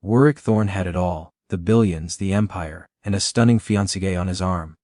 Werrick Thorne had it all, the billions, the empire, and a stunning fiancée on his arm.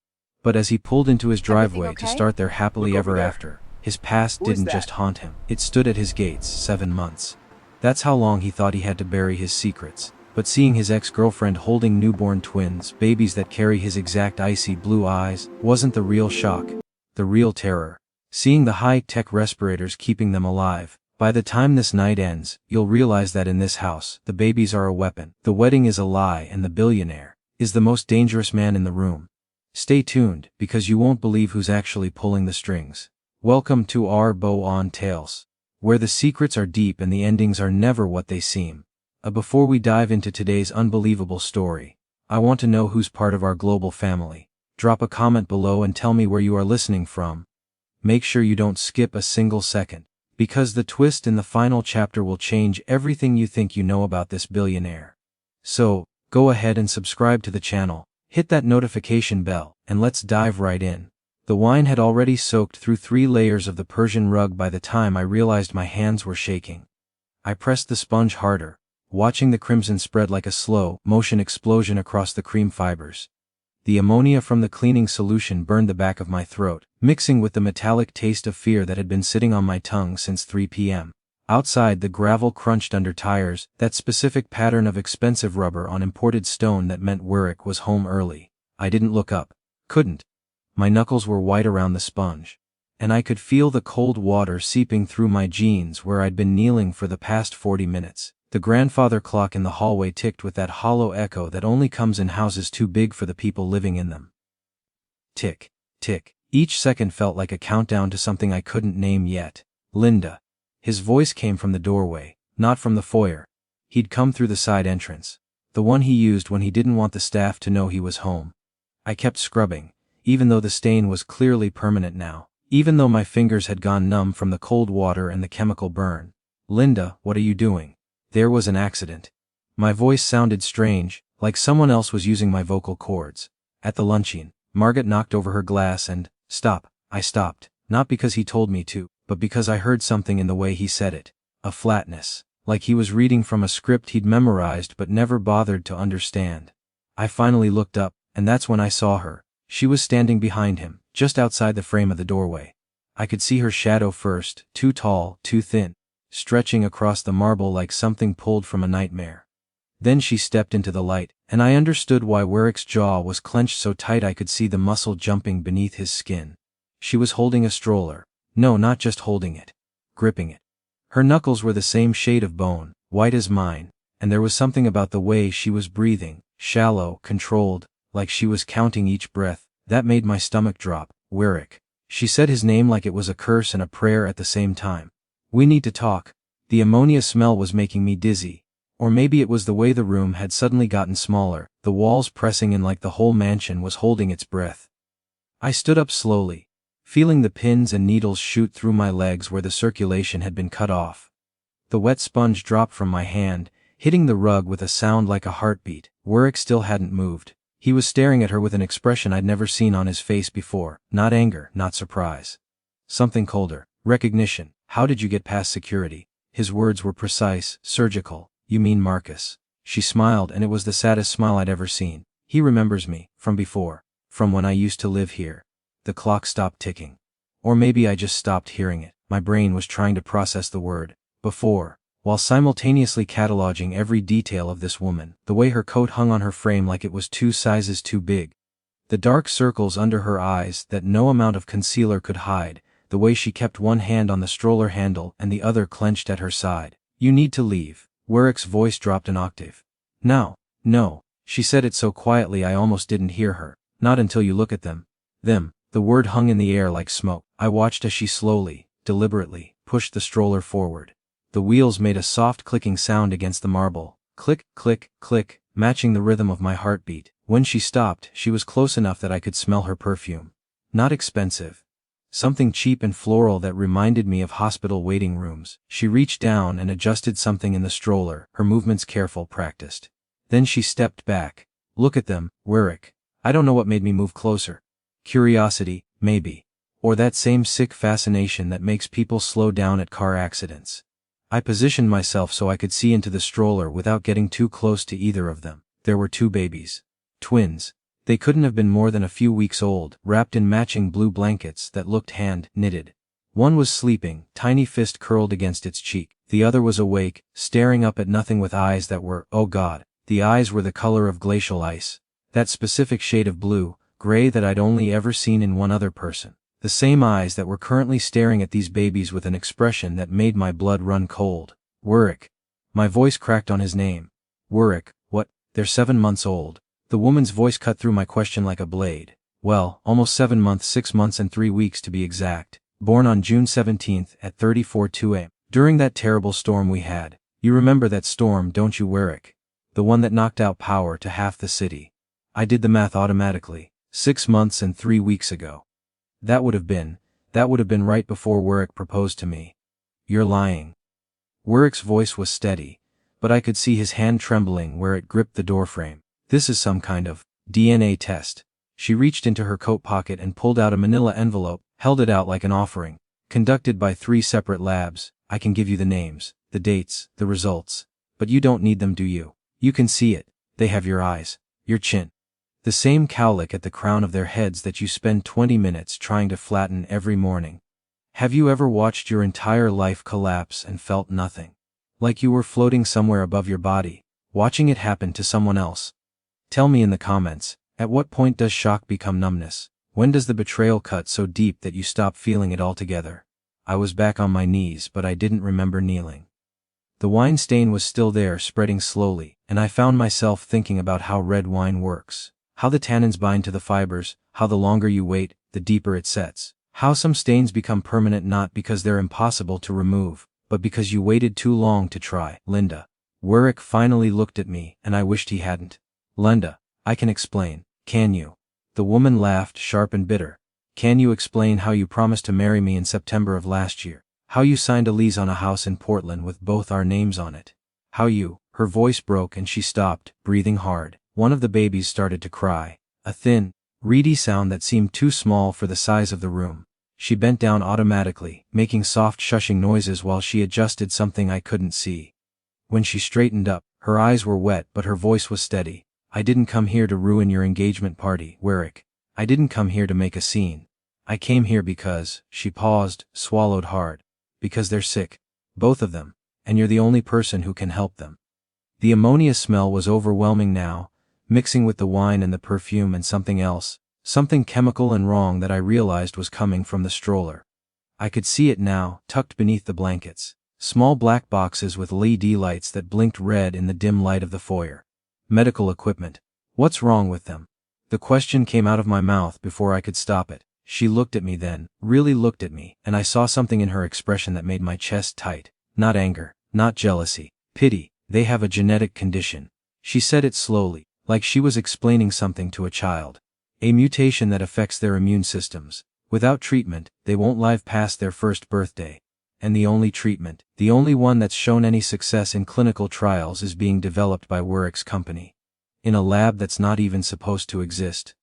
But as he pulled into his driveway to start their happily ever after, his past didn't just haunt him, it stood at his gates. 7 months. That's how long he thought he had to bury his secrets. But seeing his ex-girlfriend holding newborn twins, babies that carry his exact icy blue eyes, wasn't the real shock. The real terror. Seeing the high-tech respirators keeping them alive. By the time this night ends, you'll realize that in this house, the babies are a weapon, the wedding is a lie, and the billionaire is the most dangerous man in the room. Stay tuned, because you won't believe who's actually pulling the strings. Welcome to our Bow-on Tales, where the secrets are deep and the endings are never what they seem. Before we dive into today's unbelievable story, I want to know who's part of our global family. Drop a comment below and tell me where you are listening from. Make sure you don't skip a single second, because the twist in the final chapter will change everything you think you know about this billionaire. So, go ahead and subscribe to the channel, hit that notification bell, and let's dive right in. The wine had already soaked through 3 layers of the Persian rug by the time I realized my hands were shaking. I pressed the sponge harder, watching the crimson spread like a slow-motion explosion across the cream fibers. The ammonia from the cleaning solution burned the back of my throat, mixing with the metallic taste of fear that had been sitting on my tongue since 3 p.m. Outside, the gravel crunched under tires, that specific pattern of expensive rubber on imported stone that meant Werrick was home early. I didn't look up. Couldn't. My knuckles were white around the sponge, and I could feel the cold water seeping through my jeans where I'd been kneeling for the past 40 minutes. The grandfather clock in the hallway ticked with that hollow echo that only comes in houses too big for the people living in them. Tick, tick. Each second felt like a countdown to something I couldn't name yet. Linda. His voice came from the doorway, not from the foyer. He'd come through the side entrance, the one he used when he didn't want the staff to know he was home. I kept scrubbing, even though the stain was clearly permanent now, even though my fingers had gone numb from the cold water and the chemical burn. Linda, what are you doing? There was an accident. My voice sounded strange, like someone else was using my vocal cords. At the luncheon, Margaret knocked over her glass and, stop. I stopped, not because he told me to, but because I heard something in the way he said it. A flatness, like he was reading from a script he'd memorized but never bothered to understand. I finally looked up, and that's when I saw her. She was standing behind him, just outside the frame of the doorway. I could see her shadow first, too tall, too thin, stretching across the marble like something pulled from a nightmare. Then she stepped into the light, and I understood why Werrick's jaw was clenched so tight I could see the muscle jumping beneath his skin. She was holding a stroller. No, not just holding it. Gripping it. Her knuckles were the same shade of bone, white as mine, and there was something about the way she was breathing, shallow, controlled, like she was counting each breath, that made my stomach drop. Werrick. She said his name like it was a curse and a prayer at the same time. We need to talk. The ammonia smell was making me dizzy. Or maybe it was the way the room had suddenly gotten smaller, the walls pressing in like the whole mansion was holding its breath. I stood up slowly, feeling the pins and needles shoot through my legs where the circulation had been cut off. The wet sponge dropped from my hand, hitting the rug with a sound like a heartbeat. Werrick still hadn't moved. He was staring at her with an expression I'd never seen on his face before, not anger, not surprise. Something colder. Recognition. How did you get past security? His words were precise, surgical. You mean Marcus? She smiled, and it was the saddest smile I'd ever seen. He remembers me, from before, from when I used to live here. The clock stopped ticking. Or maybe I just stopped hearing it. My brain was trying to process the word, before, while simultaneously cataloging every detail of this woman, the way her coat hung on her frame like it was 2 sizes too big. The dark circles under her eyes that no amount of concealer could hide, the way she kept one hand on the stroller handle and the other clenched at her side. You need to leave. Werrick's voice dropped an octave. No. She said it so quietly I almost didn't hear her. Not until you look at them. Them. The word hung in the air like smoke. I watched as she slowly, deliberately, pushed the stroller forward. The wheels made a soft clicking sound against the marble. Click, click, click, matching the rhythm of my heartbeat. When she stopped, she was close enough that I could smell her perfume. Not expensive. Something cheap and floral that reminded me of hospital waiting rooms. She reached down and adjusted something in the stroller, her movements careful, practiced. Then she stepped back. Look at them, Werrick. I don't know what made me move closer. Curiosity, maybe. Or that same sick fascination that makes people slow down at car accidents. I positioned myself so I could see into the stroller without getting too close to either of them. There were 2 babies. Twins. They couldn't have been more than a few weeks old, wrapped in matching blue blankets that looked hand-knitted. One was sleeping, tiny fist curled against its cheek. The other was awake, staring up at nothing with eyes that were, oh God, the eyes were the color of glacial ice. That specific shade of blue, gray that I'd only ever seen in one other person. The same eyes that were currently staring at these babies with an expression that made my blood run cold. Werrick. My voice cracked on his name. Werrick, what? They're 7 months old. The woman's voice cut through my question like a blade. Well, almost 7 months, 6 months and 3 weeks to be exact. Born on June 17th at 34:02 a.m. During that terrible storm we had. You remember that storm, don't you, Werrick? The one that knocked out power to half the city. I did the math automatically. 6 months and 3 weeks ago. That would have been right before Werrick proposed to me. You're lying. Werrick's voice was steady, but I could see his hand trembling where it gripped the doorframe. This is some kind of DNA test. She reached into her coat pocket and pulled out a manila envelope, held it out like an offering. Conducted by 3 separate labs. I can give you the names, the dates, the results. But you don't need them, do you? You can see it. They have your eyes, your chin. The same cowlick at the crown of their heads that you spend 20 minutes trying to flatten every morning. Have you ever watched your entire life collapse and felt nothing? Like you were floating somewhere above your body, watching it happen to someone else? Tell me in the comments, at what point does shock become numbness? When does the betrayal cut so deep that you stop feeling it altogether? I was back on my knees, but I didn't remember kneeling. The wine stain was still there, spreading slowly, and I found myself thinking about how red wine works. How the tannins bind to the fibers, how the longer you wait, the deeper it sets. How some stains become permanent not because they're impossible to remove, but because you waited too long to try. Linda. Werrick finally looked at me, and I wished he hadn't. Linda, I can explain, can you? The woman laughed, sharp and bitter. Can you explain how you promised to marry me in September of last year? How you signed a lease on a house in Portland with both our names on it? How you— Her voice broke and she stopped, breathing hard. One of the babies started to cry. A thin, reedy sound that seemed too small for the size of the room. She bent down automatically, making soft shushing noises while she adjusted something I couldn't see. When she straightened up, her eyes were wet but her voice was steady. I didn't come here to ruin your engagement party, Werrick. I didn't come here to make a scene. I came here because— She paused, swallowed hard. Because they're sick. Both of them. And you're the only person who can help them. The ammonia smell was overwhelming now, mixing with the wine and the perfume and something else, something chemical and wrong that I realized was coming from the stroller. I could see it now, tucked beneath the blankets. Small black boxes with LED lights that blinked red in the dim light of the foyer. Medical equipment. What's wrong with them? The question came out of my mouth before I could stop it. She looked at me then, really looked at me, and I saw something in her expression that made my chest tight. Not anger, not jealousy, pity. They have a genetic condition. She said it slowly, like she was explaining something to a child. A mutation that affects their immune systems. Without treatment, they won't live past their first birthday. And the only treatment, the only one that's shown any success in clinical trials, is being developed by Werrick's company. In a lab that's not even supposed to exist.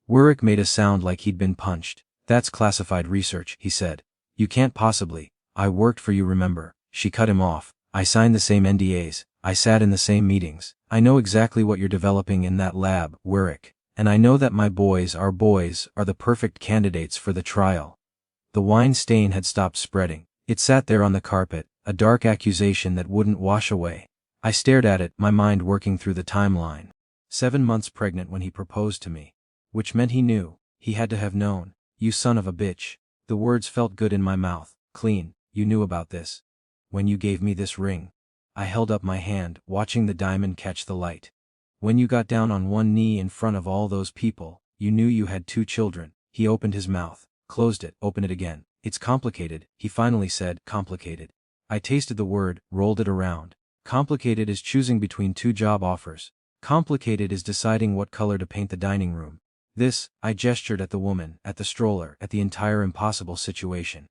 Werrick made a sound like he'd been punched. That's classified research, he said. You can't possibly. I worked for you, remember? She cut him off. I signed the same NDAs. I sat in the same meetings. I know exactly what you're developing in that lab, Werrick. And I know that my boys, our boys, are the perfect candidates for the trial. The wine stain had stopped spreading. It sat there on the carpet, a dark accusation that wouldn't wash away. I stared at it, my mind working through the timeline. 7 months pregnant when he proposed to me. Which meant he knew. He had to have known. You son of a bitch. The words felt good in my mouth. Clean. You knew about this. When you gave me this ring. I held up my hand, watching the diamond catch the light. When you got down on one knee in front of all those people, you knew you had 2 children. He opened his mouth, closed it, opened it again. It's complicated, he finally said. Complicated. I tasted the word, rolled it around. Complicated is choosing between 2 job offers. Complicated is deciding what color to paint the dining room. This— I gestured at the woman, at the stroller, at the entire impossible situation.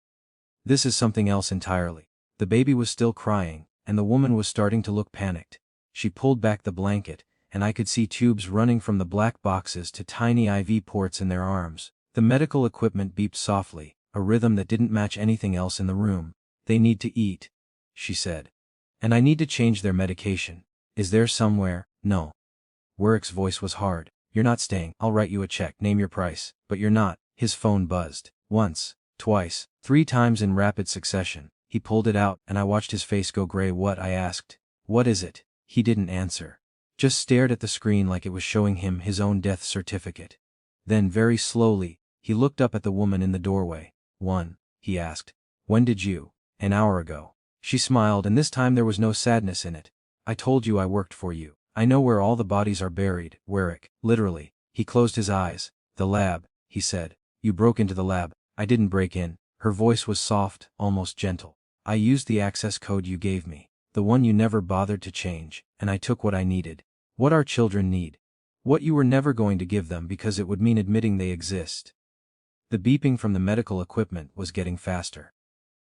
This is something else entirely. The baby was still crying, and the woman was starting to look panicked. She pulled back the blanket, and I could see tubes running from the black boxes to tiny IV ports in their arms. The medical equipment beeped softly, a rhythm that didn't match anything else in the room. They need to eat. she said. And I need to change their medication. Is there somewhere? No. Werrick's voice was hard. You're not staying. I'll write you a check. Name your price. But you're not. His phone buzzed. Once, twice, 3 times in rapid succession. He pulled it out, and I watched his face go gray. What? I asked. What is it? He didn't answer. Just stared at the screen like it was showing him his own death certificate. Then very slowly, he looked up at the woman in the doorway. He asked. When did you? An hour ago. She smiled, and this time there was no sadness in it. I told you I worked for you. I know where all the bodies are buried, Werrick. Literally. He closed his eyes. The lab, he said. You broke into the lab. I didn't break in. Her voice was soft, almost gentle. I used the access code you gave me. The one you never bothered to change, and I took what I needed. What our children need. What you were never going to give them because it would mean admitting they exist. The beeping from the medical equipment was getting faster.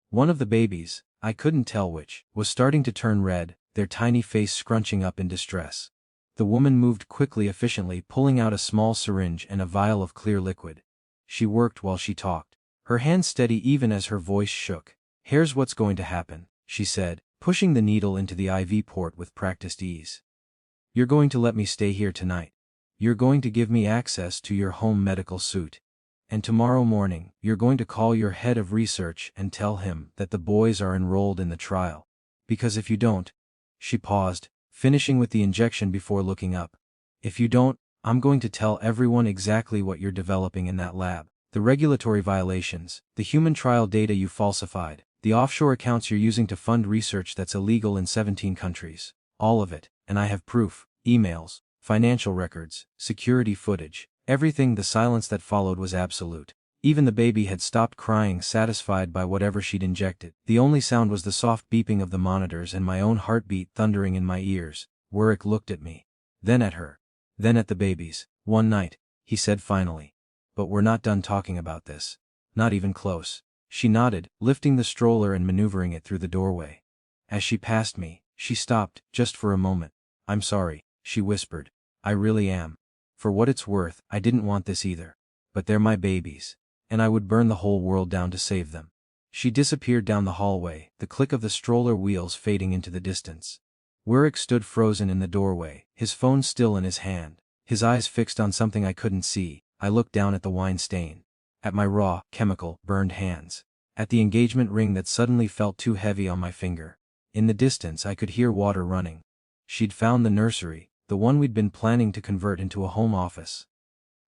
One of the babies, I couldn't tell which, was starting to turn red, their tiny face scrunching up in distress. The woman moved quickly, efficiently, pulling out a small syringe and a vial of clear liquid. She worked while she talked, her hands steady even as her voice shook. Here's what's going to happen, she said, pushing the needle into the IV port with practiced ease. You're going to let me stay here tonight. You're going to give me access to your home medical suite. And tomorrow morning, you're going to call your head of research and tell him that the boys are enrolled in the trial. Because if you don't, she paused, finishing with the injection before looking up. If you don't, I'm going to tell everyone exactly what you're developing in that lab. The regulatory violations, the human trial data you falsified, the offshore accounts you're using to fund research that's illegal in 17 countries. All of it, and I have proof, emails, financial records, security footage. Everything. The silence that followed was absolute. Even the baby had stopped crying, satisfied by whatever she'd injected. The only sound was the soft beeping of the monitors and my own heartbeat thundering in my ears. Werrick looked at me. Then at her. Then at the babies. One night, he said finally. But we're not done talking about this. Not even close. She nodded, lifting the stroller and maneuvering it through the doorway. As she passed me, she stopped, just for a moment. I'm sorry, she whispered. I really am. For what it's worth, I didn't want this either. But they're my babies. And I would burn the whole world down to save them. She disappeared down the hallway, the click of the stroller wheels fading into the distance. Werrick stood frozen in the doorway, his phone still in his hand, his eyes fixed on something I couldn't see. I looked down at the wine stain. At my raw, chemical, burned hands. At the engagement ring that suddenly felt too heavy on my finger. In the distance I could hear water running. She'd found the nursery. The one we'd been planning to convert into a home office.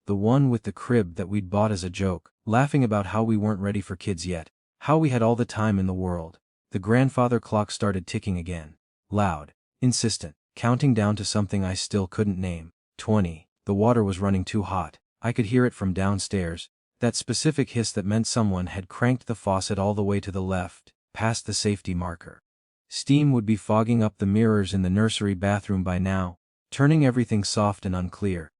The one with the crib that we'd bought as a joke, laughing about how we weren't ready for kids yet, how we had all the time in the world. The grandfather clock started ticking again. Loud, insistent, counting down to something I still couldn't name. 20. The water was running too hot. I could hear it from downstairs, that specific hiss that meant someone had cranked the faucet all the way to the left, past the safety marker. Steam would be fogging up the mirrors in the nursery bathroom by now, turning everything soft and unclear.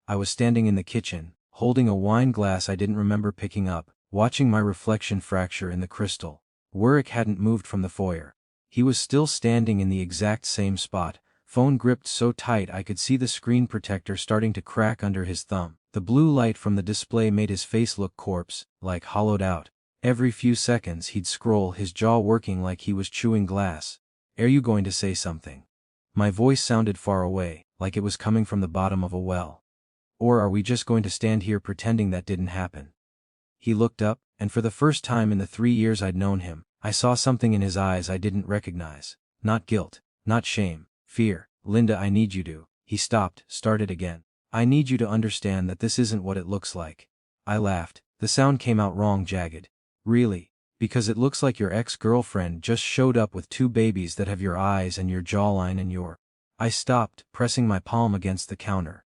I was standing in the kitchen, holding a wine glass I didn't remember picking up, watching my reflection fracture in the crystal. Werrick hadn't moved from the foyer. He was still standing in the exact same spot, phone gripped so tight I could see the screen protector starting to crack under his thumb. The blue light from the display made his face look corpse-like, hollowed out. Every few seconds he'd scroll, his jaw working like he was chewing glass. Are you going to say something? My voice sounded far away, like it was coming from the bottom of a well. Or are we just going to stand here pretending that didn't happen? He looked up, and for the first time in the 3 years I'd known him, I saw something in his eyes I didn't recognize. Not guilt, not shame, fear. Linda, I need you to. He stopped, started again. I need you to understand that this isn't what it looks like. I laughed. The sound came out wrong, jagged. Really? Because it looks like your ex-girlfriend just showed up with 2 babies that have your eyes and your jawline and your... I stopped, pressing my palm against the counter.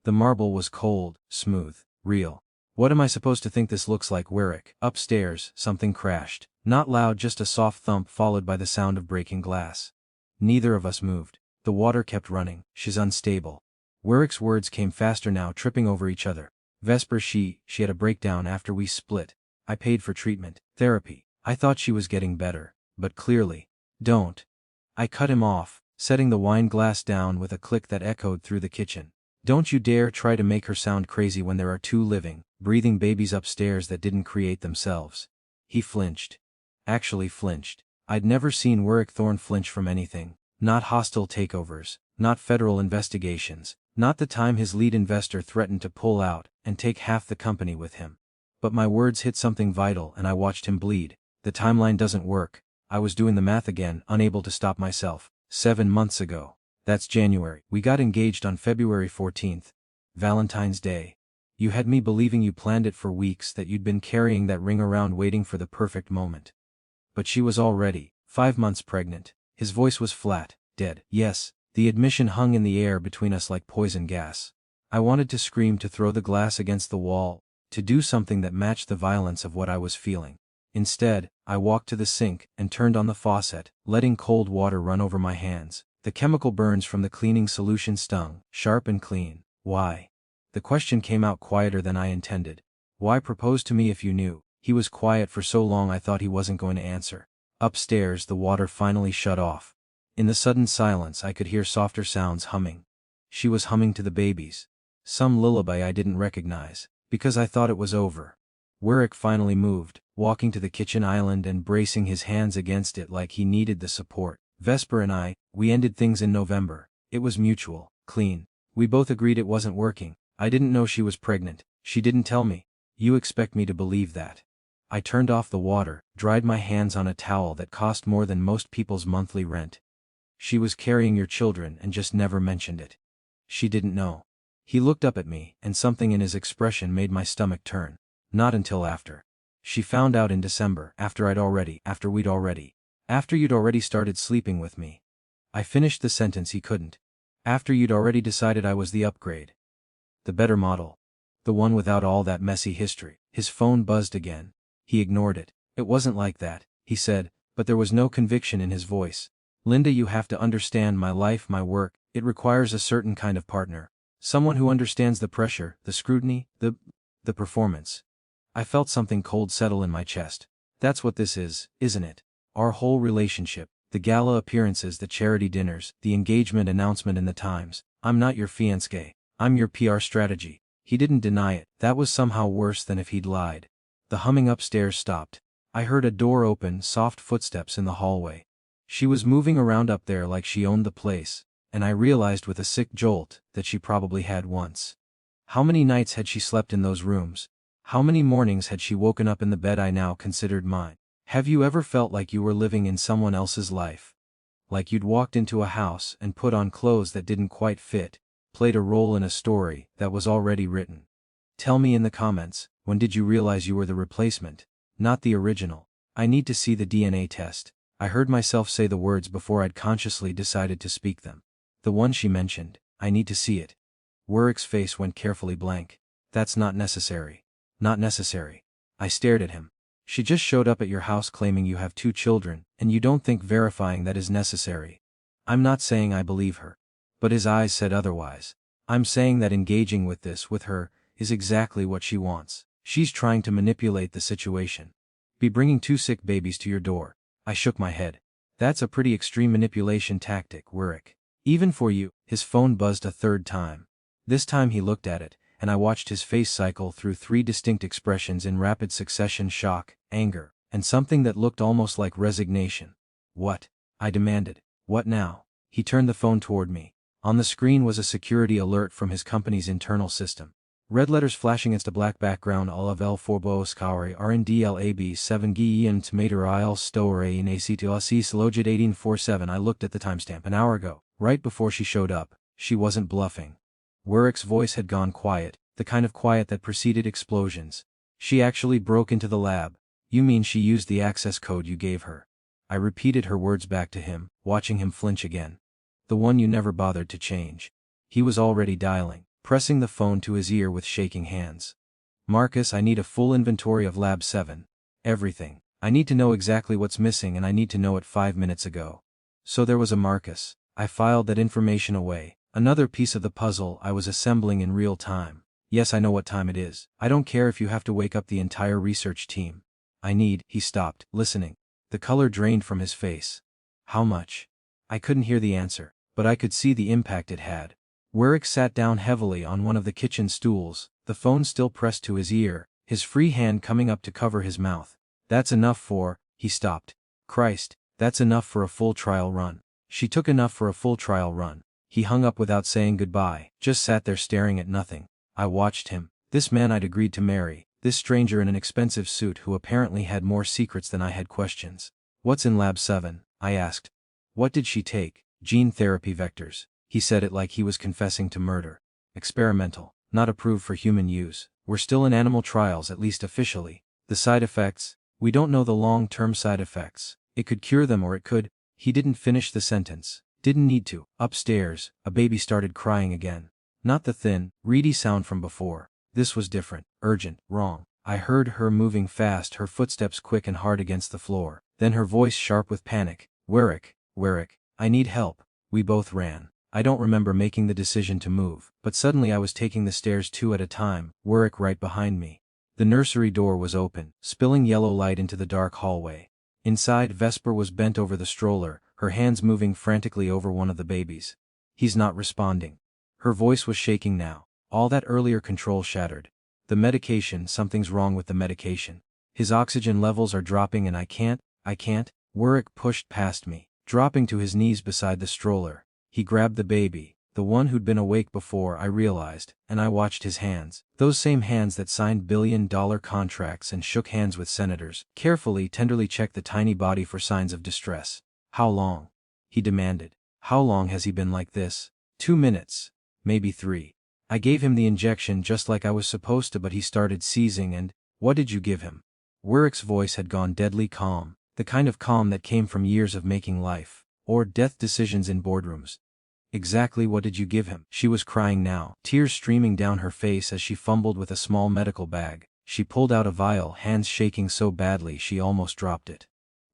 The marble was cold, smooth, real. What am I supposed to think this looks like, Werrick? Upstairs, something crashed. Not loud, just a soft thump followed by the sound of breaking glass. Neither of us moved. The water kept running. She's unstable. Werrick's words came faster now, tripping over each other. Vesper, she had a breakdown after we split. I paid for treatment, therapy. I thought she was getting better, but clearly. Don't. I cut him off, setting the wine glass down with a click that echoed through the kitchen. Don't you dare try to make her sound crazy when there are 2 living, breathing babies upstairs that didn't create themselves. He flinched. Actually flinched. I'd never seen Werrick Thorne flinch from anything. Not hostile takeovers, not federal investigations, not the time his lead investor threatened to pull out and take half the company with him. But my words hit something vital and I watched him bleed. The timeline doesn't work. I was doing the math again, unable to stop myself. 7 months ago. That's January. We got engaged on February 14th. Valentine's Day. You had me believing you planned it for weeks, that you'd been carrying that ring around waiting for the perfect moment. But she was already 5 months pregnant. His voice was flat, dead. Yes, the admission hung in the air between us like poison gas. I wanted to scream, to throw the glass against the wall, to do something that matched the violence of what I was feeling. Instead, I walked to the sink and turned on the faucet, letting cold water run over my hands. The chemical burns from the cleaning solution stung, sharp and clean. Why? The question came out quieter than I intended. Why propose to me if you knew? He was quiet for so long I thought he wasn't going to answer. Upstairs, the water finally shut off. In the sudden silence I could hear softer sounds humming. She was humming to the babies. Some lullaby I didn't recognize, because I thought it was over. Werrick finally moved, walking to the kitchen island and bracing his hands against it like he needed the support. Vesper and we ended things in November. It was mutual, clean. We both agreed it wasn't working. I didn't know she was pregnant. She didn't tell me. You expect me to believe that? I turned off the water, dried my hands on a towel that cost more than most people's monthly rent. She was carrying your children and just never mentioned it. She didn't know. He looked up at me, and something in his expression made my stomach turn. Not until after. She found out in December, after you'd already started sleeping with me. I finished the sentence, he couldn't. After you'd already decided I was the upgrade. The better model. The one without all that messy history. His phone buzzed again. He ignored it. It wasn't like that, he said, but there was no conviction in his voice. Linda, you have to understand my life, my work. It requires a certain kind of partner. Someone who understands the pressure, the scrutiny, the performance. I felt something cold settle in my chest. That's what this is, isn't it? Our whole relationship, the gala appearances, the charity dinners, the engagement announcement in the Times. I'm not your fiancée. I'm your PR strategy. He didn't deny it. That was somehow worse than if he'd lied. The humming upstairs stopped. I heard a door open, soft footsteps in the hallway. She was moving around up there like she owned the place, and I realized with a sick jolt that she probably had once. How many nights had she slept in those rooms? How many mornings had she woken up in the bed I now considered mine? Have you ever felt like you were living in someone else's life? Like you'd walked into a house and put on clothes that didn't quite fit, played a role in a story that was already written? Tell me in the comments, when did you realize you were the replacement, not the original? I need to see the DNA test. I heard myself say the words before I'd consciously decided to speak them. The one she mentioned, I need to see it. Werrick's face went carefully blank. That's not necessary. Not necessary. I stared at him. She just showed up at your house claiming you have 2 children, and you don't think verifying that is necessary. I'm not saying I believe her. But his eyes said otherwise. I'm saying that engaging with her, is exactly what she wants. She's trying to manipulate the situation. Be bringing 2 sick babies to your door. I shook my head. That's a pretty extreme manipulation tactic, Werrick. Even for you. His phone buzzed a third time. This time he looked at it, and I watched his face cycle through 3 distinct expressions in rapid succession: shock, anger, and something that looked almost like resignation. What? I demanded. What now? He turned the phone toward me. On the screen was a security alert from his company's internal system. Red letters flashing against a black background: Olavel Forbo Scoury RNDLAB 7 Guillen Tomater Isle Story in ACTLC Logit 1847. I looked at the timestamp. An hour ago, right before she showed up. She wasn't bluffing. Werrick's voice had gone quiet, the kind of quiet that preceded explosions. She actually broke into the lab. You mean she used the access code you gave her? I repeated her words back to him, watching him flinch again. The one you never bothered to change. He was already dialing, pressing the phone to his ear with shaking hands. Marcus, I need a full inventory of Lab 7. Everything. I need to know exactly what's missing, and I need to know it 5 minutes ago. So there was a Marcus. I filed that information away. Another piece of the puzzle I was assembling in real time. Yes, I know what time it is. I don't care if you have to wake up the entire research team. He stopped, listening. The color drained from his face. How much? I couldn't hear the answer, but I could see the impact it had. Werrick sat down heavily on one of the kitchen stools, the phone still pressed to his ear, his free hand coming up to cover his mouth. That's enough for, he stopped. Christ, That's enough for a full trial run. She took enough for a full trial run. He hung up without saying goodbye, just sat there staring at nothing. I watched him. This man I'd agreed to marry, this stranger in an expensive suit who apparently had more secrets than I had questions. What's in Lab 7? I asked. What did she take? Gene therapy vectors. He said it like he was confessing to murder. Experimental, not approved for human use. We're still in animal trials, at least officially. The side effects? We don't know the long-term side effects. It could cure them or it could. He didn't finish the sentence. Didn't need to. Upstairs, a baby started crying again. Not the thin, reedy sound from before. This was different, urgent, wrong. I heard her moving fast, her footsteps quick and hard against the floor. Then her voice sharp with panic. Werrick, I need help. We both ran. I don't remember making the decision to move, but suddenly I was taking the stairs 2 at a time, Werrick right behind me. The nursery door was open, spilling yellow light into the dark hallway. Inside, Vesper was bent over the stroller, her hands moving frantically over one of the babies. He's not responding. Her voice was shaking now. All that earlier control shattered. The medication, something's wrong with the medication. His oxygen levels are dropping and I can't. Werrick pushed past me, dropping to his knees beside the stroller. He grabbed the baby, the one who'd been awake before I realized, and I watched his hands. Those same hands that signed billion-dollar contracts and shook hands with senators, carefully, tenderly checked the tiny body for signs of distress. How long? He demanded. How long has he been like this? 2 minutes. Maybe 3. I gave him the injection just like I was supposed to, but he started seizing and, what did you give him? Werrick's voice had gone deadly calm, the kind of calm that came from years of making life or death decisions in boardrooms. Exactly what did you give him? She was crying now, tears streaming down her face as she fumbled with a small medical bag. She pulled out a vial, hands shaking so badly she almost dropped it.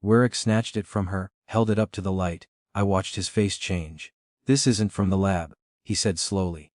Werrick snatched it from her, held it up to the light. I watched his face change. This isn't from the lab, he said slowly.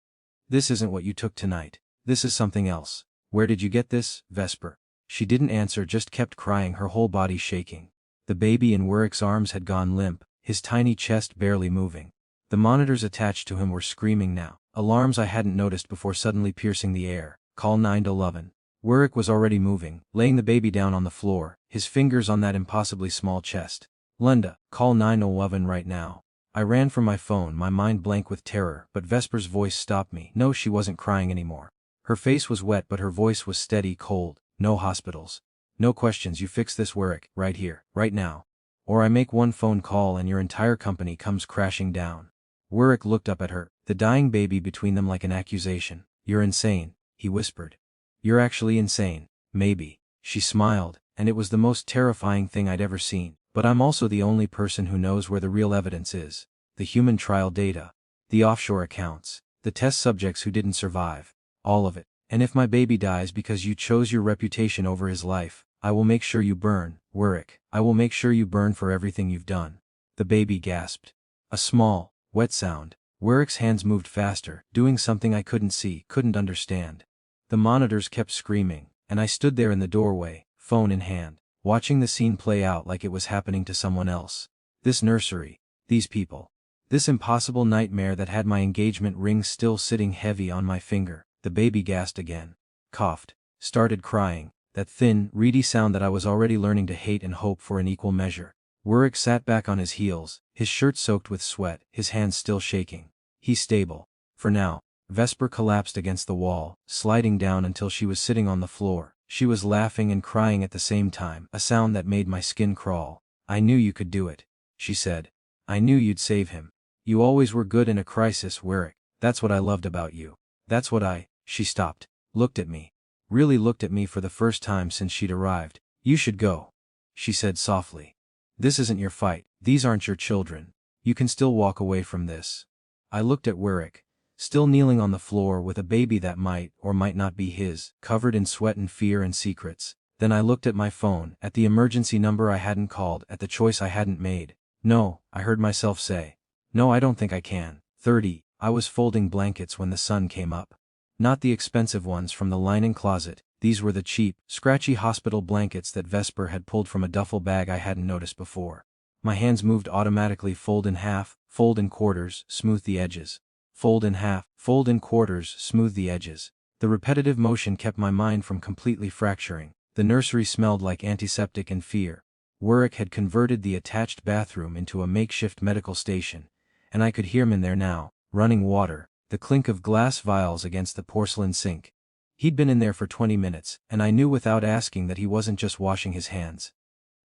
This isn't what you took tonight. This is something else. Where did you get this, Vesper? She didn't answer, just kept crying, her whole body shaking. The baby in Werrick's arms had gone limp, his tiny chest barely moving. The monitors attached to him were screaming now, alarms I hadn't noticed before suddenly piercing the air. Call 911. Werrick was already moving, laying the baby down on the floor, his fingers on that impossibly small chest. Linda, call 911 right now. I ran for my phone, my mind blank with terror, but Vesper's voice stopped me. No, she wasn't crying anymore. Her face was wet but her voice was steady, cold. No hospitals. No questions, you fix this, Werrick, right here, right now. Or I make one phone call and your entire company comes crashing down. Werrick looked up at her, the dying baby between them like an accusation. You're insane, he whispered. You're actually insane. Maybe. She smiled, and it was the most terrifying thing I'd ever seen. But I'm also the only person who knows where the real evidence is. The human trial data. The offshore accounts. The test subjects who didn't survive. All of it. And if my baby dies because you chose your reputation over his life, I will make sure you burn, Werrick. I will make sure you burn for everything you've done. The baby gasped. A small, wet sound. Werrick's hands moved faster, doing something I couldn't see, couldn't understand. The monitors kept screaming, and I stood there in the doorway, phone in hand, watching the scene play out like it was happening to someone else. This nursery. These people. This impossible nightmare that had my engagement ring still sitting heavy on my finger. The baby gasped again. Coughed. Started crying. That thin, reedy sound that I was already learning to hate and hope for in equal measure. Werrick sat back on his heels, his shirt soaked with sweat, his hands still shaking. He's stable. For now. Vesper collapsed against the wall, sliding down until she was sitting on the floor. She was laughing and crying at the same time, a sound that made my skin crawl. I knew you could do it, she said. I knew you'd save him. You always were good in a crisis, Werrick. That's what I loved about you. That's what She stopped, looked at me. Really looked at me for the first time since she'd arrived. You should go, she said softly. This isn't your fight, these aren't your children. You can still walk away from this. I looked at Werrick, still kneeling on the floor with a baby that might or might not be his, covered in sweat and fear and secrets. Then I looked at my phone, at the emergency number I hadn't called, at the choice I hadn't made. No, I heard myself say. No, I don't think I can. 30. I was folding blankets when the sun came up. Not the expensive ones from the linen closet, these were the cheap, scratchy hospital blankets that Vesper had pulled from a duffel bag I hadn't noticed before. My hands moved automatically. Fold in half, fold in quarters, smooth the edges. Fold in half, fold in quarters, smooth the edges. The repetitive motion kept my mind from completely fracturing. The nursery smelled like antiseptic and fear. Werrick had converted the attached bathroom into a makeshift medical station, and I could hear him in there now, running water, the clink of glass vials against the porcelain sink. He'd been in there for 20 minutes, and I knew without asking that he wasn't just washing his hands.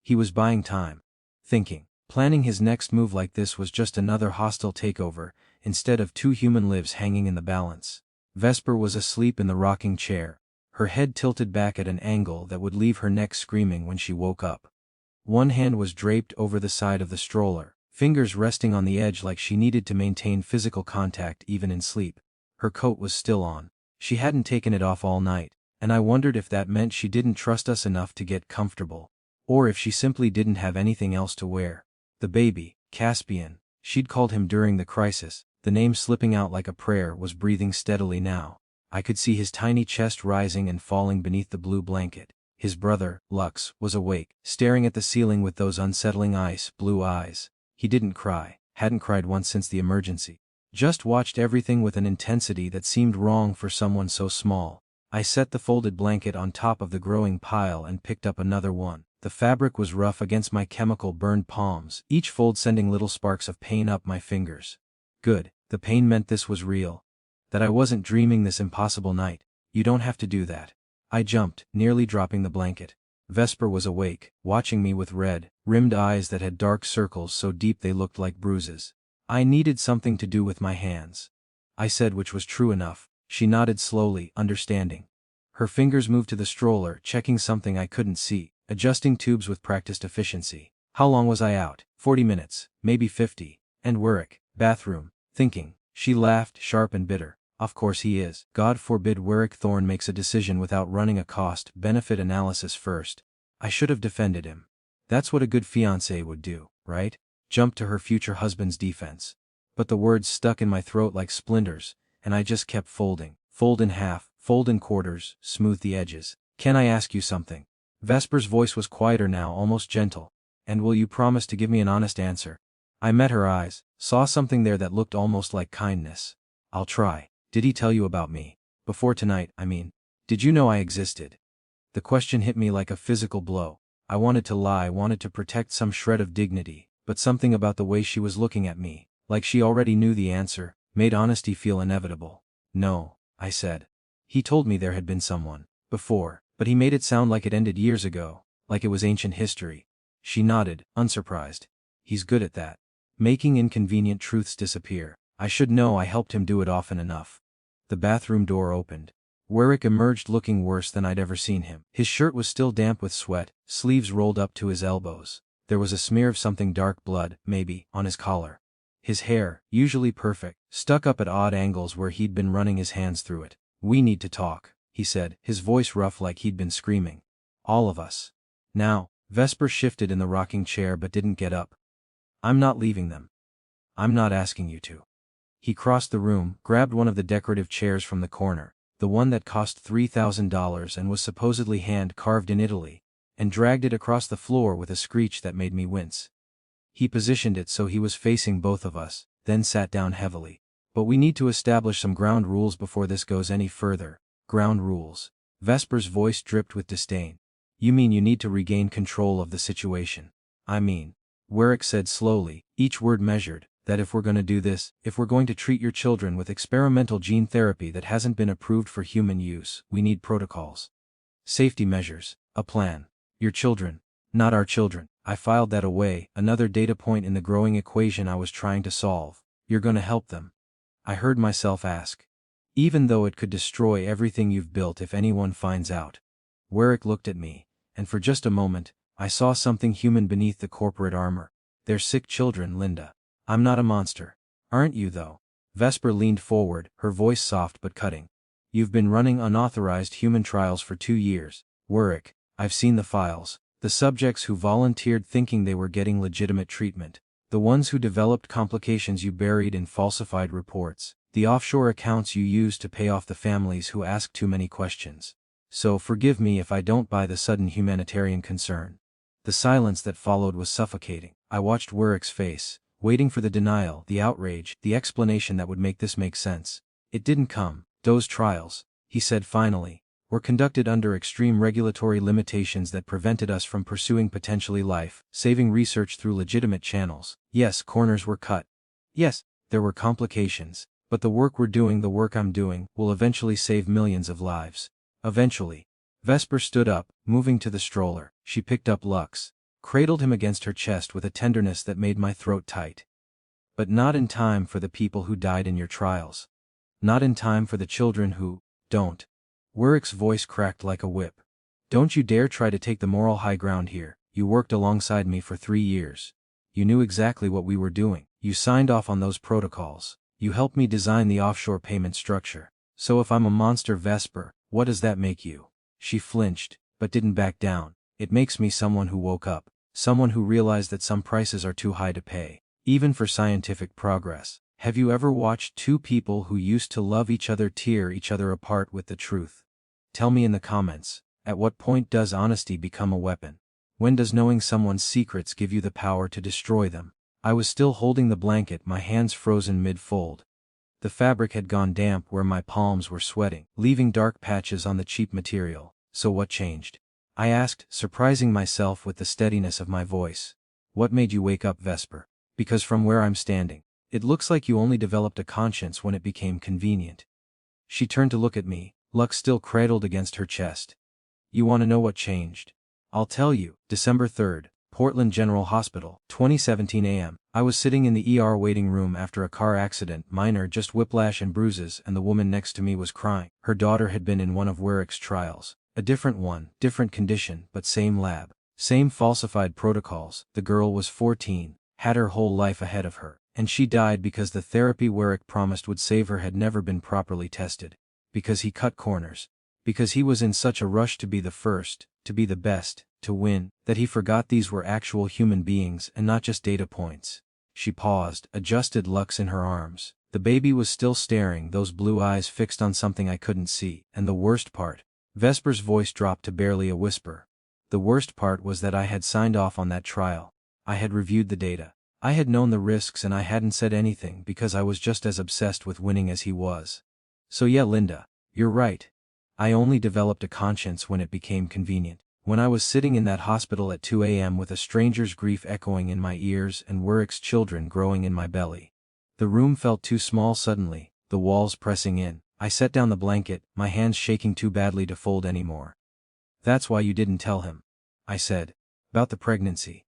He was buying time. Thinking. Planning his next move like this was just another hostile takeover, instead of 2 human lives hanging in the balance. Vesper was asleep in the rocking chair, her head tilted back at an angle that would leave her neck screaming when she woke up. One hand was draped over the side of the stroller, fingers resting on the edge like she needed to maintain physical contact even in sleep. Her coat was still on. She hadn't taken it off all night, and I wondered if that meant she didn't trust us enough to get comfortable, or if she simply didn't have anything else to wear. The baby, Caspian, she'd called him during the crisis, the name slipping out like a prayer, was breathing steadily now. I could see his tiny chest rising and falling beneath the blue blanket. His brother, Lux, was awake, staring at the ceiling with those unsettling ice blue eyes. He didn't cry, hadn't cried once since the emergency. Just watched everything with an intensity that seemed wrong for someone so small. I set the folded blanket on top of the growing pile and picked up another one. The fabric was rough against my chemical-burned palms, each fold sending little sparks of pain up my fingers. Good, the pain meant this was real. That I wasn't dreaming this impossible night. You don't have to do that. I jumped, nearly dropping the blanket. Vesper was awake, watching me with red-rimmed eyes that had dark circles so deep they looked like bruises. I needed something to do with my hands. I said, which was true enough. She nodded slowly, understanding. Her fingers moved to the stroller, checking something I couldn't see, adjusting tubes with practiced efficiency. How long was I out? 40 minutes, maybe 50. And Werrick, bathroom, thinking. She laughed, sharp and bitter. Of course he is. God forbid Werrick Thorne makes a decision without running a cost-benefit analysis first. I should have defended him. That's what a good fiancé would do, right? Jump to her future husband's defense. But the words stuck in my throat like splinters, and I just kept folding. Fold in half, fold in quarters, smooth the edges. Can I ask you something? Vesper's voice was quieter now, almost gentle. And will you promise to give me an honest answer? I met her eyes, saw something there that looked almost like kindness. I'll try. Did he tell you about me? Before tonight, I mean. Did you know I existed? The question hit me like a physical blow. I wanted to lie, wanted to protect some shred of dignity, but something about the way she was looking at me, like she already knew the answer, made honesty feel inevitable. No, I said. He told me there had been someone before, but he made it sound like it ended years ago, like it was ancient history. She nodded, unsurprised. He's good at that. Making inconvenient truths disappear. I should know, I helped him do it often enough. The bathroom door opened. Werrick emerged looking worse than I'd ever seen him. His shirt was still damp with sweat, sleeves rolled up to his elbows. There was a smear of something dark, blood, maybe, on his collar. His hair, usually perfect, stuck up at odd angles where he'd been running his hands through it. We need to talk, he said, his voice rough like he'd been screaming. All of us. Now. Vesper shifted in the rocking chair but didn't get up. I'm not leaving them. I'm not asking you to. He crossed the room, grabbed one of the decorative chairs from the corner, the one that cost $3,000 and was supposedly hand-carved in Italy, and dragged it across the floor with a screech that made me wince. He positioned it so he was facing both of us, then sat down heavily. But we need to establish some ground rules before this goes any further. Ground rules. Vesper's voice dripped with disdain. You mean you need to regain control of the situation? I mean, Werrick said slowly, each word measured, that if we're going to do this, if we're going to treat your children with experimental gene therapy that hasn't been approved for human use, we need protocols. Safety measures, a plan. Your children, not our children. I filed that away, another data point in the growing equation I was trying to solve. You're going to help them? I heard myself ask. Even though it could destroy everything you've built if anyone finds out. Werrick looked at me, and for just a moment, I saw something human beneath the corporate armor. They're sick children, Linda. I'm not a monster. Aren't you though? Vesper leaned forward, her voice soft but cutting. You've been running unauthorized human trials for 2 years. Werrick, I've seen the files. The subjects who volunteered thinking they were getting legitimate treatment. The ones who developed complications you buried in falsified reports. The offshore accounts you used to pay off the families who asked too many questions. So forgive me if I don't buy the sudden humanitarian concern. The silence that followed was suffocating. I watched Werrick's face, waiting for the denial, the outrage, the explanation that would make this make sense. It didn't come. Those trials, he said finally, were conducted under extreme regulatory limitations that prevented us from pursuing potentially life-saving research through legitimate channels. Yes, corners were cut. Yes, there were complications, but the work we're doing, the work I'm doing, will eventually save millions of lives. Eventually. Vesper stood up, moving to the stroller. She picked up Lux, cradled him against her chest with a tenderness that made my throat tight. But not in time for the people who died in your trials. Not in time for the children who don't. Werrick's voice cracked like a whip. Don't you dare try to take the moral high ground here. You worked alongside me for 3 years. You knew exactly what we were doing. You signed off on those protocols. You helped me design the offshore payment structure. So if I'm a monster, Vesper, what does that make you? She flinched, but didn't back down. It makes me someone who woke up. Someone who realized that some prices are too high to pay, even for scientific progress. Have you ever watched two people who used to love each other tear each other apart with the truth? Tell me in the comments, at what point does honesty become a weapon? When does knowing someone's secrets give you the power to destroy them? I was still holding the blanket, my hands frozen mid-fold. The fabric had gone damp where my palms were sweating, leaving dark patches on the cheap material. So what changed? I asked, surprising myself with the steadiness of my voice. What made you wake up, Vesper? Because from where I'm standing, it looks like you only developed a conscience when it became convenient. She turned to look at me, Lux still cradled against her chest. You want to know what changed? I'll tell you. December 3rd, Portland General Hospital, 2017 a.m. I was sitting in the ER waiting room after a car accident, minor, just whiplash and bruises, and the woman next to me was crying. Her daughter had been in one of Werrick's trials. A different one, different condition, but same lab. Same falsified protocols. The girl was 14, had her whole life ahead of her. And she died because the therapy Werrick promised would save her had never been properly tested. Because he cut corners. Because he was in such a rush to be the first, to be the best, to win, that he forgot these were actual human beings and not just data points. She paused, adjusted Lux in her arms. The baby was still staring, those blue eyes fixed on something I couldn't see. And the worst part, Vesper's voice dropped to barely a whisper. The worst part was that I had signed off on that trial. I had reviewed the data. I had known the risks and I hadn't said anything because I was just as obsessed with winning as he was. So yeah, Linda, you're right. I only developed a conscience when it became convenient. When I was sitting in that hospital at 2 a.m. with a stranger's grief echoing in my ears and Werrick's children growing in my belly. The room felt too small suddenly, the walls pressing in. I set down the blanket, my hands shaking too badly to fold anymore. That's why you didn't tell him, I said. About the pregnancy.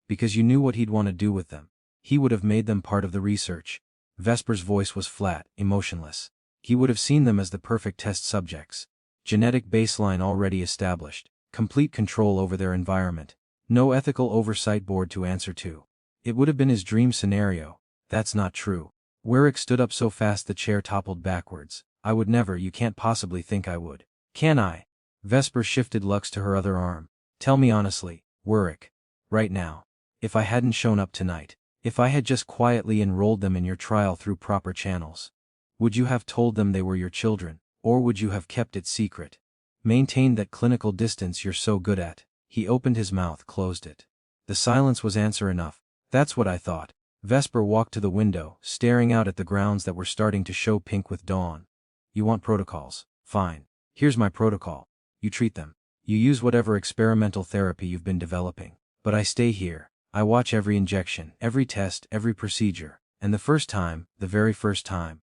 Because you knew what he'd want to do with them. He would have made them part of the research. Vesper's voice was flat, emotionless. He would have seen them as the perfect test subjects. Genetic baseline already established. Complete control over their environment. No ethical oversight board to answer to. It would have been his dream scenario. That's not true. Werrick stood up so fast the chair toppled backwards. I would never, you can't possibly think I would. Can I? Vesper shifted Lux to her other arm. Tell me honestly, Werrick. Right now. If I hadn't shown up tonight, if I had just quietly enrolled them in your trial through proper channels, would you have told them they were your children, or would you have kept it secret? Maintained that clinical distance you're so good at. He opened his mouth, closed it. The silence was answer enough. That's what I thought. Vesper walked to the window, staring out at the grounds that were starting to show pink with dawn. You want protocols? Fine. Here's my protocol. You treat them. You use whatever experimental therapy you've been developing. But I stay here. I watch every injection, every test, every procedure. And the first time, the very first time,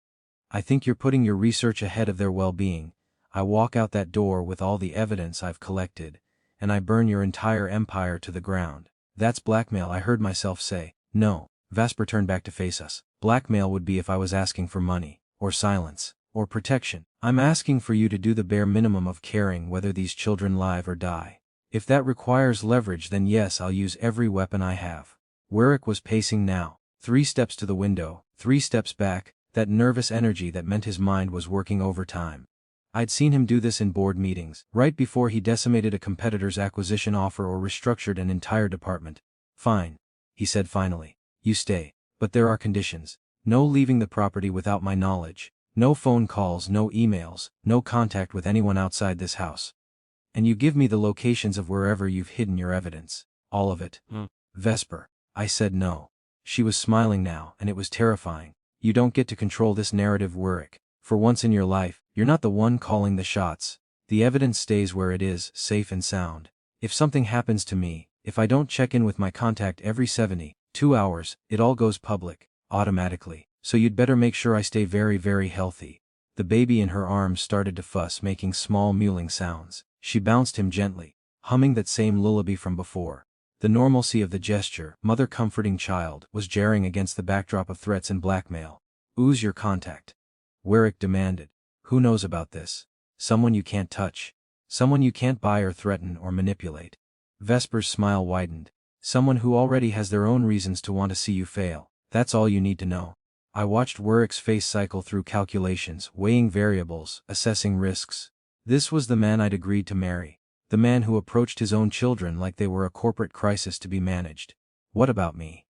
I think you're putting your research ahead of their well-being. I walk out that door with all the evidence I've collected, and I burn your entire empire to the ground. That's blackmail, I heard myself say. No. Vesper turned back to face us. Blackmail would be if I was asking for money, or silence, or protection. I'm asking for you to do the bare minimum of caring whether these children live or die. If that requires leverage, then yes, I'll use every weapon I have. Werrick was pacing now. 3 steps to the window, 3 steps back, that nervous energy that meant his mind was working overtime. I'd seen him do this in board meetings, right before he decimated a competitor's acquisition offer or restructured an entire department. Fine, he said finally. You stay. But there are conditions. No leaving the property without my knowledge. No phone calls, no emails, no contact with anyone outside this house. And you give me the locations of wherever you've hidden your evidence. All of it. Vesper. I said no. She was smiling now, and it was terrifying. You don't get to control this narrative, Werrick. For once in your life, you're not the one calling the shots. The evidence stays where it is, safe and sound. If something happens to me, if I don't check in with my contact every 72 hours, it all goes public, automatically. So you'd better make sure I stay very, very healthy. The baby in her arms started to fuss, making small mewling sounds. She bounced him gently, humming that same lullaby from before. The normalcy of the gesture, mother comforting child, was jarring against the backdrop of threats and blackmail. "Ooze your contact," Werrick demanded. "Who knows about this? Someone you can't touch. Someone you can't buy or threaten or manipulate." Vesper's smile widened. "Someone who already has their own reasons to want to see you fail. That's all you need to know." I watched Werrick's face cycle through calculations, weighing variables, assessing risks. This was the man I'd agreed to marry. The man who approached his own children like they were a corporate crisis to be managed. What about me?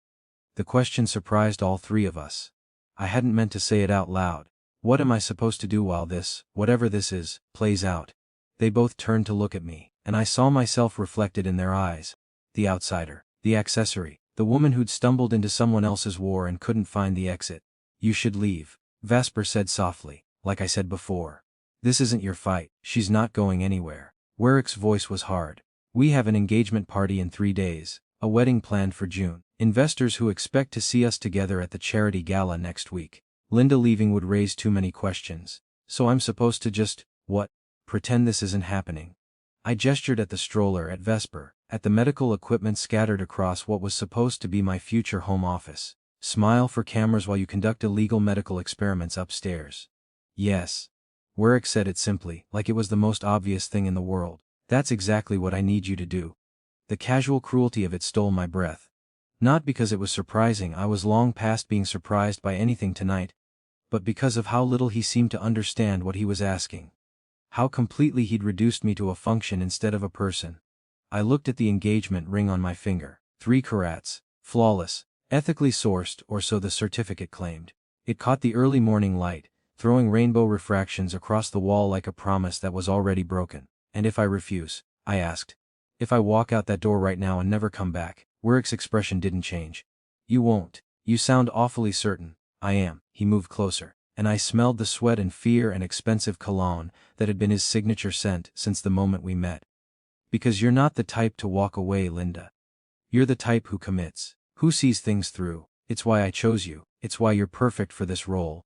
The question surprised all three of us. I hadn't meant to say it out loud. What am I supposed to do while this, whatever this is, plays out? They both turned to look at me, and I saw myself reflected in their eyes. The outsider, the accessory, the woman who'd stumbled into someone else's war and couldn't find the exit. "You should leave," Vesper said softly, "like I said before. This isn't your fight, she's not going anywhere." Werrick's voice was hard. "We have an engagement party in 3 days, a wedding planned for June, investors who expect to see us together at the charity gala next week. Linda leaving would raise too many questions. So I'm supposed to just, what? Pretend this isn't happening?" I gestured at the stroller at Vesper, at the medical equipment scattered across what was supposed to be my future home office. "Smile for cameras while you conduct illegal medical experiments upstairs." "Yes." Werrick said it simply, like it was the most obvious thing in the world. "That's exactly what I need you to do." The casual cruelty of it stole my breath. Not because it was surprising, I was long past being surprised by anything tonight, but because of how little he seemed to understand what he was asking. How completely he'd reduced me to a function instead of a person. I looked at the engagement ring on my finger. 3 carats, flawless, ethically sourced, or so the certificate claimed. It caught the early morning light, throwing rainbow refractions across the wall like a promise that was already broken. "And if I refuse?" I asked. "If I walk out that door right now and never come back?" Werrick's expression didn't change. "You won't. You sound awfully certain." "I am." He moved closer, and I smelled the sweat and fear and expensive cologne that had been his signature scent since the moment we met. "Because you're not the type to walk away, Linda. You're the type who commits, who sees things through. It's why I chose you. It's why you're perfect for this role.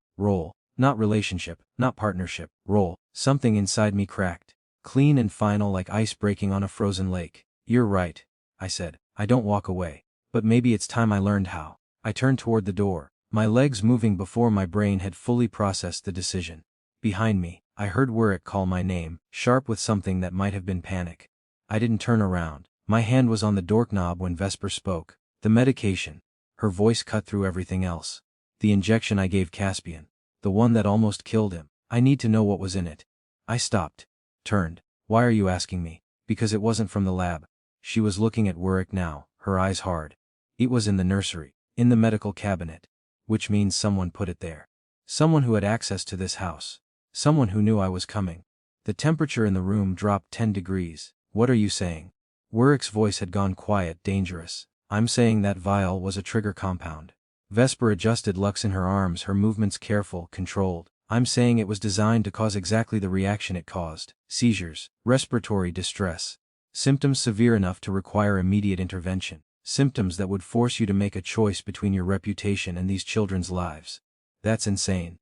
Not relationship, not partnership, role." Something inside me cracked. Clean and final, like ice breaking on a frozen lake. "You're right," I said. "I don't walk away. But maybe it's time I learned how." I turned toward the door, my legs moving before my brain had fully processed the decision. Behind me, I heard Werrick call my name, sharp with something that might have been panic. I didn't turn around. My hand was on the doorknob when Vesper spoke. "The medication." Her voice cut through everything else. "The injection I gave Caspian. The one that almost killed him. I need to know what was in it." I stopped. Turned. "Why are you asking me?" "Because it wasn't from the lab." She was looking at Werrick now, her eyes hard. "It was in the nursery. In the medical cabinet." Which means someone put it there. Someone who had access to this house. Someone who knew I was coming. The temperature in the room dropped 10 degrees. "What are you saying?" Werrick's voice had gone quiet, dangerous. "I'm saying that vial was a trigger compound." Vesper adjusted Lux in her arms, her movements careful, controlled. "I'm saying it was designed to cause exactly the reaction it caused. Seizures, respiratory distress. Symptoms severe enough to require immediate intervention. Symptoms that would force you to make a choice between your reputation and these children's lives." "That's insane."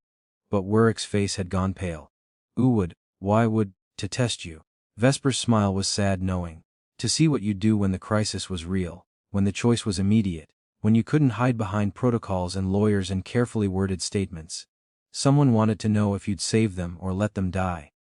But Werrick's face had gone pale. Why would, to test you." Vesper's smile was sad, knowing. "To see what you'd do when the crisis was real, when the choice was immediate, when you couldn't hide behind protocols and lawyers and carefully worded statements. Someone wanted to know if you'd save them or let them die."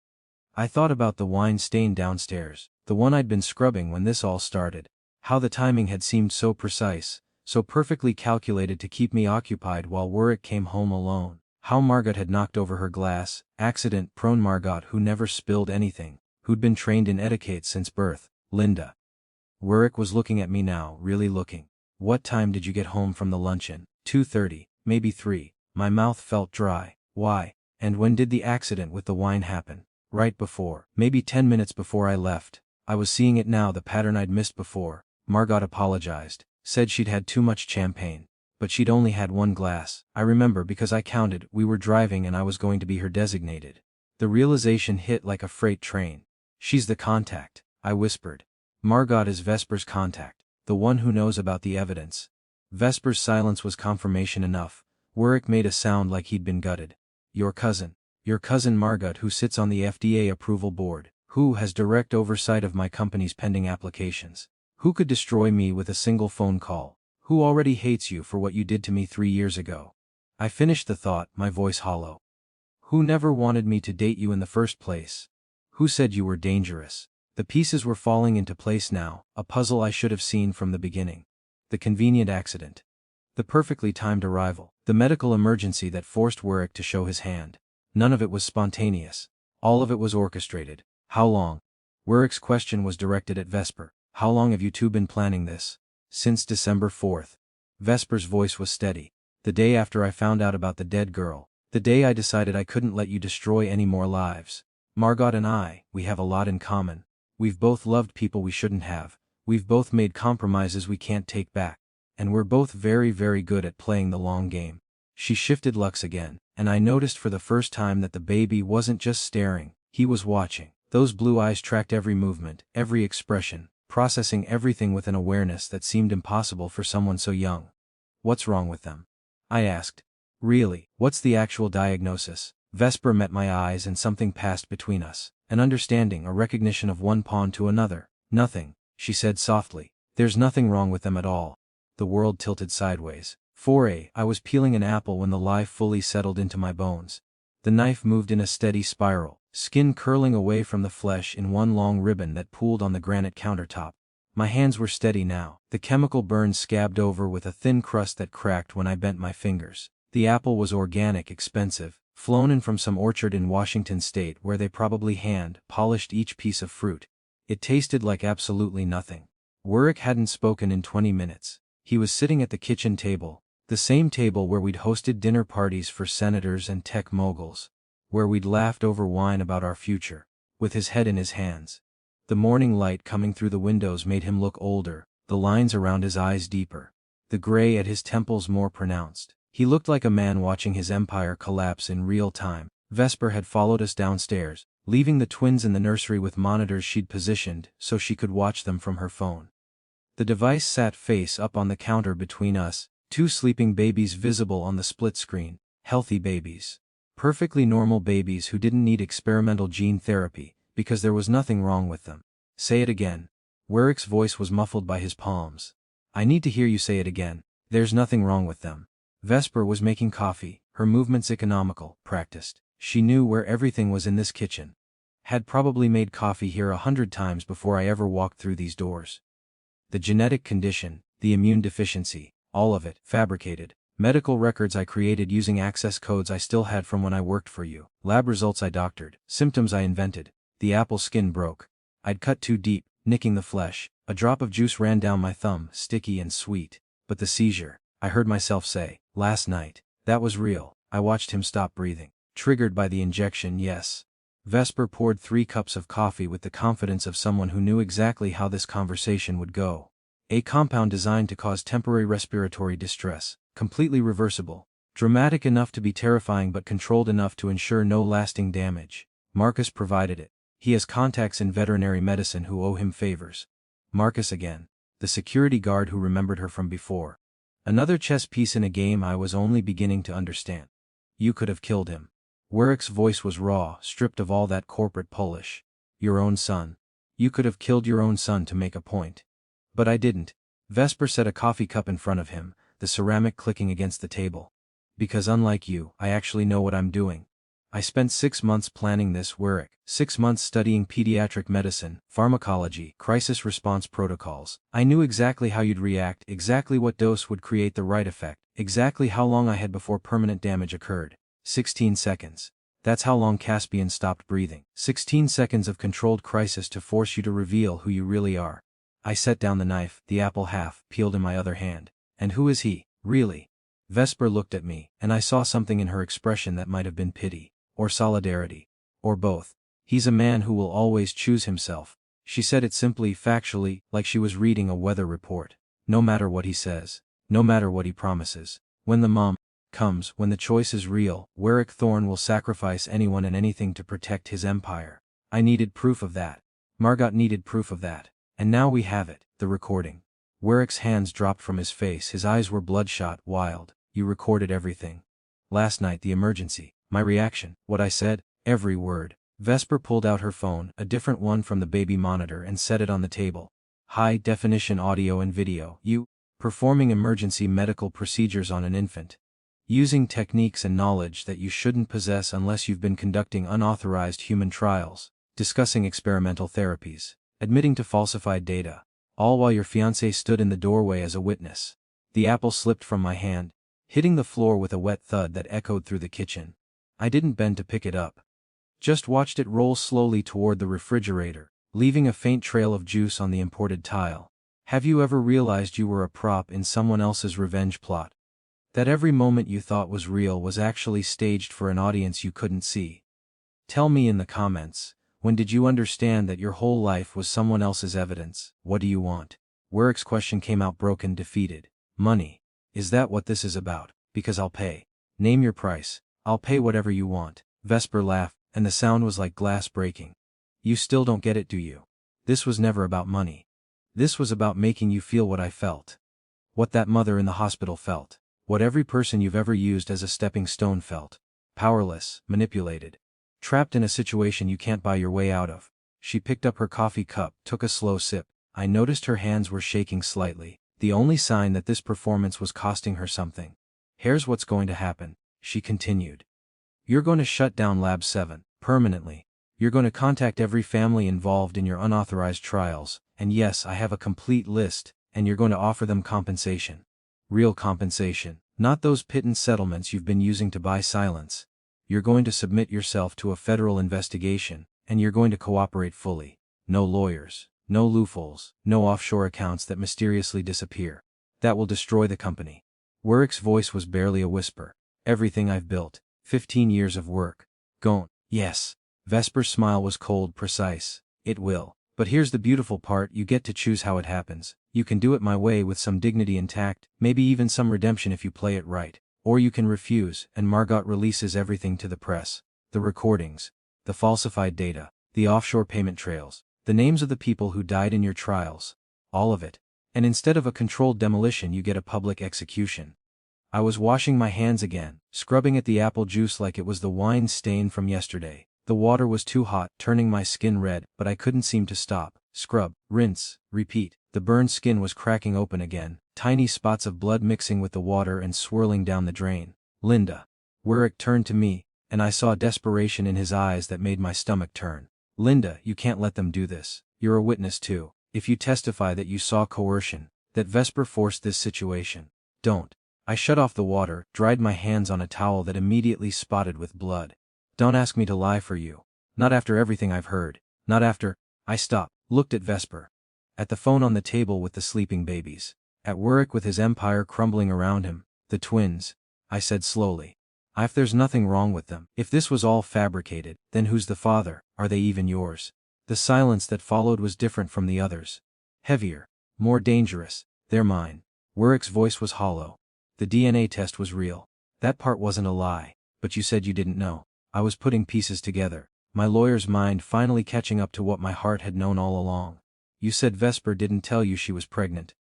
I thought about the wine stain downstairs, the one I'd been scrubbing when this all started. How the timing had seemed so precise, so perfectly calculated to keep me occupied while Werrick came home alone. How Margot had knocked over her glass, accident-prone Margot who never spilled anything, who'd been trained in etiquette since birth. Linda. Werrick was looking at me now, really looking. "What time did you get home from the luncheon?" 2:30, maybe 3. My mouth felt dry. "Why? And when did the accident with the wine happen?" "Right before. Maybe 10 minutes before I left." I was seeing it now, the pattern I'd missed before. Margot apologized, said she'd had too much champagne. But she'd only had 1 glass. I remember because I counted. We were driving and I was going to be her designated. The realization hit like a freight train. She's the contact, I whispered. Margot is Vesper's contact, the one who knows about the evidence. Vesper's silence was confirmation enough. Werrick made a sound like he'd been gutted. Your cousin Margot, who sits on the FDA approval board, who has direct oversight of my company's pending applications, who could destroy me with a single phone call, who already hates you for what you did to me 3 years ago. I finished the thought, my voice hollow. Who never wanted me to date you in the first place? Who said you were dangerous? The pieces were falling into place now, a puzzle I should have seen from the beginning. The convenient accident. The perfectly timed arrival. The medical emergency that forced Werrick to show his hand. None of it was spontaneous. All of it was orchestrated. How long? Werrick's question was directed at Vesper. How long have you two been planning this? Since December 4th. Vesper's voice was steady. The day after I found out about the dead girl. The day I decided I couldn't let you destroy any more lives. Margot and I, we have a lot in common. We've both loved people we shouldn't have. We've both made compromises we can't take back. And we're both very, very good at playing the long game. She shifted Lux again, and I noticed for the first time that the baby wasn't just staring, he was watching. Those blue eyes tracked every movement, every expression, processing everything with an awareness that seemed impossible for someone so young. What's wrong with them? I asked. Really, what's the actual diagnosis? Vesper met my eyes and something passed between us. An understanding, a recognition of one pawn to another. Nothing, she said softly. There's nothing wrong with them at all. The world tilted sideways. I was peeling an apple when the lie fully settled into my bones. The knife moved in a steady spiral, skin curling away from the flesh in one long ribbon that pooled on the granite countertop. My hands were steady now, the chemical burn scabbed over with a thin crust that cracked when I bent my fingers. The apple was organic, expensive, flown in from some orchard in Washington state where they probably hand-polished each piece of fruit. It tasted like absolutely nothing. Werrick hadn't spoken in 20 minutes. He was sitting at the kitchen table, the same table where we'd hosted dinner parties for senators and tech moguls, where we'd laughed over wine about our future, with his head in his hands. The morning light coming through the windows made him look older, the lines around his eyes deeper, the gray at his temples more pronounced. He looked like a man watching his empire collapse in real time. Vesper had followed us downstairs, leaving the twins in the nursery with monitors she'd positioned so she could watch them from her phone. The device sat face up on the counter between us, 2 sleeping babies visible on the split screen, healthy babies. Perfectly normal babies who didn't need experimental gene therapy, because there was nothing wrong with them. Say it again. Werrick's voice was muffled by his palms. I need to hear you say it again. There's nothing wrong with them. Vesper was making coffee, her movements economical, practiced. She knew where everything was in this kitchen. Had probably made coffee here 100 times before I ever walked through these doors. The genetic condition, the immune deficiency, all of it, fabricated. Medical records I created using access codes I still had from when I worked for you. Lab results I doctored, symptoms I invented. The apple skin broke. I'd cut too deep, nicking the flesh. A drop of juice ran down my thumb, sticky and sweet. But the seizure, I heard myself say, last night, that was real. I watched him stop breathing. Triggered by the injection, yes. Vesper poured 3 cups of coffee with the confidence of someone who knew exactly how this conversation would go. A compound designed to cause temporary respiratory distress, completely reversible, dramatic enough to be terrifying but controlled enough to ensure no lasting damage. Marcus provided it. He has contacts in veterinary medicine who owe him favors. Marcus again. The security guard who remembered her from before. Another chess piece in a game I was only beginning to understand. You could have killed him. Werrick's voice was raw, stripped of all that corporate polish. Your own son. You could have killed your own son to make a point. But I didn't. Vesper set a coffee cup in front of him, the ceramic clicking against the table. Because unlike you, I actually know what I'm doing. I spent 6 months planning this, Werrick. 6 months studying pediatric medicine, pharmacology, crisis response protocols. I knew exactly how you'd react, exactly what dose would create the right effect, exactly how long I had before permanent damage occurred. 16 seconds. That's how long Caspian stopped breathing. 16 seconds of controlled crisis to force you to reveal who you really are. I set down the knife, the apple half peeled in my other hand. And who is he, really? Vesper looked at me, and I saw something in her expression that might have been pity, or solidarity, or both. He's a man who will always choose himself. She said it simply, factually, like she was reading a weather report. No matter what he says, no matter what he promises. When the mom comes, when the choice is real, Werrick Thorne will sacrifice anyone and anything to protect his empire. I needed proof of that. Margot needed proof of that. And now we have it, the recording. Werrick's hands dropped from his face, his eyes were bloodshot, wild. You recorded everything. Last night, the emergency, my reaction, what I said, every word. Vesper pulled out her phone, a different one from the baby monitor, and set it on the table. High-definition audio and video. You performing emergency medical procedures on an infant. Using techniques and knowledge that you shouldn't possess unless you've been conducting unauthorized human trials. Discussing experimental therapies. Admitting to falsified data. All while your fiancé stood in the doorway as a witness. The apple slipped from my hand, hitting the floor with a wet thud that echoed through the kitchen. I didn't bend to pick it up. Just watched it roll slowly toward the refrigerator, leaving a faint trail of juice on the imported tile. Have you ever realized you were a prop in someone else's revenge plot? That every moment you thought was real was actually staged for an audience you couldn't see? Tell me in the comments, when did you understand that your whole life was someone else's evidence? What do you want? Werrick's question came out broken, defeated. Money. Is that what this is about? Because I'll pay. Name your price. I'll pay whatever you want. Vesper laughed, and the sound was like glass breaking. You still don't get it, do you? This was never about money. This was about making you feel what I felt. What that mother in the hospital felt. What every person you've ever used as a stepping stone felt. Powerless, manipulated. Trapped in a situation you can't buy your way out of. She picked up her coffee cup, took a slow sip. I noticed her hands were shaking slightly, the only sign that this performance was costing her something. Here's what's going to happen, she continued. You're going to shut down Lab 7, permanently. You're going to contact every family involved in your unauthorized trials, and yes, I have a complete list, and you're going to offer them compensation. Real compensation, not those pittance settlements you've been using to buy silence. You're going to submit yourself to a federal investigation, and you're going to cooperate fully. No lawyers, no loopholes, no offshore accounts that mysteriously disappear. That will destroy the company. Werrick's voice was barely a whisper. Everything I've built, 15 years of work. Gone. Yes. Vesper's smile was cold, precise. It will. But here's the beautiful part, you get to choose how it happens. You can do it my way with some dignity intact, maybe even some redemption if you play it right. Or you can refuse, and Margot releases everything to the press. The recordings, the falsified data, the offshore payment trails, the names of the people who died in your trials. All of it. And instead of a controlled demolition you get a public execution. I was washing my hands again, scrubbing at the apple juice like it was the wine stain from yesterday. The water was too hot, turning my skin red, but I couldn't seem to stop. Scrub, rinse, repeat. The burned skin was cracking open again, tiny spots of blood mixing with the water and swirling down the drain. Linda. Werrick turned to me, and I saw desperation in his eyes that made my stomach turn. Linda, you can't let them do this. You're a witness too. If you testify that you saw coercion, that Vesper forced this situation. Don't. I shut off the water, dried my hands on a towel that immediately spotted with blood. Don't ask me to lie for you. Not after everything I've heard. Not after. I stopped, looked at Vesper. At the phone on the table with the sleeping babies. At Werrick with his empire crumbling around him. The twins. I said slowly. If there's nothing wrong with them, if this was all fabricated, then who's the father? Are they even yours? The silence that followed was different from the others. Heavier. More dangerous. They're mine. Werrick's voice was hollow. The DNA test was real. That part wasn't a lie. But you said you didn't know. I was putting pieces together. My lawyer's mind finally catching up to what my heart had known all along. You said Vesper didn't tell you she was pregnant.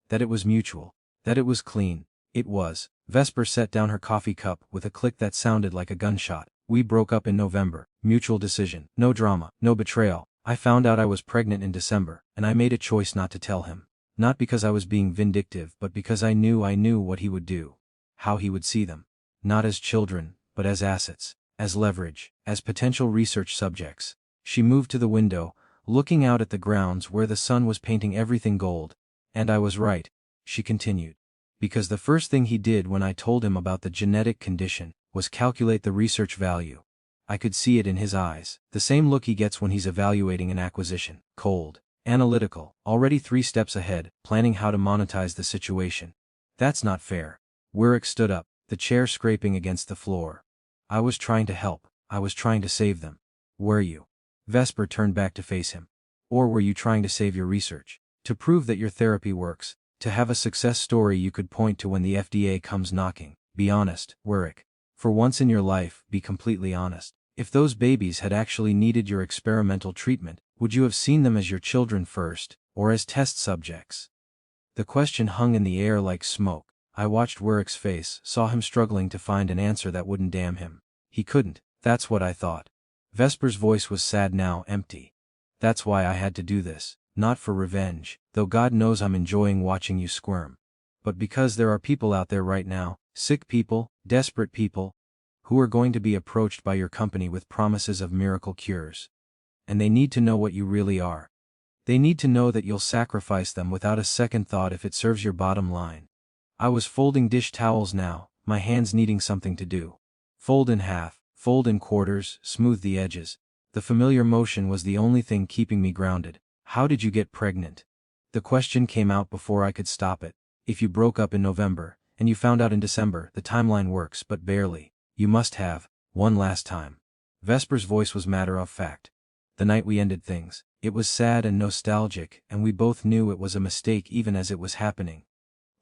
That it was mutual. That it was clean. It was. Vesper set down her coffee cup with a click that sounded like a gunshot. We broke up in November. Mutual decision. No drama. No betrayal. I found out I was pregnant in December, and I made a choice not to tell him. Not because I was being vindictive, but because I knew what he would do. How he would see them. Not as children, but as assets. As leverage. As potential research subjects. She moved to the window, looking out at the grounds where the sun was painting everything gold. And I was right, she continued. Because the first thing he did when I told him about the genetic condition was calculate the research value. I could see it in his eyes, the same look he gets when he's evaluating an acquisition. Cold. Analytical, already 3 steps ahead, planning how to monetize the situation. That's not fair. Werrick stood up, the chair scraping against the floor. I was trying to help. I was trying to save them. Were you? Vesper turned back to face him. Or were you trying to save your research? To prove that your therapy works? To have a success story you could point to when the FDA comes knocking? Be honest, Werrick. For once in your life, be completely honest. If those babies had actually needed your experimental treatment, would you have seen them as your children first, or as test subjects? The question hung in the air like smoke. I watched Werrick's face, saw him struggling to find an answer that wouldn't damn him. He couldn't, that's what I thought. Vesper's voice was sad now, empty. That's why I had to do this, not for revenge, though God knows I'm enjoying watching you squirm. But because there are people out there right now, sick people, desperate people, who are going to be approached by your company with promises of miracle cures. And they need to know what you really are. They need to know that you'll sacrifice them without a second thought if it serves your bottom line. I was folding dish towels now, my hands needing something to do. Fold in half, fold in quarters, smooth the edges. The familiar motion was the only thing keeping me grounded. How did you get pregnant? The question came out before I could stop it. If you broke up in November, and you found out in December, the timeline works, but barely. You must have, one last time. Vesper's voice was matter of fact. The night we ended things, it was sad and nostalgic, and we both knew it was a mistake even as it was happening.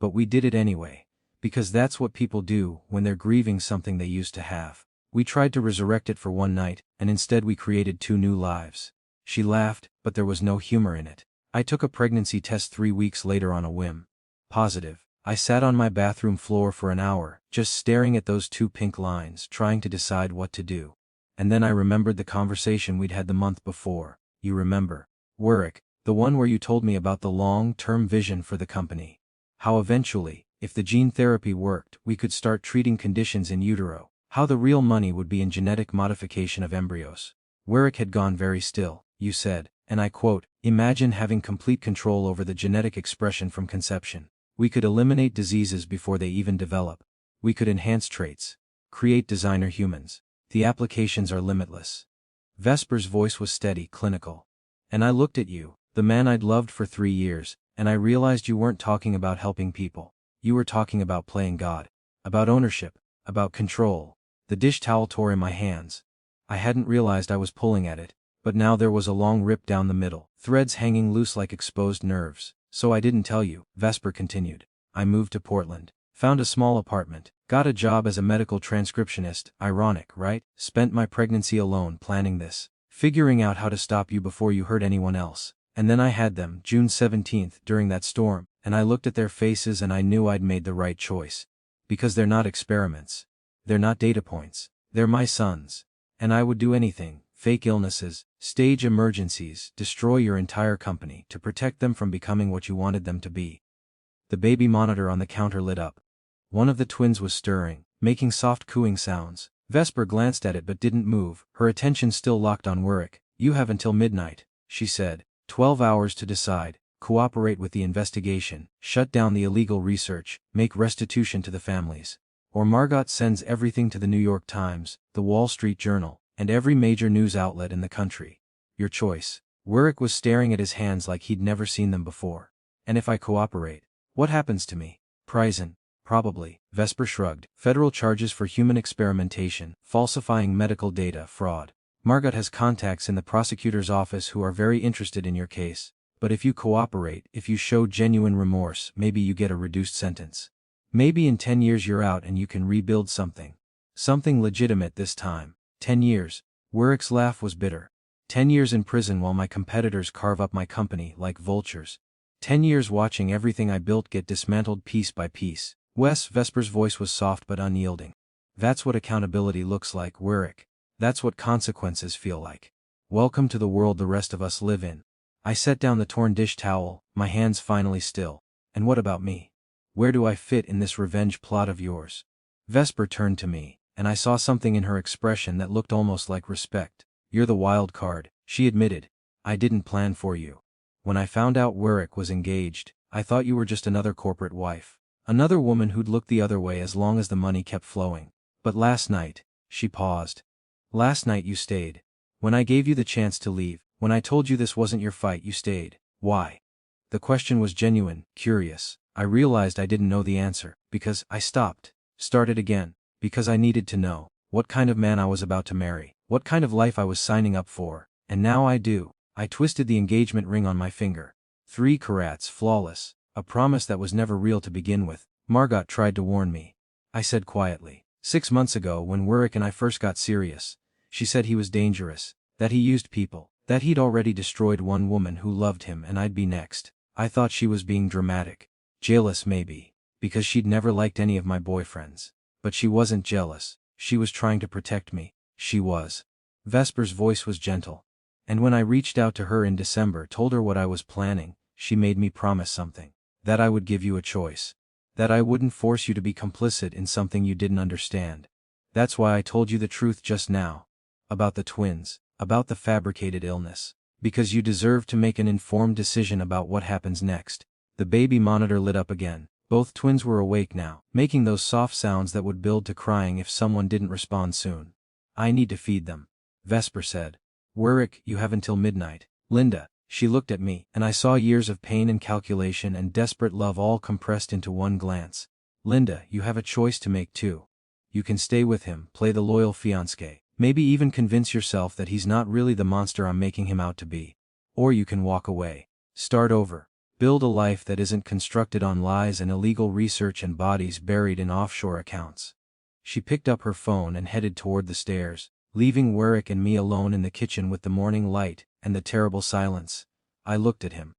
But we did it anyway, because that's what people do when they're grieving something they used to have. We tried to resurrect it for one night, and instead we created 2 new lives. She laughed, but there was no humor in it. I took a pregnancy test 3 weeks later on a whim. Positive. I sat on my bathroom floor for an hour, just staring at those 2 pink lines, trying to decide what to do. And then I remembered the conversation we'd had the month before. You remember, Werrick, the one where you told me about the long-term vision for the company. How eventually, if the gene therapy worked, we could start treating conditions in utero. How the real money would be in genetic modification of embryos. Werrick had gone very still. You said, and I quote, "Imagine having complete control over the genetic expression from conception. We could eliminate diseases before they even develop. We could enhance traits. Create designer humans. The applications are limitless." Vesper's voice was steady, clinical. And I looked at you, the man I'd loved for 3 years, and I realized you weren't talking about helping people. You were talking about playing God. About ownership. About control. The dish towel tore in my hands. I hadn't realized I was pulling at it, but now there was a long rip down the middle, threads hanging loose like exposed nerves. "So I didn't tell you," Vesper continued. "I moved to Portland. Found a small apartment. Got a job as a medical transcriptionist. Ironic, right? Spent my pregnancy alone planning this. Figuring out how to stop you before you hurt anyone else. And then I had them, June 17th, during that storm, and I looked at their faces and I knew I'd made the right choice. Because they're not experiments. They're not data points. They're my sons. And I would do anything, fake illnesses, stage emergencies, destroy your entire company to protect them from becoming what you wanted them to be." The baby monitor on the counter lit up. One of the twins was stirring, making soft cooing sounds. Vesper glanced at it but didn't move, her attention still locked on Werrick. "You have until midnight," she said. 12 hours to decide, cooperate with the investigation, shut down the illegal research, make restitution to the families. Or Margot sends everything to the New York Times, the Wall Street Journal, and every major news outlet in the country. Your choice." Werrick was staring at his hands like he'd never seen them before. "And if I cooperate, what happens to me?" "Prison. Probably," Vesper shrugged. "Federal charges for human experimentation, falsifying medical data, fraud. Margot has contacts in the prosecutor's office who are very interested in your case. But if you cooperate, if you show genuine remorse, maybe you get a reduced sentence. Maybe in 10 years you're out and you can rebuild something. Something legitimate this time. 10 years. Werrick's laugh was bitter. 10 years in prison while my competitors carve up my company like vultures. 10 years watching everything I built get dismantled piece by piece. Vesper's voice was soft but unyielding. That's what accountability looks like, Werrick. That's what consequences feel like. Welcome to the world the rest of us live in. I set down the torn dish towel, my hands finally still. And what about me? Where do I fit in this revenge plot of yours? Vesper turned to me, and I saw something in her expression that looked almost like respect. You're the wild card, she admitted. I didn't plan for you. When I found out Werrick was engaged, I thought you were just another corporate wife. Another woman who'd look the other way as long as the money kept flowing. But last night, she paused. Last night you stayed. When I gave you the chance to leave, when I told you this wasn't your fight, you stayed. Why? The question was genuine, curious. I realized I didn't know the answer, because I stopped, started again, because I needed to know what kind of man I was about to marry, what kind of life I was signing up for, and now I do. I twisted the engagement ring on my finger. 3 carats, flawless, a promise that was never real to begin with. Margot tried to warn me. I said quietly, 6 months ago when Werrick and I first got serious, She said he was dangerous, that he used people, that he'd already destroyed one woman who loved him and I'd be next. I thought she was being dramatic. Jealous maybe, because she'd never liked any of my boyfriends. But she wasn't jealous, she was trying to protect me, she was. Vesper's voice was gentle. And when I reached out to her in December, told her what I was planning, she made me promise something. That I would give you a choice. That I wouldn't force you to be complicit in something you didn't understand. That's why I told you the truth just now. About the twins, about the fabricated illness. Because you deserve to make an informed decision about what happens next. The baby monitor lit up again. Both twins were awake now, making those soft sounds that would build to crying if someone didn't respond soon. I need to feed them, Vesper said. Werrick, you have until midnight. Linda, she looked at me, and I saw years of pain and calculation and desperate love all compressed into one glance. Linda, you have a choice to make too. You can stay with him, play the loyal fiancé, maybe even convince yourself that he's not really the monster I'm making him out to be. Or you can walk away. Start over. Build a life that isn't constructed on lies and illegal research and bodies buried in offshore accounts. She picked up her phone and headed toward the stairs, leaving Werrick and me alone in the kitchen with the morning light and the terrible silence. I looked at him.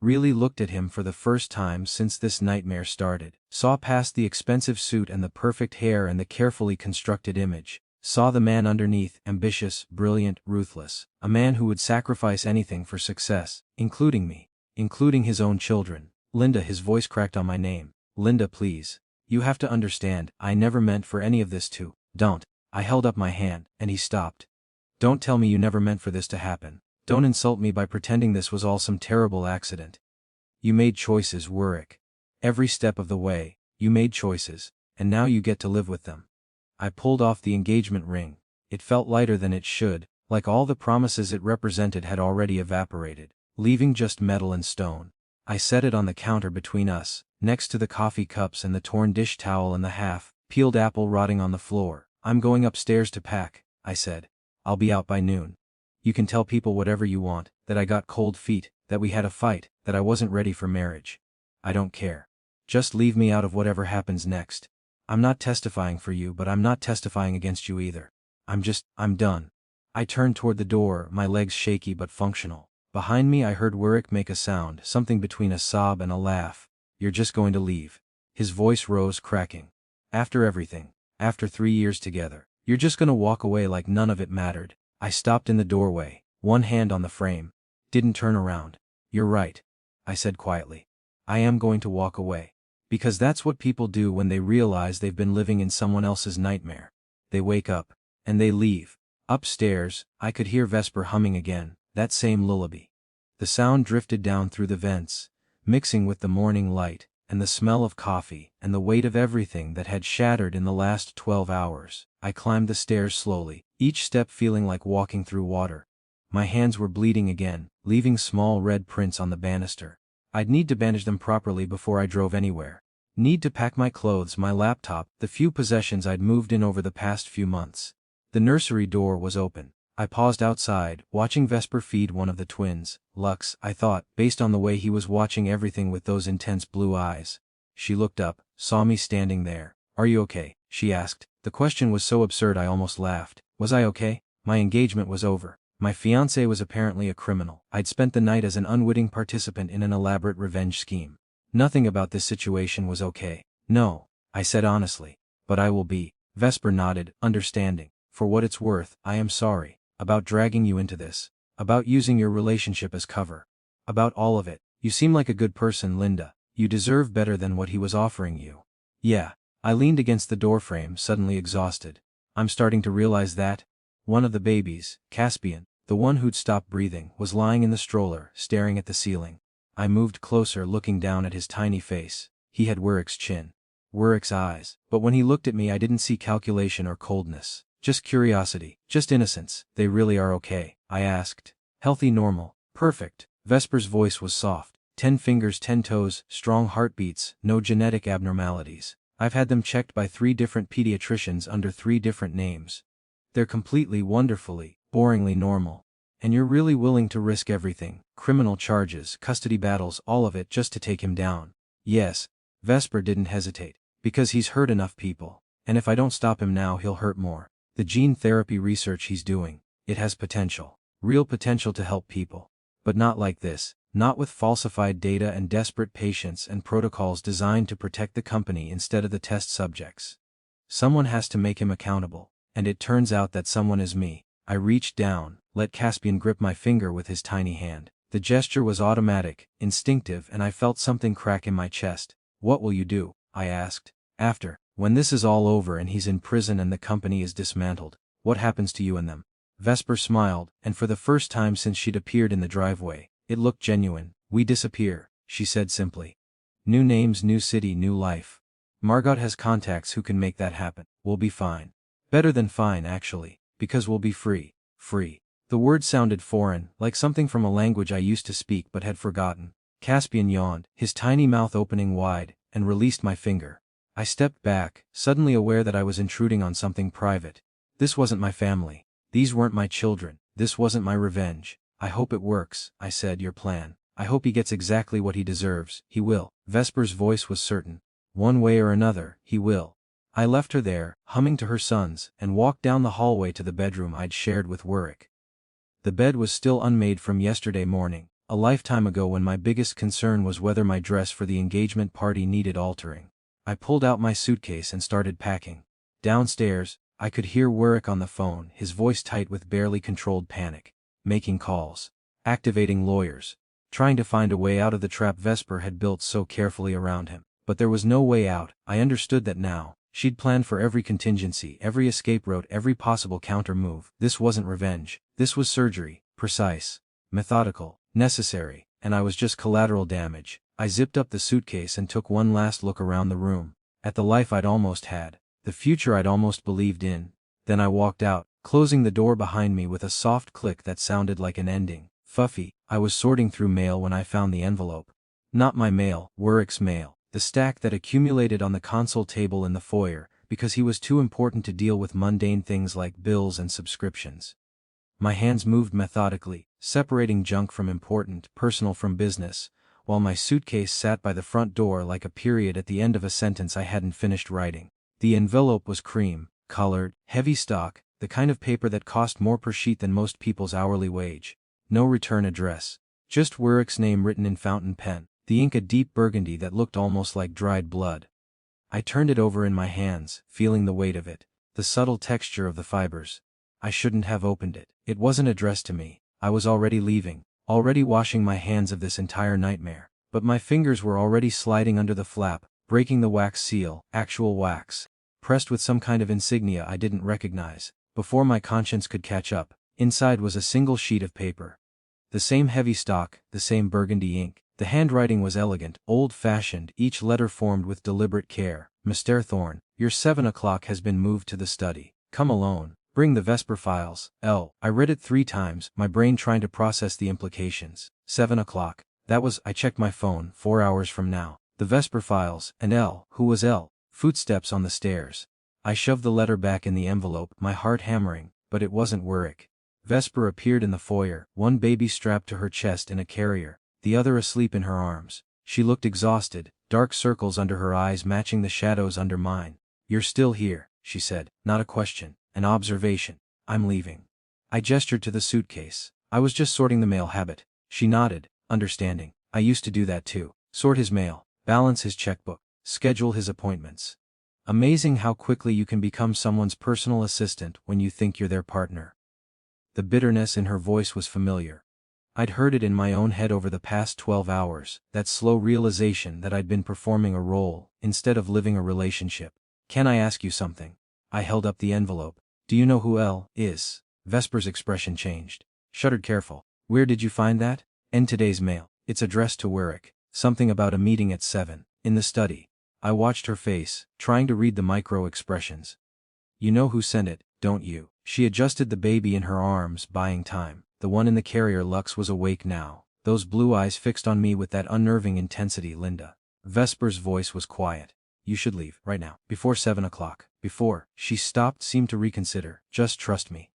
Really looked at him for the first time since this nightmare started. Saw past the expensive suit and the perfect hair and the carefully constructed image. Saw the man underneath, ambitious, brilliant, ruthless. A man who would sacrifice anything for success, including me. Including his own children. Linda, his voice cracked on my name. Linda, please. You have to understand, I never meant for any of this to. Don't. I held up my hand, and he stopped. Don't tell me you never meant for this to happen. Don't insult me by pretending this was all some terrible accident. You made choices, Werrick. Every step of the way, you made choices, and now you get to live with them. I pulled off the engagement ring. It felt lighter than it should, like all the promises it represented had already evaporated, leaving just metal and stone. I set it on the counter between us, next to the coffee cups and the torn dish towel and the half-peeled apple rotting on the floor. I'm going upstairs to pack, I said. I'll be out by noon. You can tell people whatever you want, that I got cold feet, that we had a fight, that I wasn't ready for marriage. I don't care. Just leave me out of whatever happens next. I'm not testifying for you, but I'm not testifying against you either. I'm done. I turned toward the door, my legs shaky but functional. Behind me I heard Werrick make a sound, something between a sob and a laugh. You're just going to leave. His voice rose, cracking. After everything. After 3 years together. You're just gonna walk away like none of it mattered. I stopped in the doorway, one hand on the frame. Didn't turn around. You're right, I said quietly. I am going to walk away. Because that's what people do when they realize they've been living in someone else's nightmare. They wake up. And they leave. Upstairs, I could hear Vesper humming again, that same lullaby. The sound drifted down through the vents, mixing with the morning light, and the smell of coffee, and the weight of everything that had shattered in the last 12 hours. I climbed the stairs slowly, each step feeling like walking through water. My hands were bleeding again, leaving small red prints on the banister. I'd need to bandage them properly before I drove anywhere. Need to pack my clothes, my laptop, the few possessions I'd moved in over the past few months. The nursery door was open. I paused outside, watching Vesper feed one of the twins. Lux, I thought, based on the way he was watching everything with those intense blue eyes. She looked up, saw me standing there. Are you okay? She asked. The question was so absurd I almost laughed. Was I okay? My engagement was over. My fiancé was apparently a criminal. I'd spent the night as an unwitting participant in an elaborate revenge scheme. Nothing about this situation was okay. No, I said honestly. But I will be. Vesper nodded, understanding. For what it's worth, I am sorry. About dragging you into this. About using your relationship as cover. About all of it. You seem like a good person, Linda. You deserve better than what he was offering you. Yeah. I leaned against the doorframe, suddenly exhausted. I'm starting to realize that. One of the babies, Caspian, the one who'd stopped breathing, was lying in the stroller, staring at the ceiling. I moved closer, looking down at his tiny face. He had Werrick's chin. Werrick's eyes. But when he looked at me I didn't see calculation or coldness. Just curiosity, just innocence. They really are okay? I asked. Healthy, normal, perfect. Vesper's voice was soft. 10 fingers, 10 toes, strong heartbeats, no genetic abnormalities. I've had them checked by 3 different pediatricians under 3 different names. They're completely, wonderfully, boringly normal. And you're really willing to risk everything, criminal charges, custody battles, all of it just to take him down. Yes. Vesper didn't hesitate. Because he's hurt enough people. And if I don't stop him now he'll hurt more. The gene therapy research he's doing, it has potential. Real potential to help people. But not like this, not with falsified data and desperate patients and protocols designed to protect the company instead of the test subjects. Someone has to make him accountable, and it turns out that someone is me. I reached down, let Caspian grip my finger with his tiny hand. The gesture was automatic, instinctive, and I felt something crack in my chest. What will you do? I asked. After, when this is all over and he's in prison and the company is dismantled, what happens to you and them? Vesper smiled, and for the first time since she'd appeared in the driveway, it looked genuine. We disappear, she said simply. New names, new city, new life. Margot has contacts who can make that happen. We'll be fine. Better than fine, actually, because we'll be free. Free. The word sounded foreign, like something from a language I used to speak but had forgotten. Caspian yawned, his tiny mouth opening wide, and released my finger. I stepped back, suddenly aware that I was intruding on something private. This wasn't my family. These weren't my children. This wasn't my revenge. I hope it works, I said. Your plan. I hope he gets exactly what he deserves. He will. Vesper's voice was certain. One way or another, he will. I left her there, humming to her sons, and walked down the hallway to the bedroom I'd shared with Werrick. The bed was still unmade from yesterday morning, a lifetime ago when my biggest concern was whether my dress for the engagement party needed altering. I pulled out my suitcase and started packing. Downstairs, I could hear Werrick on the phone, his voice tight with barely controlled panic. Making calls. Activating lawyers. Trying to find a way out of the trap Vesper had built so carefully around him. But there was no way out. I understood that now. She'd planned for every contingency, every escape route, every possible counter-move. This wasn't revenge. This was surgery. Precise. Methodical. Necessary. And I was just collateral damage. I zipped up the suitcase and took one last look around the room. At the life I'd almost had. The future I'd almost believed in. Then I walked out, closing the door behind me with a soft click that sounded like an ending. Fuffy. I was sorting through mail when I found the envelope. Not my mail, Werrick's mail. The stack that accumulated on the console table in the foyer, because he was too important to deal with mundane things like bills and subscriptions. My hands moved methodically, separating junk from important, personal from business, while my suitcase sat by the front door like a period at the end of a sentence I hadn't finished writing. The envelope was cream, colored, heavy stock, the kind of paper that cost more per sheet than most people's hourly wage. No return address. Just Werrick's name written in fountain pen. The ink a deep burgundy that looked almost like dried blood. I turned it over in my hands, feeling the weight of it, the subtle texture of the fibers. I shouldn't have opened it. It wasn't addressed to me. I was already leaving, already washing my hands of this entire nightmare. But my fingers were already sliding under the flap, breaking the wax seal, actual wax, pressed with some kind of insignia I didn't recognize. Before my conscience could catch up, inside was a single sheet of paper. The same heavy stock, the same burgundy ink. The handwriting was elegant, old-fashioned, each letter formed with deliberate care. Mr. Thorne, your 7 o'clock has been moved to the study. Come alone. Bring the Vesper files. L. I read it 3 times, my brain trying to process the implications. 7 o'clock. That was, I checked my phone, 4 hours from now. The Vesper files, and L. Who was L? Footsteps on the stairs. I shoved the letter back in the envelope, my heart hammering, but it wasn't Werrick. Vesper appeared in the foyer, one baby strapped to her chest in a carrier, the other asleep in her arms. She looked exhausted, dark circles under her eyes matching the shadows under mine. You're still here, she said, not a question, an observation. I'm leaving. I gestured to the suitcase. I was just sorting the mail. Habit. She nodded, understanding. I used to do that too. Sort his mail, balance his checkbook, schedule his appointments. Amazing how quickly you can become someone's personal assistant when you think you're their partner. The bitterness in her voice was familiar. I'd heard it in my own head over the past 12 hours, that slow realization that I'd been performing a role, instead of living a relationship. Can I ask you something? I held up the envelope. Do you know who L is? Vesper's expression changed. Shuddered. Careful. Where did you find that? In today's mail. It's addressed to Werrick. Something about a meeting at 7, in the study. I watched her face, trying to read the micro-expressions. You know who sent it, don't you? She adjusted the baby in her arms, buying time. The one in the carrier. Lux was awake now, those blue eyes fixed on me with that unnerving intensity. Linda. Vesper's voice was quiet. You should leave, right now, before 7 o'clock. Before. She stopped, seemed to reconsider. Just trust me.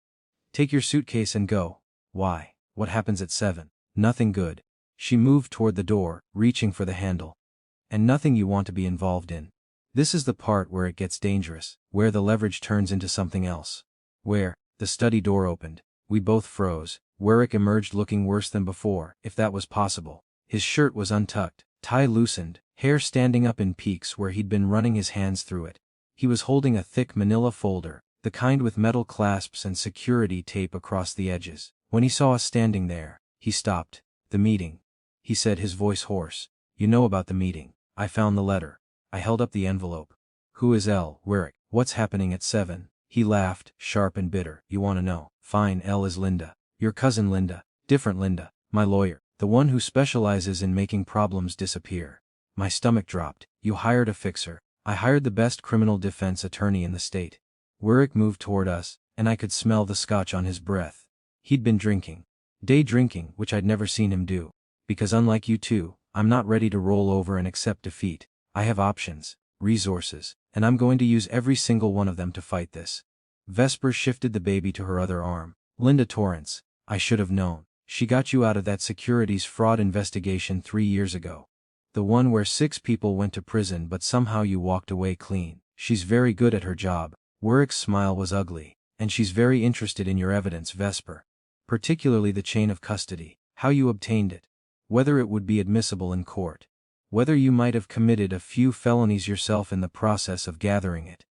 Take your suitcase and go. Why? What happens at 7? Nothing good. She moved toward the door, reaching for the handle. And nothing you want to be involved in. This is the part where it gets dangerous, where the leverage turns into something else. Where? The study door opened. We both froze. Werrick emerged looking worse than before, if that was possible. His shirt was untucked, tie loosened, hair standing up in peaks where he'd been running his hands through it. He was holding a thick manila folder, the kind with metal clasps and security tape across the edges. When he saw us standing there, he stopped. "The meeting," he said, his voice hoarse. "You know about the meeting. I found the letter." I held up the envelope. "Who is L, Werrick? What's happening at 7? He laughed, sharp and bitter. "You want to know? Fine, L is Linda. Your cousin Linda. Different Linda. My lawyer. The one who specializes in making problems disappear." My stomach dropped. "You hired a fixer." "I hired the best criminal defense attorney in the state." Werrick moved toward us, and I could smell the scotch on his breath. He'd been drinking. Day drinking, which I'd never seen him do. "Because unlike you two, I'm not ready to roll over and accept defeat. I have options, resources, and I'm going to use every single one of them to fight this." Vesper shifted the baby to her other arm. "Linda Torrance, I should have known. She got you out of that securities fraud investigation 3 years ago. The one where 6 people went to prison but somehow you walked away clean. She's very good at her job." Werrick's smile was ugly. "And she's very interested in your evidence, Vesper. Particularly the chain of custody, how you obtained it, whether it would be admissible in court, whether you might have committed a few felonies yourself in the process of gathering it."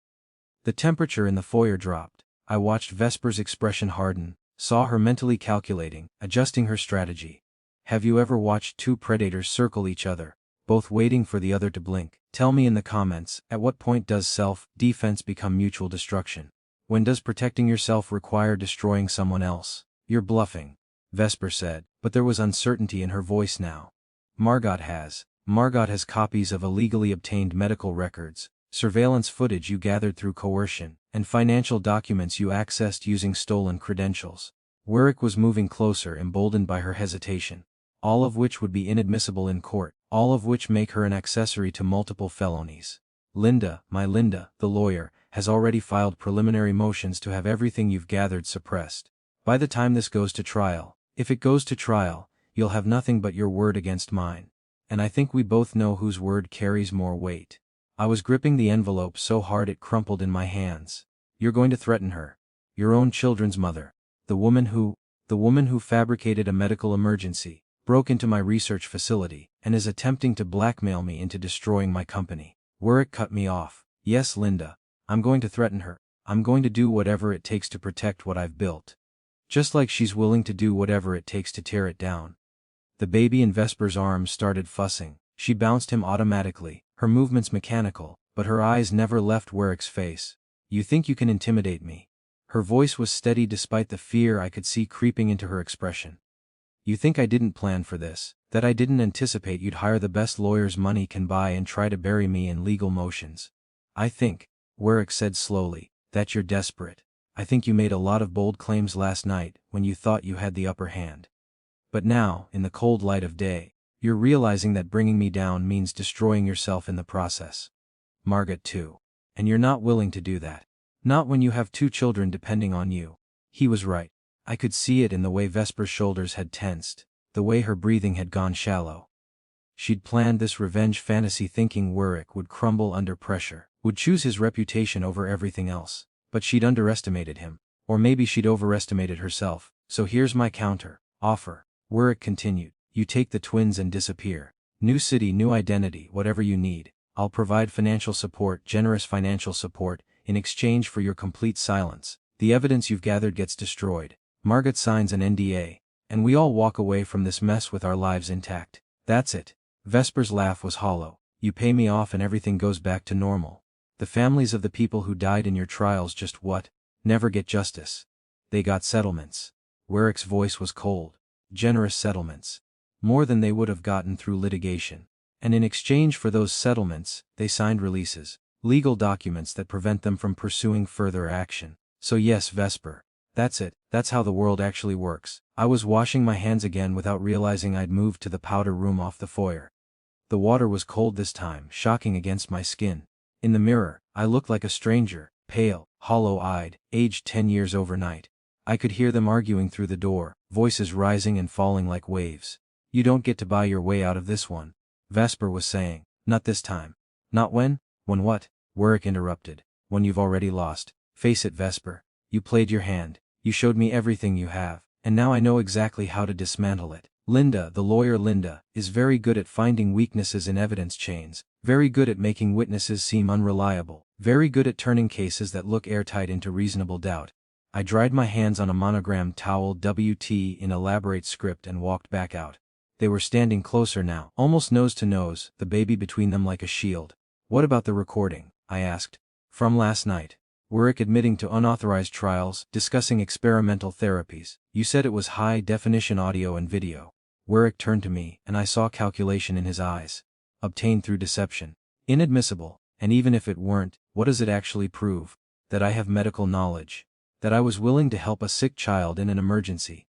The temperature in the foyer dropped. I watched Vesper's expression harden, saw her mentally calculating, adjusting her strategy. Have you ever watched 2 predators circle each other, both waiting for the other to blink? Tell me in the comments, at what point does self-defense become mutual destruction? When does protecting yourself require destroying someone else? "You're bluffing," Vesper said, but there was uncertainty in her voice now. Margot has copies of illegally obtained medical records, surveillance footage you gathered through coercion, and financial documents you accessed using stolen credentials." Werrick was moving closer, emboldened by her hesitation. "All of which would be inadmissible in court, all of which make her an accessory to multiple felonies. Linda, my Linda, the lawyer, has already filed preliminary motions to have everything you've gathered suppressed. By the time this goes to trial, if it goes to trial, you'll have nothing but your word against mine. And I think we both know whose word carries more weight." I was gripping the envelope so hard it crumpled in my hands. "You're going to threaten her. Your own children's mother. The woman who fabricated a medical emergency, broke into my research facility, and is attempting to blackmail me into destroying my company." Werrick cut me off. "Yes, Linda. I'm going to threaten her. I'm going to do whatever it takes to protect what I've built. Just like she's willing to do whatever it takes to tear it down." The baby in Vesper's arms started fussing. She bounced him automatically, her movements mechanical, but her eyes never left Werrick's face. "You think you can intimidate me?" Her voice was steady despite the fear I could see creeping into her expression. "You think I didn't plan for this, that I didn't anticipate you'd hire the best lawyers money can buy and try to bury me in legal motions? I think," Werrick said slowly, "that you're desperate. I think you made a lot of bold claims last night when you thought you had the upper hand. But now, in the cold light of day, you're realizing that bringing me down means destroying yourself in the process. Margot too. And you're not willing to do that. Not when you have 2 children depending on you." He was right. I could see it in the way Vesper's shoulders had tensed, the way her breathing had gone shallow. She'd planned this revenge fantasy thinking Werrick would crumble under pressure, would choose his reputation over everything else. But she'd underestimated him. Or maybe she'd overestimated herself. "So here's my counter offer," Werrick continued. "You take the twins and disappear. New city, new identity, whatever you need. I'll provide financial support, generous financial support, in exchange for your complete silence. The evidence you've gathered gets destroyed. Margot signs an NDA. And we all walk away from this mess with our lives intact. That's it." Vesper's laugh was hollow. "You pay me off and everything goes back to normal. The families of the people who died in your trials just what? Never get justice. They got settlements." Werrick's voice was cold. "Generous settlements. More than they would have gotten through litigation. And in exchange for those settlements, they signed releases, legal documents that prevent them from pursuing further action. So yes, Vesper. That's it, that's how the world actually works." I was washing my hands again without realizing I'd moved to the powder room off the foyer. The water was cold this time, shocking against my skin. In the mirror, I looked like a stranger, pale, hollow-eyed, aged 10 years overnight. I could hear them arguing through the door, voices rising and falling like waves. "You don't get to buy your way out of this one," Vesper was saying. "Not this time." "Not when?" "When what?" Werrick interrupted. "When you've already lost. Face it, Vesper. You played your hand. You showed me everything you have, and now I know exactly how to dismantle it. Linda, the lawyer Linda, is very good at finding weaknesses in evidence chains, very good at making witnesses seem unreliable, very good at turning cases that look airtight into reasonable doubt. I dried my hands on a monogrammed towel WT in elaborate script and walked back out. They were standing closer now, almost nose to nose, the baby between them like a shield. What about the recording? I asked. From last night. Werrick admitting to unauthorized trials, discussing experimental therapies. You said it was high-definition audio and video. Werrick turned to me, and I saw calculation in his eyes. Obtained through deception. Inadmissible, and even if it weren't, what does it actually prove? That I have medical knowledge. That I was willing to help a sick child in an emergency.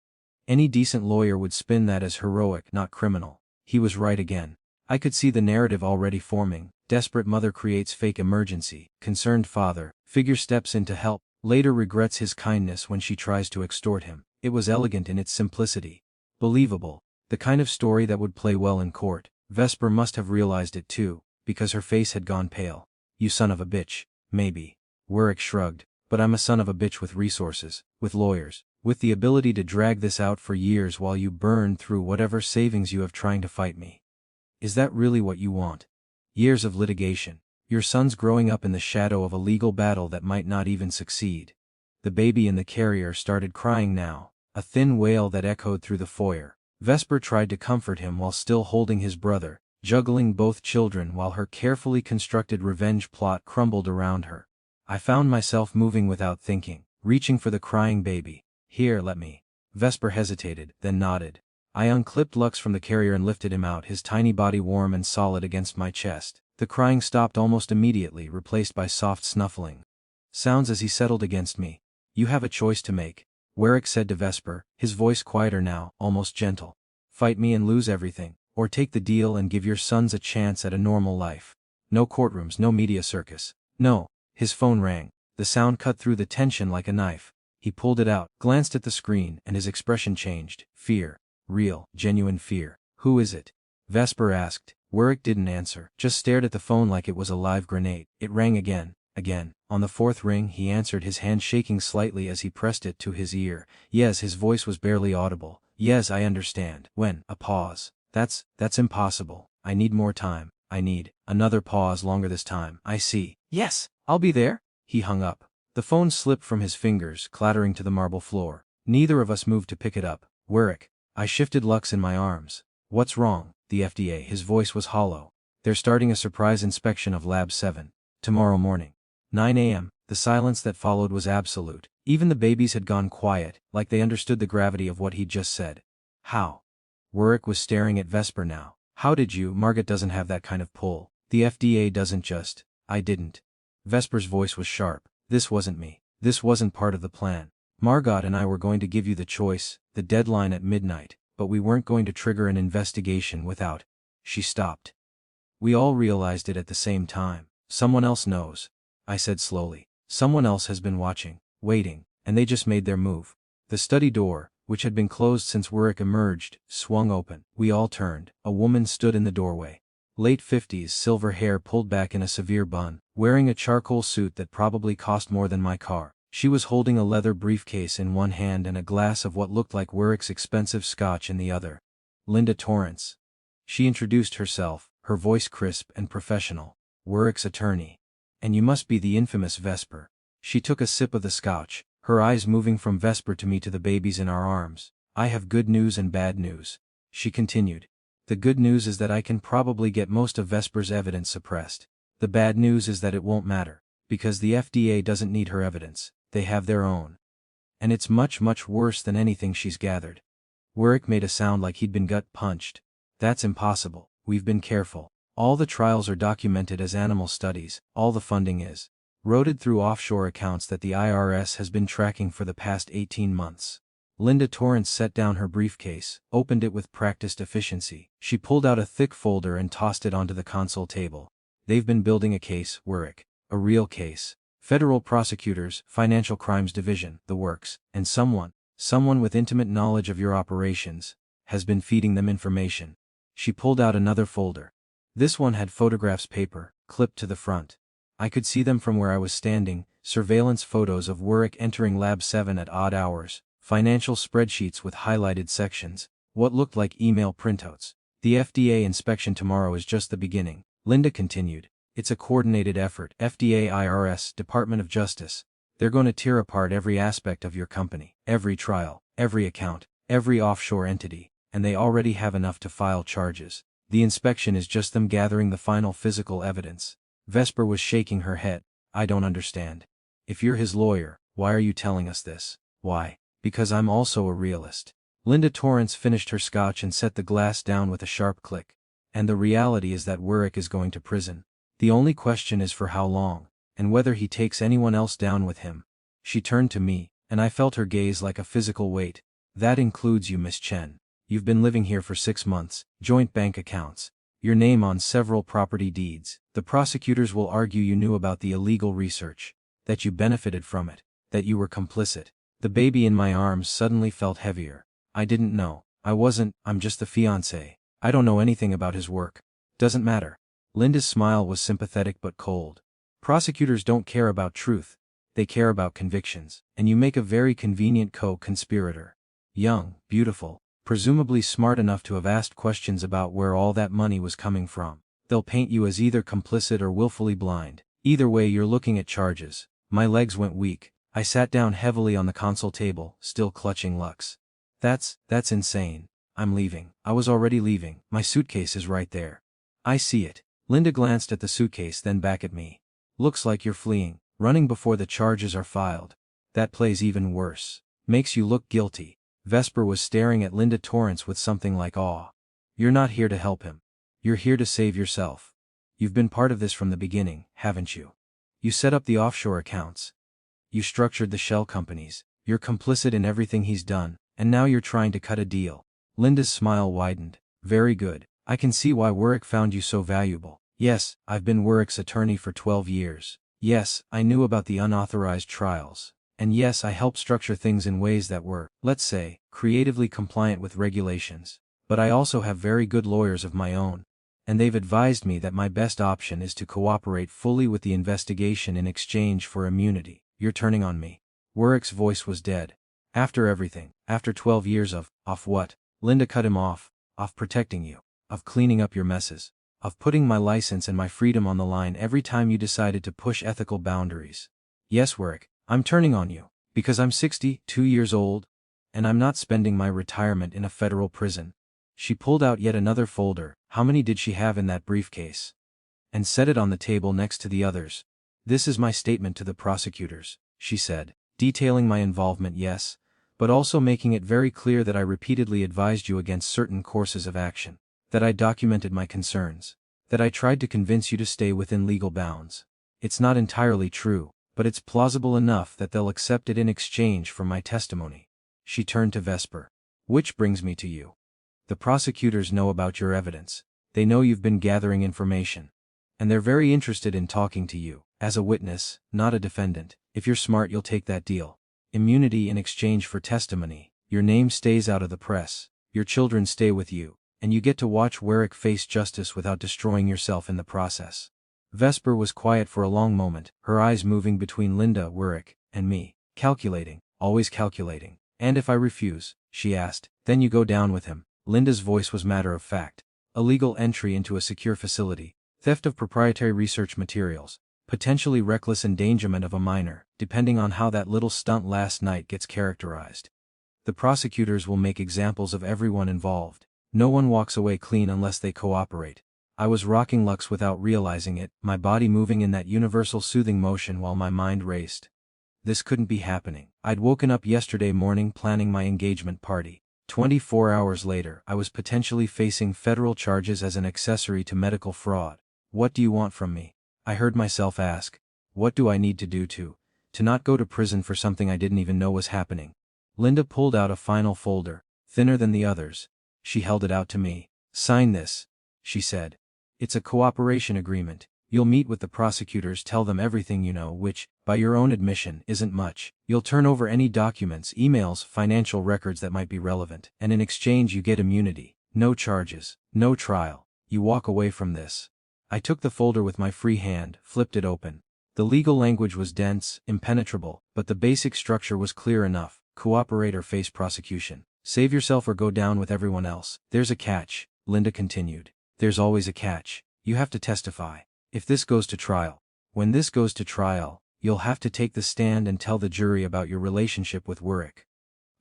Any decent lawyer would spin that as heroic, not criminal. He was right again. I could see the narrative already forming. Desperate mother creates fake emergency. Concerned father, figure steps in to help, later regrets his kindness when she tries to extort him. It was elegant in its simplicity. Believable. The kind of story that would play well in court. Vesper must have realized it too, because her face had gone pale. You son of a bitch. Maybe. Werrick shrugged. But I'm a son of a bitch with resources, with lawyers, with the ability to drag this out for years while you burn through whatever savings you have trying to fight me. Is that really what you want? Years of litigation. Your son's growing up in the shadow of a legal battle that might not even succeed. The baby in the carrier started crying now, a thin wail that echoed through the foyer. Vesper tried to comfort him while still holding his brother, juggling both children while her carefully constructed revenge plot crumbled around her. I found myself moving without thinking, reaching for the crying baby. Here, let me. Vesper hesitated, then nodded. I unclipped Lux from the carrier and lifted him out, his tiny body warm and solid against my chest. The crying stopped almost immediately, replaced by soft snuffling sounds as he settled against me. You have a choice to make, Werrick said to Vesper, his voice quieter now, almost gentle. Fight me and lose everything, or take the deal and give your sons a chance at a normal life. No courtrooms, no media circus. No. His phone rang. The sound cut through the tension like a knife. He pulled it out, glanced at the screen, and his expression changed. Fear. Real, genuine fear. Who is it? Vesper asked. Werrick didn't answer, just stared at the phone like it was a live grenade. It rang again. On the fourth ring he answered, his hand shaking slightly as he pressed it to his ear. Yes, his voice was barely audible. Yes, I understand. When? A pause. That's impossible. I need more time. I need another pause, longer this time. I see. Yes, I'll be there. He hung up. The phone slipped from his fingers, clattering to the marble floor. Neither of us moved to pick it up. Werrick. I shifted Lux in my arms. What's wrong? The FDA. His voice was hollow. They're starting a surprise inspection of Lab 7. Tomorrow morning. 9 a.m. The silence that followed was absolute. Even the babies had gone quiet, like they understood the gravity of what he'd just said. How? Werrick was staring at Vesper now. How did you? Margaret doesn't have that kind of pull. The FDA doesn't just. I didn't. Vesper's voice was sharp. This wasn't me. This wasn't part of the plan. Margot and I were going to give you the choice, the deadline at midnight, but we weren't going to trigger an investigation without. She stopped. We all realized it at the same time. Someone else knows. I said slowly. Someone else has been watching, waiting, and they just made their move. The study door, which had been closed since Werrick emerged, swung open. We all turned. A woman stood in the doorway. Late 50s, silver hair pulled back in a severe bun, wearing a charcoal suit that probably cost more than my car. She was holding a leather briefcase in one hand and a glass of what looked like Werrick's expensive scotch in the other. Linda Torrance. She introduced herself, her voice crisp and professional. Werrick's attorney. And you must be the infamous Vesper. She took a sip of the scotch, her eyes moving from Vesper to me to the babies in our arms. I have good news and bad news. She continued. The good news is that I can probably get most of Vesper's evidence suppressed. The bad news is that it won't matter, because the FDA doesn't need her evidence. They have their own. And it's much, much worse than anything she's gathered. Werrick made a sound like he'd been gut punched. That's impossible. We've been careful. All the trials are documented as animal studies, all the funding is routed through offshore accounts that the IRS has been tracking for the past 18 months. Linda Torrance set down her briefcase, opened it with practiced efficiency. She pulled out a thick folder and tossed it onto the console table. They've been building a case, Werrick. A real case. Federal prosecutors, Financial Crimes Division, the works, and someone with intimate knowledge of your operations, has been feeding them information. She pulled out another folder. This one had photographs, paper, clipped to the front. I could see them from where I was standing, surveillance photos of Werrick entering Lab 7 at odd hours, financial spreadsheets with highlighted sections, what looked like email printouts. The FDA inspection tomorrow is just the beginning, Linda continued. It's a coordinated effort. FDA, IRS, Department of Justice. They're going to tear apart every aspect of your company, every trial, every account, every offshore entity, and they already have enough to file charges. The inspection is just them gathering the final physical evidence. Vesper was shaking her head. I don't understand. If you're his lawyer, why are you telling us this? Why? Because I'm also a realist. Linda Torrance finished her scotch and set the glass down with a sharp click. And the reality is that Werrick is going to prison. The only question is for how long, and whether he takes anyone else down with him. She turned to me, and I felt her gaze like a physical weight. That includes you, Miss Chen. You've been living here for 6 months, joint bank accounts, your name on several property deeds. The prosecutors will argue you knew about the illegal research, that you benefited from it, that you were complicit. The baby in my arms suddenly felt heavier. I didn't know. I'm just the fiancé. I don't know anything about his work. Doesn't matter. Linda's smile was sympathetic but cold. Prosecutors don't care about truth. They care about convictions, and you make a very convenient co-conspirator. Young, beautiful, presumably smart enough to have asked questions about where all that money was coming from. They'll paint you as either complicit or willfully blind. Either way, you're looking at charges. My legs went weak. I sat down heavily on the console table, still clutching Lux. That's insane. I'm leaving. I was already leaving. My suitcase is right there. I see it. Linda glanced at the suitcase, then back at me. Looks like you're fleeing, running before the charges are filed. That plays even worse. Makes you look guilty. Vesper was staring at Linda Torrance with something like awe. You're not here to help him. You're here to save yourself. You've been part of this from the beginning, haven't you? You set up the offshore accounts. You structured the shell companies. You're complicit in everything he's done, and now you're trying to cut a deal. Linda's smile widened. Very good. I can see why Werrick found you so valuable. Yes, I've been Werrick's attorney for 12 years. Yes, I knew about the unauthorized trials. And yes, I helped structure things in ways that were, let's say, creatively compliant with regulations. But I also have very good lawyers of my own. And they've advised me that my best option is to cooperate fully with the investigation in exchange for immunity. You're turning on me. Werrick's voice was dead. After everything, after 12 years of what? Linda cut him off. Of protecting you. Of cleaning up your messes. Of putting my license and my freedom on the line every time you decided to push ethical boundaries. Yes, Werrick, I'm turning on you. Because I'm 62 years old. And I'm not spending my retirement in a federal prison. She pulled out yet another folder. How many did she have in that briefcase? And set it on the table next to the others. This is my statement to the prosecutors, she said, detailing my involvement, yes, but also making it very clear that I repeatedly advised you against certain courses of action, that I documented my concerns, that I tried to convince you to stay within legal bounds. It's not entirely true, but it's plausible enough that they'll accept it in exchange for my testimony. She turned to Vesper. Which brings me to you. The prosecutors know about your evidence. They know you've been gathering information. And they're very interested in talking to you, as a witness, not a defendant. If you're smart, you'll take that deal. Immunity in exchange for testimony. Your name stays out of the press. Your children stay with you. And you get to watch Werrick face justice without destroying yourself in the process. Vesper was quiet for a long moment, her eyes moving between Linda, Werrick, and me. Calculating, always calculating. And if I refuse, she asked, then you go down with him. Linda's voice was matter of fact. Illegal entry into a secure facility. Theft of proprietary research materials. Potentially reckless endangerment of a minor, depending on how that little stunt last night gets characterized. The prosecutors will make examples of everyone involved. No one walks away clean unless they cooperate. I was rocking Lux without realizing it, my body moving in that universal soothing motion while my mind raced. This couldn't be happening. I'd woken up yesterday morning planning my engagement party. 24 hours later, I was potentially facing federal charges as an accessory to medical fraud. What do you want from me? I heard myself ask. What do I need to do to not go to prison for something I didn't even know was happening? Linda pulled out a final folder, thinner than the others. She held it out to me. Sign this, she said. It's a cooperation agreement. You'll meet with the prosecutors, tell them everything you know, which, by your own admission, isn't much. You'll turn over any documents, emails, financial records that might be relevant, and in exchange you get immunity. No charges, no trial. You walk away from this. I took the folder with my free hand, flipped it open. The legal language was dense, impenetrable, but the basic structure was clear enough: cooperate or face prosecution. Save yourself or go down with everyone else. There's a catch, Linda continued. There's always a catch. You have to testify. If this goes to trial. When this goes to trial, you'll have to take the stand and tell the jury about your relationship with Werrick.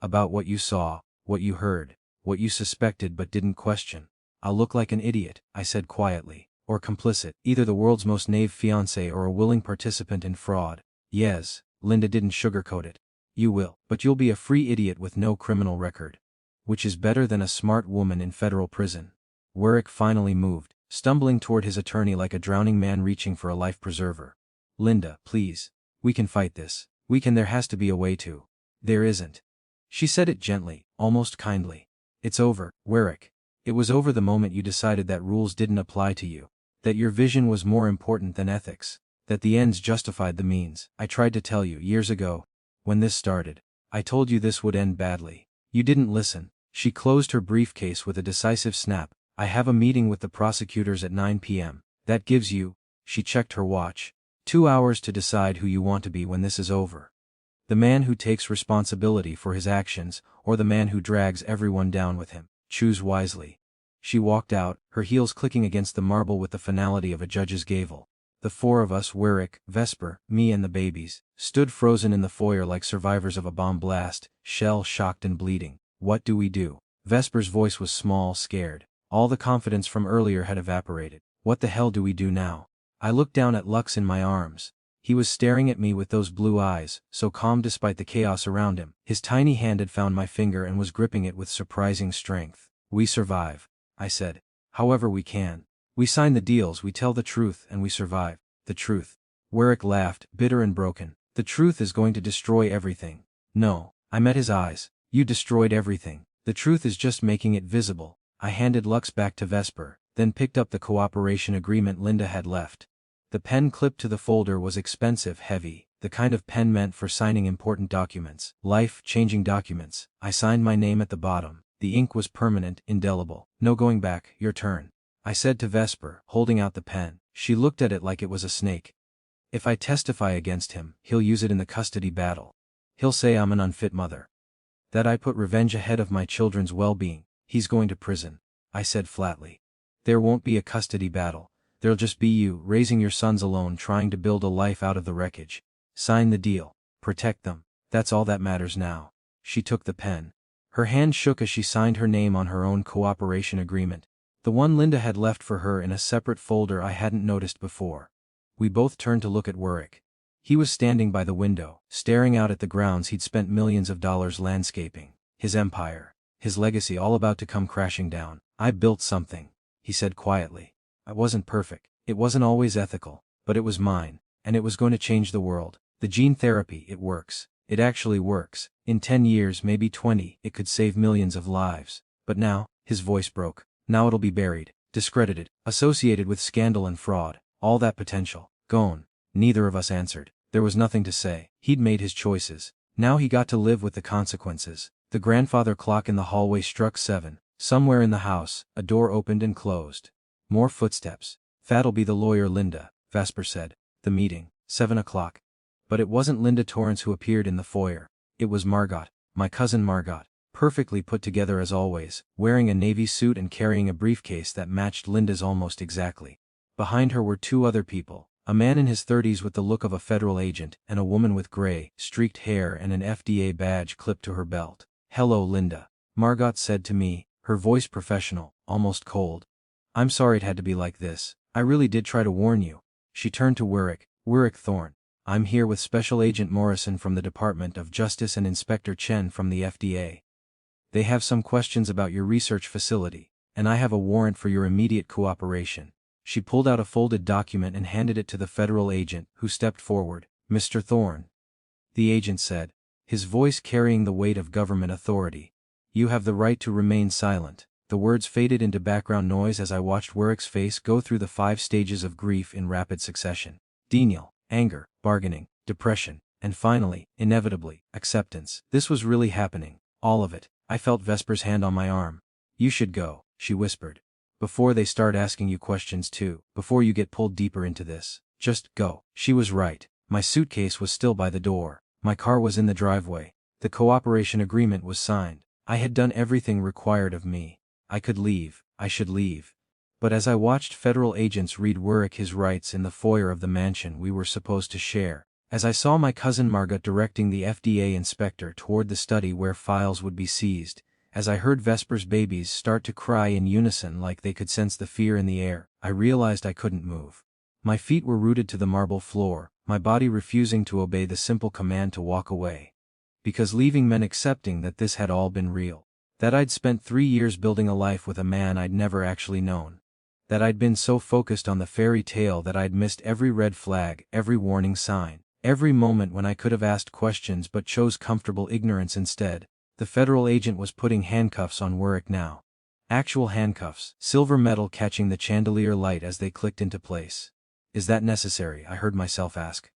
About what you saw, what you heard, what you suspected but didn't question. I'll look like an idiot, I said quietly. Or complicit, either the world's most naive fiancé or a willing participant in fraud. Yes, Linda didn't sugarcoat it. You will, but you'll be a free idiot with no criminal record. Which is better than a smart woman in federal prison. Werrick finally moved, stumbling toward his attorney like a drowning man reaching for a life preserver. Linda, please. We can fight this. We can. There has to be a way to. There isn't. She said it gently, almost kindly. It's over, Werrick. It was over the moment you decided that rules didn't apply to you. That your vision was more important than ethics. That the ends justified the means. I tried to tell you years ago. When this started. I told you this would end badly. You didn't listen. She closed her briefcase with a decisive snap. I have a meeting with the prosecutors at 9 p.m. That gives you, she checked her watch, 2 hours to decide who you want to be when this is over. The man who takes responsibility for his actions, or the man who drags everyone down with him. Choose wisely. She walked out, her heels clicking against the marble with the finality of a judge's gavel. The four of us, Werrick, Vesper, me and the babies, stood frozen in the foyer like survivors of a bomb blast, shell-shocked and bleeding. What do we do? Vesper's voice was small, scared. All the confidence from earlier had evaporated. What the hell do we do now? I looked down at Lux in my arms. He was staring at me with those blue eyes, so calm despite the chaos around him. His tiny hand had found my finger and was gripping it with surprising strength. We survive, I said. However we can. We sign the deals, we tell the truth, and we survive. The truth. Werrick laughed, bitter and broken. The truth is going to destroy everything. No. I met his eyes. You destroyed everything. The truth is just making it visible. I handed Lux back to Vesper, then picked up the cooperation agreement Linda had left. The pen clipped to the folder was expensive, heavy, the kind of pen meant for signing important documents, life-changing documents. I signed my name at the bottom. The ink was permanent, indelible. No going back, your turn. I said to Vesper, holding out the pen. She looked at it like it was a snake. If I testify against him, he'll use it in the custody battle. He'll say I'm an unfit mother. That I put revenge ahead of my children's well-being. He's going to prison, I said flatly. There won't be a custody battle. There'll just be you, raising your sons alone, trying to build a life out of the wreckage. Sign the deal. Protect them. That's all that matters now. She took the pen. Her hand shook as she signed her name on her own cooperation agreement. The one Linda had left for her in a separate folder I hadn't noticed before. We both turned to look at Werrick. He was standing by the window, staring out at the grounds he'd spent millions of dollars landscaping. His empire. His legacy all about to come crashing down. I built something, he said quietly. I wasn't perfect. It wasn't always ethical. But it was mine. And it was going to change the world. The gene therapy, it works. It actually works. In 10 years, maybe 20, it could save millions of lives. But now, his voice broke. Now it'll be buried, discredited, associated with scandal and fraud. All that potential, gone. Neither of us answered. There was nothing to say. He'd made his choices. Now he got to live with the consequences. The grandfather clock in the hallway struck 7. Somewhere in the house, a door opened and closed. More footsteps. That'll be the lawyer Linda, Vesper said. The meeting, 7 o'clock. But it wasn't Linda Torrance who appeared in the foyer. It was Margot, my cousin Margot. Perfectly put together as always, wearing a navy suit and carrying a briefcase that matched Linda's almost exactly. Behind her were two other people, a man in his 30s with the look of a federal agent, and a woman with gray, streaked hair and an FDA badge clipped to her belt. Hello Linda, Margot said to me, her voice professional, almost cold. I'm sorry it had to be like this. I really did try to warn you. She turned to Werrick Thorne. I'm here with Special Agent Morrison from the Department of Justice and Inspector Chen from the FDA. They have some questions about your research facility, and I have a warrant for your immediate cooperation. She pulled out a folded document and handed it to the federal agent, who stepped forward. Mr. Thorne. The agent said, his voice carrying the weight of government authority. You have the right to remain silent. The words faded into background noise as I watched Werrick's face go through the 5 stages of grief in rapid succession. Denial, anger, bargaining, depression, and finally, inevitably, acceptance. This was really happening. All of it. I felt Vesper's hand on my arm. You should go, she whispered. Before they start asking you questions too, before you get pulled deeper into this. Just go. She was right. My suitcase was still by the door. My car was in the driveway. The cooperation agreement was signed. I had done everything required of me. I could leave. I should leave. But as I watched federal agents read Werrick his rights in the foyer of the mansion we were supposed to share, as I saw my cousin Margot directing the FDA inspector toward the study where files would be seized, as I heard Vesper's babies start to cry in unison like they could sense the fear in the air, I realized I couldn't move. My feet were rooted to the marble floor, my body refusing to obey the simple command to walk away. Because leaving meant accepting that this had all been real. That I'd spent 3 years building a life with a man I'd never actually known. That I'd been so focused on the fairy tale that I'd missed every red flag, every warning sign, every moment when I could have asked questions but chose comfortable ignorance instead. The federal agent was putting handcuffs on Werrick now. Actual handcuffs, silver metal catching the chandelier light as they clicked into place. Is that necessary? I heard myself ask.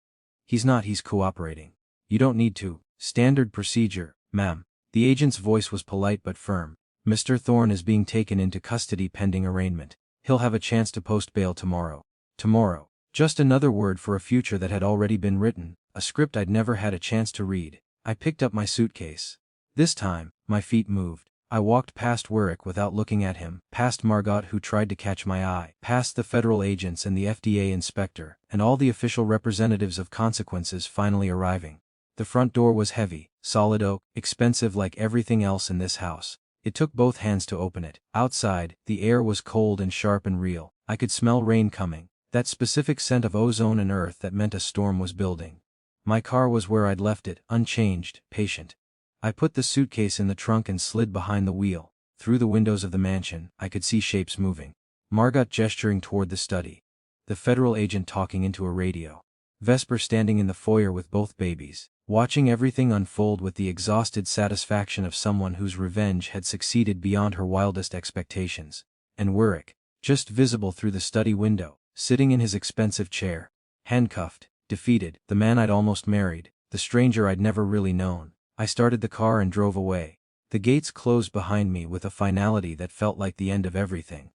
He's not, he's cooperating. You don't need to. Standard procedure, ma'am. The agent's voice was polite but firm. Mr. Thorne is being taken into custody pending arraignment. He'll have a chance to post bail tomorrow. Tomorrow. Just another word for a future that had already been written, a script I'd never had a chance to read. I picked up my suitcase. This time, my feet moved. I walked past Werrick without looking at him, past Margot who tried to catch my eye, past the federal agents and the FDA inspector, and all the official representatives of consequences finally arriving. The front door was heavy, solid oak, expensive like everything else in this house. It took both hands to open it. Outside, the air was cold and sharp and real. I could smell rain coming, that specific scent of ozone and earth that meant a storm was building. My car was where I'd left it, unchanged, patient. I put the suitcase in the trunk and slid behind the wheel. Through the windows of the mansion, I could see shapes moving. Margot gesturing toward the study. The federal agent talking into a radio. Vesper standing in the foyer with both babies, watching everything unfold with the exhausted satisfaction of someone whose revenge had succeeded beyond her wildest expectations. And Werrick, just visible through the study window, sitting in his expensive chair, handcuffed, defeated, the man I'd almost married, the stranger I'd never really known. I started the car and drove away. The gates closed behind me with a finality that felt like the end of everything.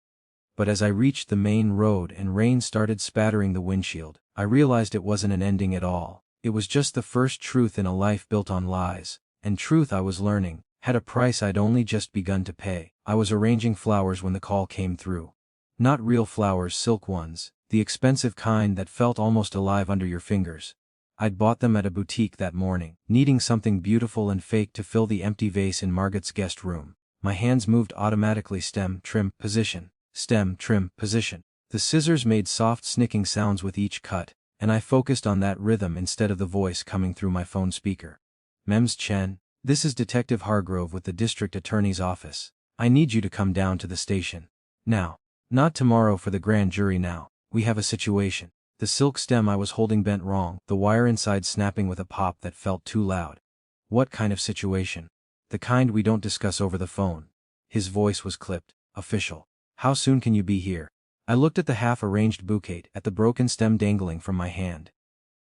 But as I reached the main road and rain started spattering the windshield, I realized it wasn't an ending at all. It was just the first truth in a life built on lies, and truth I was learning had a price I'd only just begun to pay. I was arranging flowers when the call came through. Not real flowers, silk ones, the expensive kind that felt almost alive under your fingers. I'd bought them at a boutique that morning, needing something beautiful and fake to fill the empty vase in Margot's guest room. My hands moved automatically. Stem, trim, position. Stem, trim, position. The scissors made soft snicking sounds with each cut, and I focused on that rhythm instead of the voice coming through my phone speaker. Mems Chen, this is Detective Hargrove with the district attorney's office. I need you to come down to the station. Now. Not tomorrow for the grand jury now. We have a situation. The silk stem I was holding bent wrong, the wire inside snapping with a pop that felt too loud. What kind of situation? The kind we don't discuss over the phone. His voice was clipped, official. How soon can you be here? I looked at the half-arranged bouquet, at the broken stem dangling from my hand.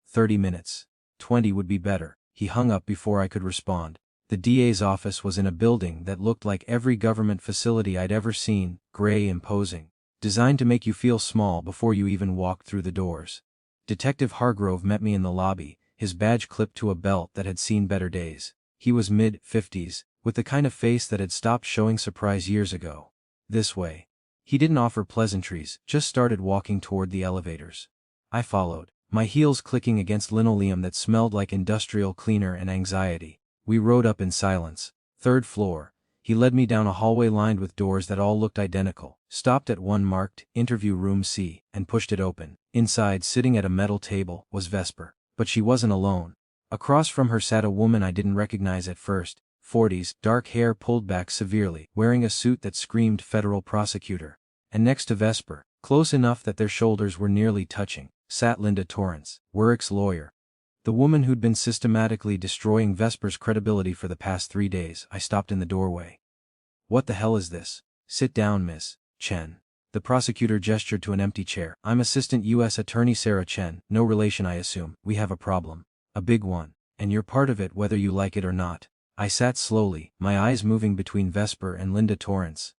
30 minutes. 20 would be better. He hung up before I could respond. The DA's office was in a building that looked like every government facility I'd ever seen, gray, imposing. Designed to make you feel small before you even walked through the doors. Detective Hargrove met me in the lobby, his badge clipped to a belt that had seen better days. He was mid-50s, with the kind of face that had stopped showing surprise years ago. This way. He didn't offer pleasantries, just started walking toward the elevators. I followed, my heels clicking against linoleum that smelled like industrial cleaner and anxiety. We rode up in silence. 3rd floor. He led me down a hallway lined with doors that all looked identical, stopped at one marked, Interview Room C, and pushed it open. Inside, sitting at a metal table, was Vesper. But she wasn't alone. Across from her sat a woman I didn't recognize at first, 40s, dark hair pulled back severely, wearing a suit that screamed federal prosecutor. And next to Vesper, close enough that their shoulders were nearly touching, sat Linda Torrance, Werrick's lawyer. The woman who'd been systematically destroying Vesper's credibility for the past 3 days. I stopped in the doorway. What the hell is this? Sit down, Miss Chen. The prosecutor gestured to an empty chair. I'm Assistant U.S. Attorney Sarah Chen, no relation I assume. We have a problem. A big one. And you're part of it whether you like it or not. I sat slowly, my eyes moving between Vesper and Linda Torrance.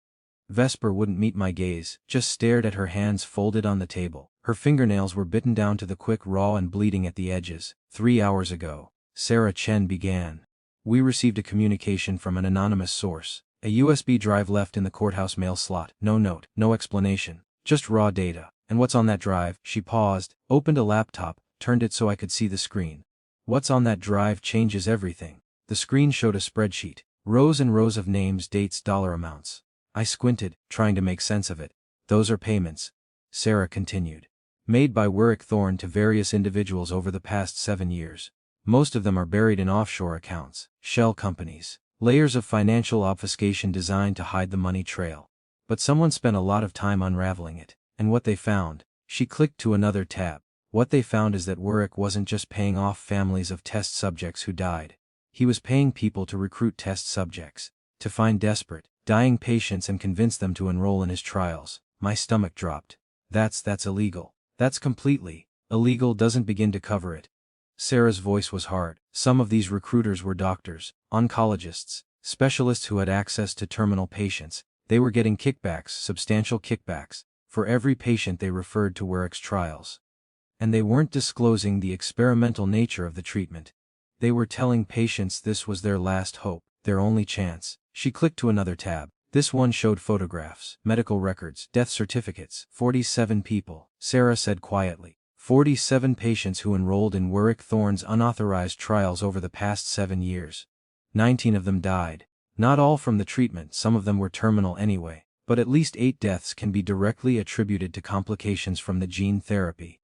Vesper wouldn't meet my gaze, just stared at her hands folded on the table, Her fingernails were bitten down to the quick raw and bleeding at the edges. 3 hours ago, Sarah Chen began. We received a communication from an anonymous source. A USB drive left in the courthouse mail slot. No note, no explanation. Just raw data. And what's on that drive? She paused, opened a laptop, turned it so I could see the screen. What's on that drive changes everything. The screen showed a spreadsheet. Rows and rows of names, dates, dollar amounts. I squinted, trying to make sense of it. Those are payments, Sarah continued, made by Werrick Thorne to various individuals over the past 7 years. Most of them are buried in offshore accounts, shell companies, layers of financial obfuscation designed to hide the money trail. But someone spent a lot of time unraveling it, and what they found, she clicked to another tab. What they found is that Werrick wasn't just paying off families of test subjects who died. He was paying people to recruit test subjects, to find desperate, dying patients and convince them to enroll in his trials. My stomach dropped. That's illegal. That's completely illegal. Doesn't begin to cover it. Sarah's voice was hard. Some of these recruiters were doctors, oncologists, specialists who had access to terminal patients. They were getting kickbacks, substantial kickbacks, for every patient they referred to Werrick's trials. And they weren't disclosing the experimental nature of the treatment. They were telling patients this was their last hope, their only chance. She clicked to another tab. This one showed photographs, medical records, death certificates. 47 people, Sarah said quietly. 47 patients who enrolled in Werrick Thorne's unauthorized trials over the past 7 years. 19 of them died. Not all from the treatment, some of them were terminal anyway, but at least 8 deaths can be directly attributed to complications from the gene therapy.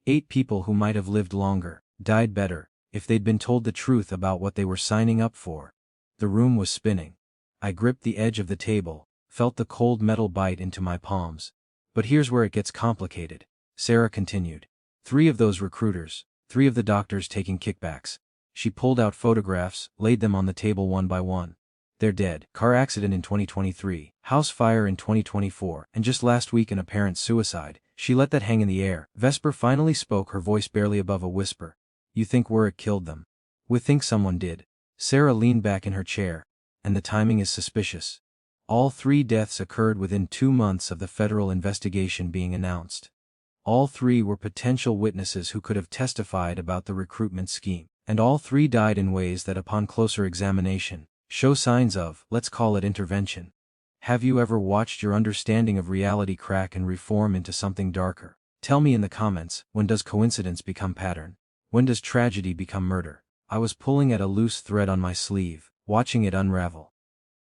8 people who might have lived longer, died better, if they'd been told the truth about what they were signing up for. The room was spinning. I gripped the edge of the table, felt the cold metal bite into my palms. But here's where it gets complicated, Sarah continued. 3 of those recruiters, 3 of the doctors taking kickbacks. She pulled out photographs, laid them on the table one by one. They're dead. Car accident in 2023, house fire in 2024, and just last week an apparent suicide. She let that hang in the air. Vesper finally spoke, her voice barely above a whisper. You think Werrick killed them? We think someone did. Sarah leaned back in her chair. And the timing is suspicious. All 3 deaths occurred within 2 months of the federal investigation being announced. All 3 were potential witnesses who could have testified about the recruitment scheme, and all 3 died in ways that upon closer examination, show signs of, let's call it intervention. Have you ever watched your understanding of reality crack and reform into something darker? Tell me in the comments, when does coincidence become pattern? When does tragedy become murder? I was pulling at a loose thread on my sleeve, watching it unravel.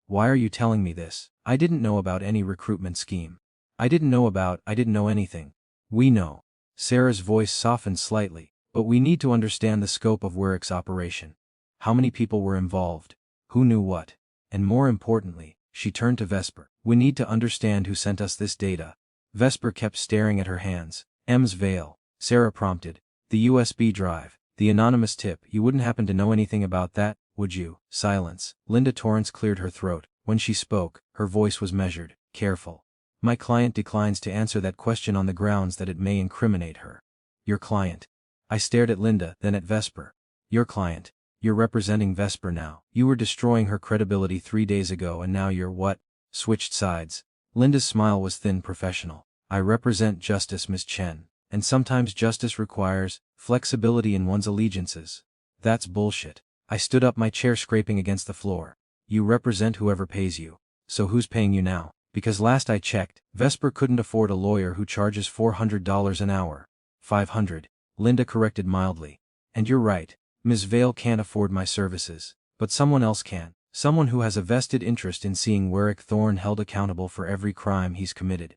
Why are you telling me this? I didn't know about any recruitment scheme. I didn't know anything. We know. Sarah's voice softened slightly, but we need to understand the scope of Werrick's operation. How many people were involved? Who knew what? And more importantly, she turned to Vesper. We need to understand who sent us this data. Vesper kept staring at her hands. M's veil, Sarah prompted. The USB drive, the anonymous tip. You wouldn't happen to know anything about that, would you? Silence. Linda Torrance cleared her throat. When she spoke, her voice was measured, careful. My client declines to answer that question on the grounds that it may incriminate her. Your client. I stared at Linda, then at Vesper. Your client. You're representing Vesper now. You were destroying her credibility 3 days ago and now you're what? Switched sides. Linda's smile was thin, professional. I represent justice, Ms. Chen. And sometimes justice requires flexibility in one's allegiances. That's bullshit. I stood up, my chair scraping against the floor. You represent whoever pays you. So who's paying you now? Because last I checked, Vesper couldn't afford a lawyer who charges $400 an hour. 500. Linda corrected mildly. And you're right, Ms. Vale can't afford my services. But someone else can. Someone who has a vested interest in seeing Werrick Thorne held accountable for every crime he's committed.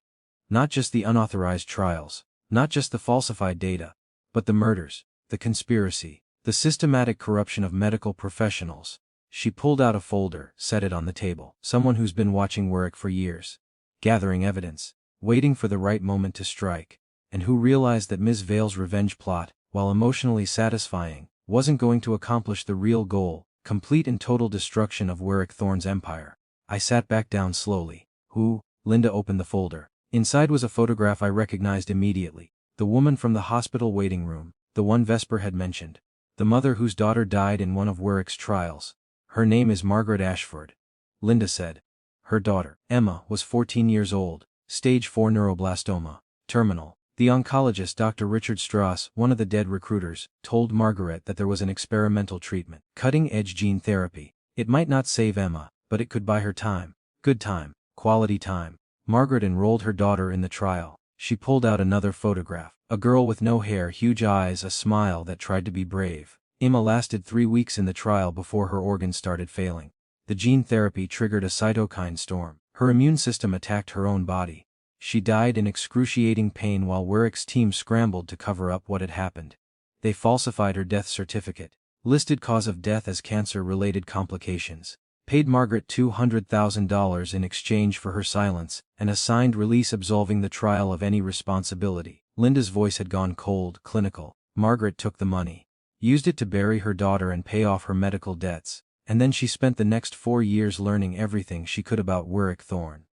Not just the unauthorized trials. Not just the falsified data, but the murders, the conspiracy, the systematic corruption of medical professionals. She pulled out a folder, set it on the table. Someone who's been watching Werrick for years, gathering evidence, waiting for the right moment to strike, and who realized that Ms. Vale's revenge plot, while emotionally satisfying, wasn't going to accomplish the real goal, complete and total destruction of Werrick Thorne's empire. I sat back down slowly. Who? Linda opened the folder. Inside was a photograph I recognized immediately. The woman from the hospital waiting room, the one Vesper had mentioned. The mother whose daughter died in one of Werrick's trials. Her name is Margaret Ashford. Linda said. Her daughter, Emma, was 14 years old, stage 4 neuroblastoma, terminal. The oncologist Dr. Richard Strauss, one of the dead recruiters, told Margaret that there was an experimental treatment, cutting-edge gene therapy. It might not save Emma, but it could buy her time. Good time. Quality time. Margaret enrolled her daughter in the trial. She pulled out another photograph. A girl with no hair, huge eyes, a smile that tried to be brave. Emma lasted 3 weeks in the trial before her organs started failing. The gene therapy triggered a cytokine storm. Her immune system attacked her own body. She died in excruciating pain while Werrick's team scrambled to cover up what had happened. They falsified her death certificate, listed cause of death as cancer-related complications, paid Margaret $200,000 in exchange for her silence, and a signed release absolving the trial of any responsibility. Linda's voice had gone cold, clinical. Margaret took the money, used it to bury her daughter and pay off her medical debts, and then she spent the next 4 years learning everything she could about Werrick Thorne.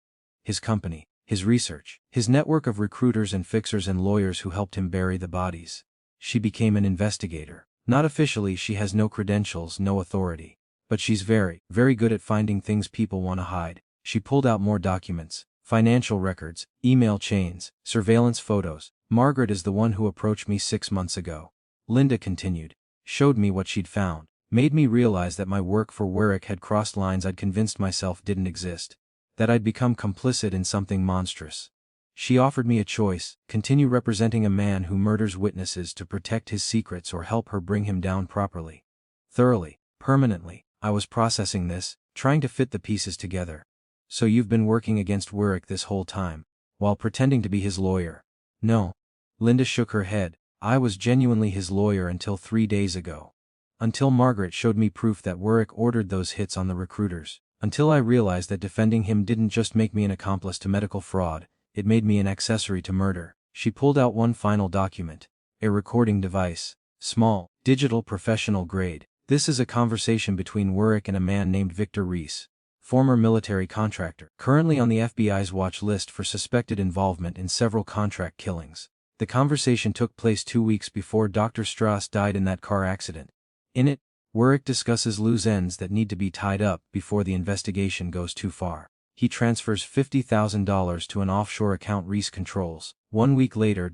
His company, his research, his network of recruiters and fixers and lawyers who helped him bury the bodies. She became an investigator. Not officially, she has no credentials, no authority. But she's very, very good at finding things people want to hide. She pulled out more documents, financial records, email chains, surveillance photos. Margaret is the one who approached me 6 months ago. Linda continued. Showed me what she'd found. Made me realize that my work for Werrick had crossed lines I'd convinced myself didn't exist. That I'd become complicit in something monstrous. She offered me a choice: continue representing a man who murders witnesses to protect his secrets, or help her bring him down properly. Thoroughly, permanently. I was processing this, trying to fit the pieces together. So you've been working against Werrick this whole time, while pretending to be his lawyer? No. Linda shook her head. I was genuinely his lawyer until 3 days ago. Until Margaret showed me proof that Werrick ordered those hits on the recruiters. Until I realized that defending him didn't just make me an accomplice to medical fraud, it made me an accessory to murder. She pulled out one final document. A recording device. Small, digital, professional grade. This is a conversation between Werrick and a man named Victor Reese, former military contractor, currently on the FBI's watch list for suspected involvement in several contract killings. The conversation took place 2 weeks before Dr. Strauss died in that car accident. In it, Werrick discusses loose ends that need to be tied up before the investigation goes too far. He transfers $50,000 to an offshore account Reese controls. 1 week later,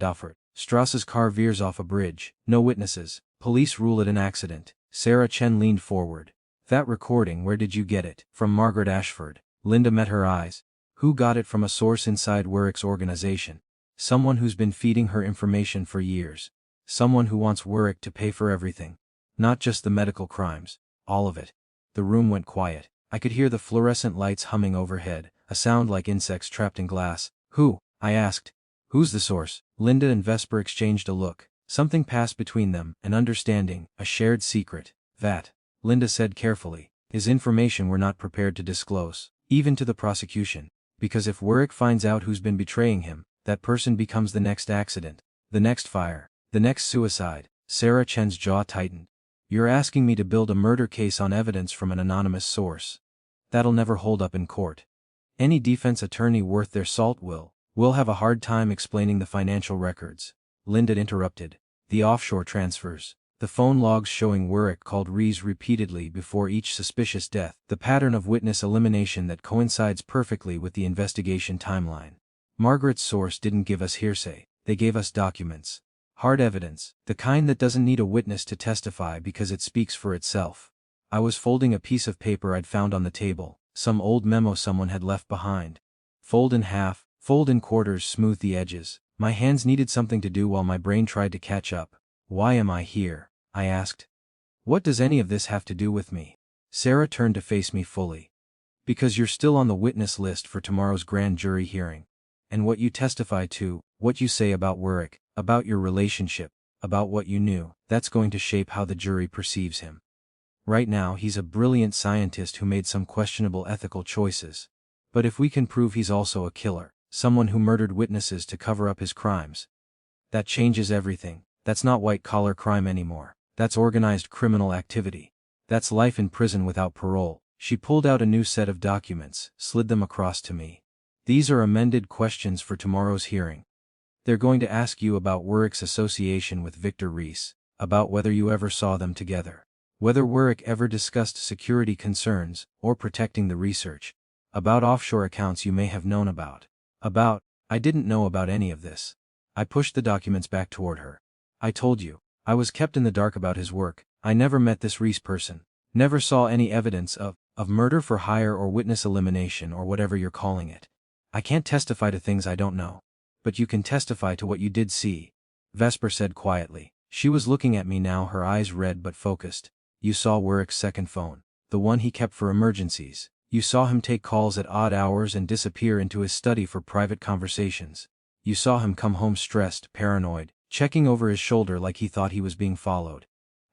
Strauss's car veers off a bridge. No witnesses. Police rule it an accident. Sarah Chen leaned forward. That recording, where did you get it? From Margaret Ashford. Linda met her eyes. Who got it? From a source inside Werrick's organization. Someone who's been feeding her information for years. Someone who wants Werrick to pay for everything. Not just the medical crimes. All of it. The room went quiet. I could hear the fluorescent lights humming overhead, a sound like insects trapped in glass. Who? I asked. Who's the source? Linda and Vesper exchanged a look. Something passed between them, an understanding, a shared secret. That, Linda said carefully, is information we're not prepared to disclose, even to the prosecution. Because if Werrick finds out who's been betraying him, that person becomes the next accident, the next fire, the next suicide. Sarah Chen's jaw tightened. You're asking me to build a murder case on evidence from an anonymous source. That'll never hold up in court. Any defense attorney worth their salt will have a hard time explaining the financial records. Linda interrupted. The offshore transfers. The phone logs showing Werrick called Reese repeatedly before each suspicious death. The pattern of witness elimination that coincides perfectly with the investigation timeline. Margaret's source didn't give us hearsay. They gave us documents. Hard evidence. The kind that doesn't need a witness to testify because it speaks for itself. I was folding a piece of paper I'd found on the table. Some old memo someone had left behind. Fold in half, fold in quarters, smooth the edges. My hands needed something to do while my brain tried to catch up. Why am I here? I asked. What does any of this have to do with me? Sarah turned to face me fully. Because you're still on the witness list for tomorrow's grand jury hearing. And what you testify to, what you say about Werrick, about your relationship, about what you knew, that's going to shape how the jury perceives him. Right now he's a brilliant scientist who made some questionable ethical choices. But if we can prove he's also a killer, someone who murdered witnesses to cover up his crimes, that changes everything. That's not white-collar crime anymore. That's organized criminal activity. That's life in prison without parole. She pulled out a new set of documents, slid them across to me. These are amended questions for tomorrow's hearing. They're going to ask you about Werrick's association with Victor Reese, about whether you ever saw them together, whether Werrick ever discussed security concerns or protecting the research, about offshore accounts you may have known about. I didn't know about any of this. I pushed the documents back toward her. I told you. I was kept in the dark about his work. I never met this Reese person. Never saw any evidence of murder for hire or witness elimination or whatever you're calling it. I can't testify to things I don't know. But you can testify to what you did see, Vesper said quietly. She was looking at me now, her eyes red but focused. You saw Werrick's second phone. The one he kept for emergencies. You saw him take calls at odd hours and disappear into his study for private conversations. You saw him come home stressed, paranoid, checking over his shoulder like he thought he was being followed.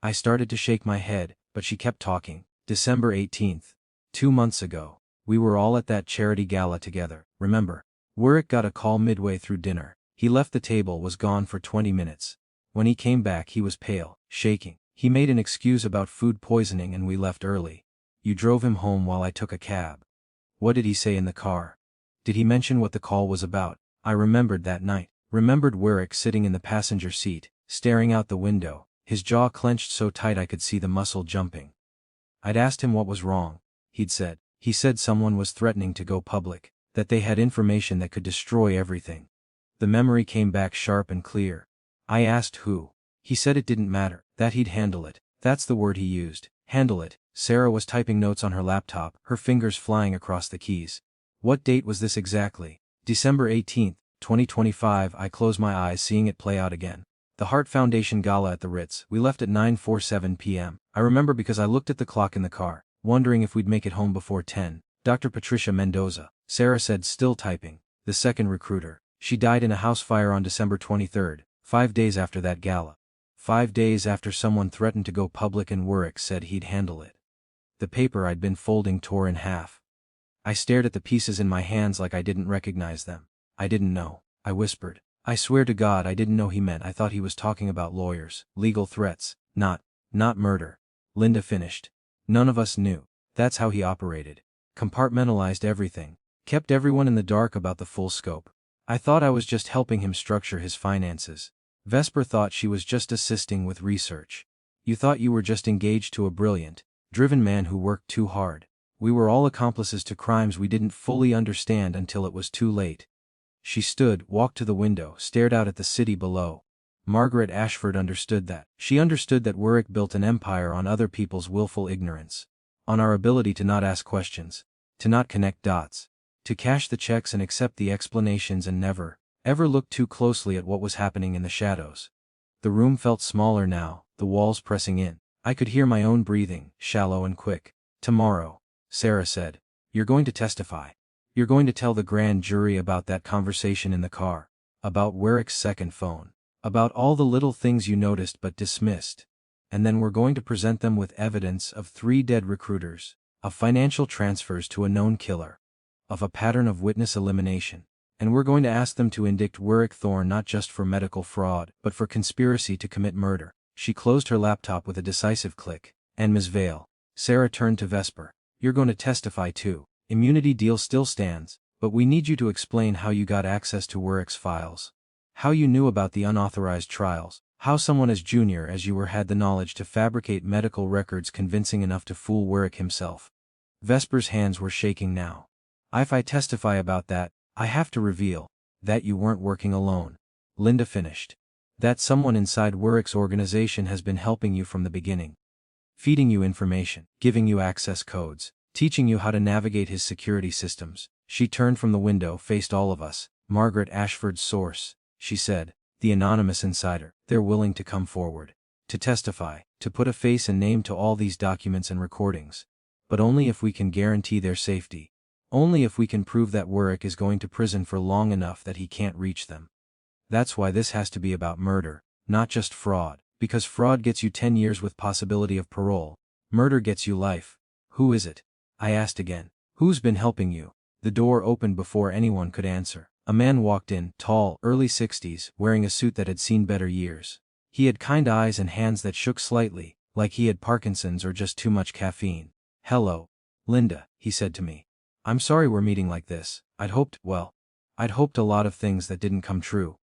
I started to shake my head, but she kept talking. December 18th. 2 months ago. We were all at that charity gala together, remember? Werrick got a call midway through dinner. He left the table, was gone for 20 minutes. When he came back he was pale, shaking. He made an excuse about food poisoning and we left early. You drove him home while I took a cab. What did he say in the car? Did he mention what the call was about? I remembered that night. Remembered Werrick sitting in the passenger seat, staring out the window, his jaw clenched so tight I could see the muscle jumping. I'd asked him what was wrong. He said someone was threatening to go public, that they had information that could destroy everything. The memory came back sharp and clear. I asked who. He said it didn't matter, that he'd handle it. That's the word he used, handle it. Sarah was typing notes on her laptop, her fingers flying across the keys. What date was this exactly? December 18th, 2025. I closed my eyes seeing it play out again. The Hart Foundation Gala at the Ritz. We left at 9:47 p.m. I remember because I looked at the clock in the car, wondering if we'd make it home before 10. Dr. Patricia Mendoza, Sarah said, still typing. The second recruiter. She died in a house fire on December 23rd, 5 days after that gala. 5 days after someone threatened to go public and Werrick said he'd handle it. The paper I'd been folding tore in half. I stared at the pieces in my hands like I didn't recognize them. I didn't know, I whispered. I swear to God I didn't know he meant. I thought he was talking about lawyers, legal threats, not murder. Linda finished. None of us knew. That's how he operated. Compartmentalized everything. Kept everyone in the dark about the full scope. I thought I was just helping him structure his finances. Vesper thought she was just assisting with research. You thought you were just engaged to a brilliant, driven man who worked too hard. We were all accomplices to crimes we didn't fully understand until it was too late. She stood, walked to the window, stared out at the city below. Margaret Ashford understood that. She understood that Werrick built an empire on other people's willful ignorance. On our ability to not ask questions. To not connect dots. To cash the checks and accept the explanations and never, ever look too closely at what was happening in the shadows. The room felt smaller now, the walls pressing in. I could hear my own breathing, shallow and quick. Tomorrow, Sarah said. You're going to testify. You're going to tell the grand jury about that conversation in the car. About Werrick's second phone. About all the little things you noticed but dismissed. And then we're going to present them with evidence of 3 dead recruiters, of financial transfers to a known killer, of a pattern of witness elimination. And we're going to ask them to indict Werrick Thorne not just for medical fraud, but for conspiracy to commit murder. She closed her laptop with a decisive click. And Ms. Vale. Sarah turned to Vesper. You're going to testify too. Immunity deal still stands, but we need you to explain how you got access to Werrick's files. How you knew about the unauthorized trials. How someone as junior as you were had the knowledge to fabricate medical records convincing enough to fool Werrick himself. Vesper's hands were shaking now. If I testify about that, I have to reveal that you weren't working alone. Linda finished. That someone inside Werrick's organization has been helping you from the beginning. Feeding you information, giving you access codes, teaching you how to navigate his security systems. She turned from the window, faced all of us. Margaret Ashford's source, she said, the anonymous insider. They're willing to come forward. To testify, to put a face and name to all these documents and recordings. But only if we can guarantee their safety. Only if we can prove that Werrick is going to prison for long enough that he can't reach them. That's why this has to be about murder, not just fraud, because fraud gets you 10 years with possibility of parole. Murder gets you life. Who is it? I asked again. Who's been helping you? The door opened before anyone could answer. A man walked in, tall, early 60s, wearing a suit that had seen better years. He had kind eyes and hands that shook slightly, like he had Parkinson's or just too much caffeine. Hello, Linda, he said to me. I'm sorry we're meeting like this. I'd hoped a lot of things that didn't come true.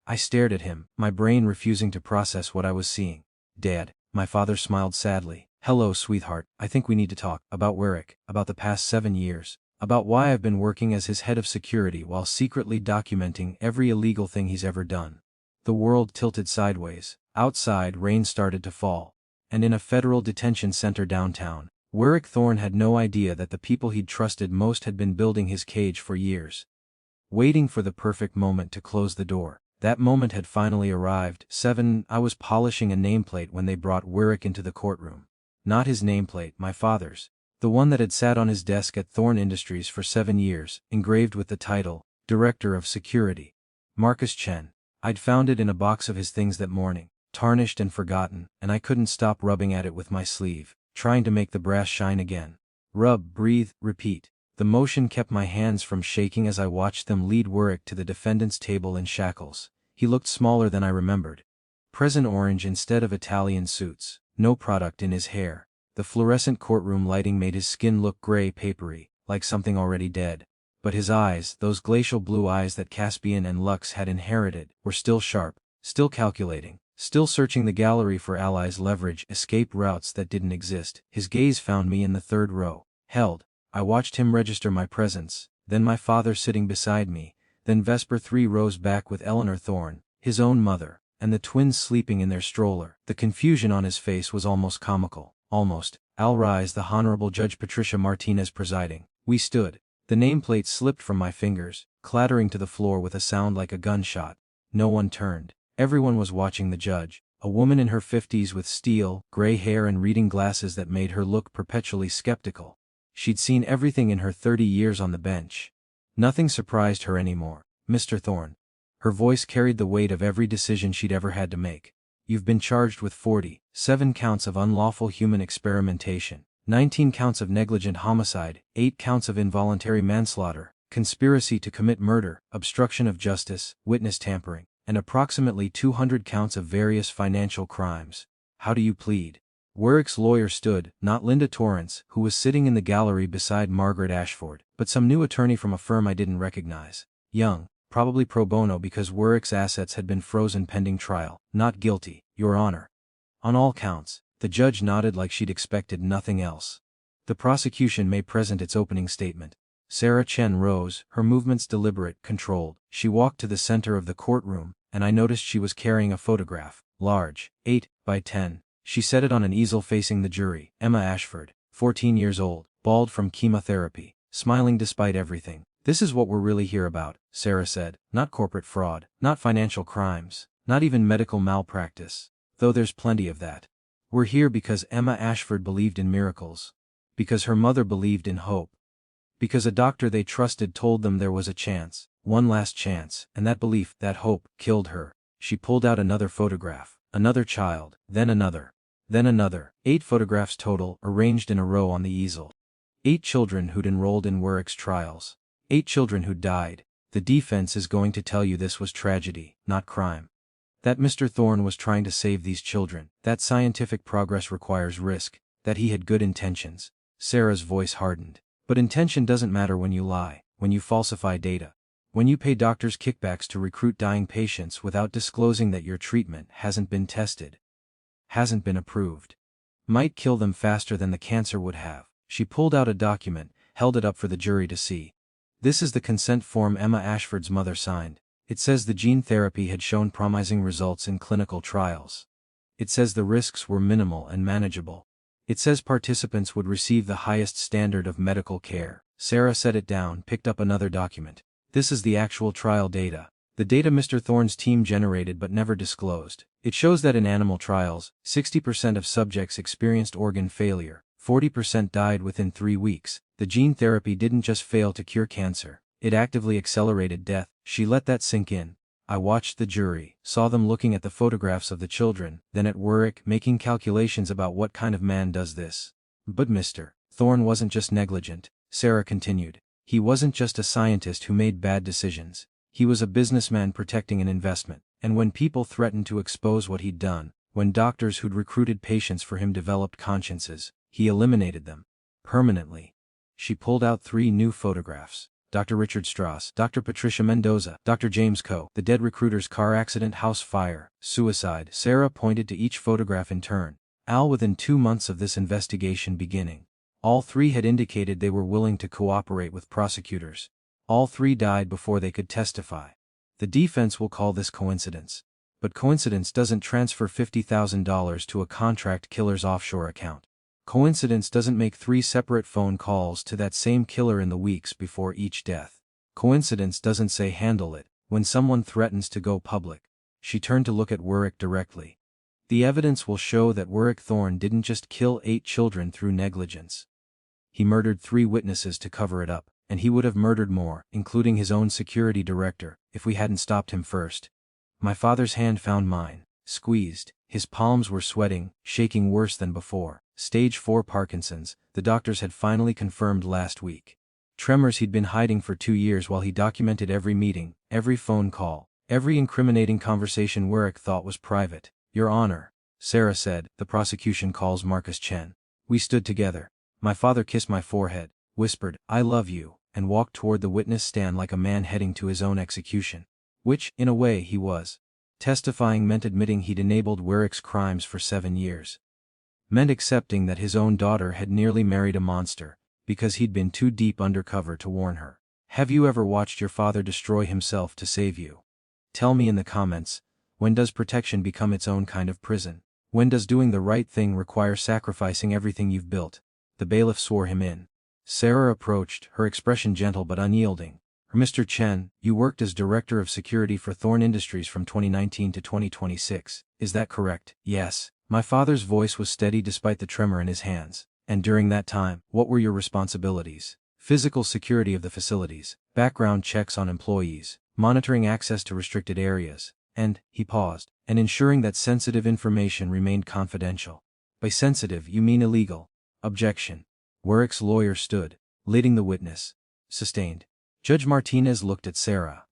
I stared at him, my brain refusing to process what I was seeing. Dad, my father smiled sadly. Hello, sweetheart, I think we need to talk about Werrick, about the past 7 years, about why I've been working as his head of security while secretly documenting every illegal thing he's ever done. The world tilted sideways. Outside, rain started to fall. And in a federal detention center downtown, Werrick Thorne had no idea that the people he'd trusted most had been building his cage for years. Waiting for the perfect moment to close the door. That moment had finally arrived. I was polishing a nameplate when they brought Werrick into the courtroom. Not his nameplate, my father's. The one that had sat on his desk at Thorne Industries for 7 years, engraved with the title, Director of Security. Marcus Chen. I'd found it in a box of his things that morning, tarnished and forgotten, and I couldn't stop rubbing at it with my sleeve, trying to make the brass shine again. Rub, breathe, repeat. The motion kept my hands from shaking as I watched them lead Werrick to the defendant's table in shackles. He looked smaller than I remembered. Present orange instead of Italian suits, no product in his hair. The fluorescent courtroom lighting made his skin look gray papery, like something already dead. But his eyes, those glacial blue eyes that Caspian and Lux had inherited, were still sharp, still calculating, still searching the gallery for allies, leverage, escape routes that didn't exist. His gaze found me in the third row. Held. I watched him register my presence, then my father sitting beside me, then Vesper 3 rows back with Eleanor Thorne, his own mother, and the twins sleeping in their stroller. The confusion on his face was almost comical. Almost. Al Rise, the Honorable Judge Patricia Martinez presiding. We stood. The nameplate slipped from my fingers, clattering to the floor with a sound like a gunshot. No one turned. Everyone was watching the judge, a woman in her 50s with steel, gray hair and reading glasses that made her look perpetually skeptical. She'd seen everything in her 30 years on the bench. Nothing surprised her anymore. Mr. Thorne. Her voice carried the weight of every decision she'd ever had to make. You've been charged with 47 counts of unlawful human experimentation, 19 counts of negligent homicide, 8 counts of involuntary manslaughter, conspiracy to commit murder, obstruction of justice, witness tampering, and approximately 200 counts of various financial crimes. How do you plead? Werrick's lawyer stood, not Linda Torrance, who was sitting in the gallery beside Margaret Ashford, but some new attorney from a firm I didn't recognize. Young, probably pro bono because Werrick's assets had been frozen pending trial. Not guilty, Your Honor. On all counts. The judge nodded like she'd expected nothing else. The prosecution may present its opening statement. Sarah Chen rose, her movements deliberate, controlled. She walked to the center of the courtroom, and I noticed she was carrying a photograph. Large, 8 by 10. She set it on an easel facing the jury. Emma Ashford, 14 years old, bald from chemotherapy, smiling despite everything. This is what we're really here about, Sarah said. Not corporate fraud, not financial crimes, not even medical malpractice, though there's plenty of that. We're here because Emma Ashford believed in miracles. Because her mother believed in hope. Because a doctor they trusted told them there was a chance, one last chance, and that belief, that hope, killed her. She pulled out another photograph, another child, then another. Then another. 8 photographs total, arranged in a row on the easel. 8 children who'd enrolled in Werrick's trials. 8 children who'd died. The defense is going to tell you this was tragedy, not crime. That Mr. Thorne was trying to save these children. That scientific progress requires risk. That he had good intentions. Sarah's voice hardened. But intention doesn't matter when you lie, when you falsify data. When you pay doctors kickbacks to recruit dying patients without disclosing that your treatment hasn't been tested. Hasn't been approved. Might kill them faster than the cancer would have. She pulled out a document, held it up for the jury to see. This is the consent form Emma Ashford's mother signed. It says the gene therapy had shown promising results in clinical trials. It says the risks were minimal and manageable. It says participants would receive the highest standard of medical care. Sarah set it down, picked up another document. This is the actual trial data. The data Mr. Thorne's team generated but never disclosed. It shows that in animal trials, 60% of subjects experienced organ failure, 40% died within 3 weeks. The gene therapy didn't just fail to cure cancer, it actively accelerated death. She let that sink in. I watched the jury, saw them looking at the photographs of the children, then at Werrick, making calculations about what kind of man does this. But Mr. Thorne wasn't just negligent, Sarah continued. He wasn't just a scientist who made bad decisions. He was a businessman protecting an investment, and when people threatened to expose what he'd done, when doctors who'd recruited patients for him developed consciences, he eliminated them. Permanently. She pulled out 3 new photographs. Dr. Richard Strauss, Dr. Patricia Mendoza, Dr. James Coe, the dead recruiter's car accident, house fire, suicide. Sarah pointed to each photograph in turn. Al, within 2 months of this investigation beginning. All 3 had indicated they were willing to cooperate with prosecutors. All 3 died before they could testify. The defense will call this coincidence. But coincidence doesn't transfer $50,000 to a contract killer's offshore account. Coincidence doesn't make 3 separate phone calls to that same killer in the weeks before each death. Coincidence doesn't say handle it when someone threatens to go public. She turned to look at Werrick directly. The evidence will show that Werrick Thorne didn't just kill 8 children through negligence. He murdered 3 witnesses to cover it up, and he would have murdered more, including his own security director, if we hadn't stopped him first. My father's hand found mine, squeezed. His palms were sweating, shaking worse than before. Stage 4 Parkinson's, the doctors had finally confirmed last week. Tremors he'd been hiding for 2 years while he documented every meeting, every phone call, every incriminating conversation Werrick thought was private. Your Honor, Sarah said, the prosecution calls Marcus Chen. We stood together. My father kissed my forehead, whispered, I love you, and walked toward the witness stand like a man heading to his own execution. Which, in a way, he was. Testifying meant admitting he'd enabled Werrick's crimes for 7 years. Meant accepting that his own daughter had nearly married a monster, because he'd been too deep undercover to warn her. Have you ever watched your father destroy himself to save you? Tell me in the comments, when does protection become its own kind of prison? When does doing the right thing require sacrificing everything you've built? The bailiff swore him in. Sarah approached, her expression gentle but unyielding. Mr. Chen, you worked as Director of Security for Thorne Industries from 2019 to 2026, is that correct? Yes. My father's voice was steady despite the tremor in his hands. And during that time, what were your responsibilities? Physical security of the facilities, background checks on employees, monitoring access to restricted areas, and, he paused, and ensuring that sensitive information remained confidential. By sensitive you mean illegal. Objection. Werrick's lawyer stood, leading the witness. Sustained. Judge Martinez looked at Sarah.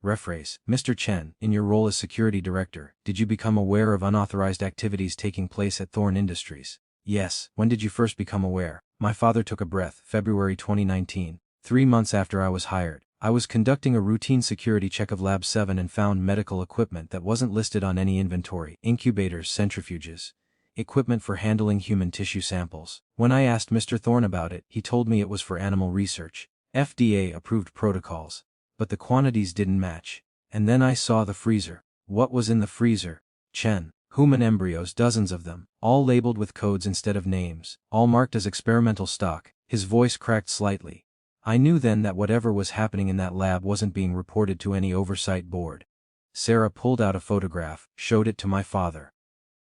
Rephrase, Mr. Chen, in your role as security director, did you become aware of unauthorized activities taking place at Thorne Industries? Yes. When did you first become aware? My father took a breath. February 2019. 3 months after I was hired. I was conducting a routine security check of Lab 7 and found medical equipment that wasn't listed on any inventory. Incubators, centrifuges. Equipment for handling human tissue samples. When I asked Mr. Thorne about it, he told me it was for animal research. FDA-approved protocols. But the quantities didn't match. And then I saw the freezer. What was in the freezer? Chen. Human embryos, dozens of them, all labeled with codes instead of names, all marked as experimental stock. His voice cracked slightly. I knew then that whatever was happening in that lab wasn't being reported to any oversight board. Sarah pulled out a photograph, showed it to my father.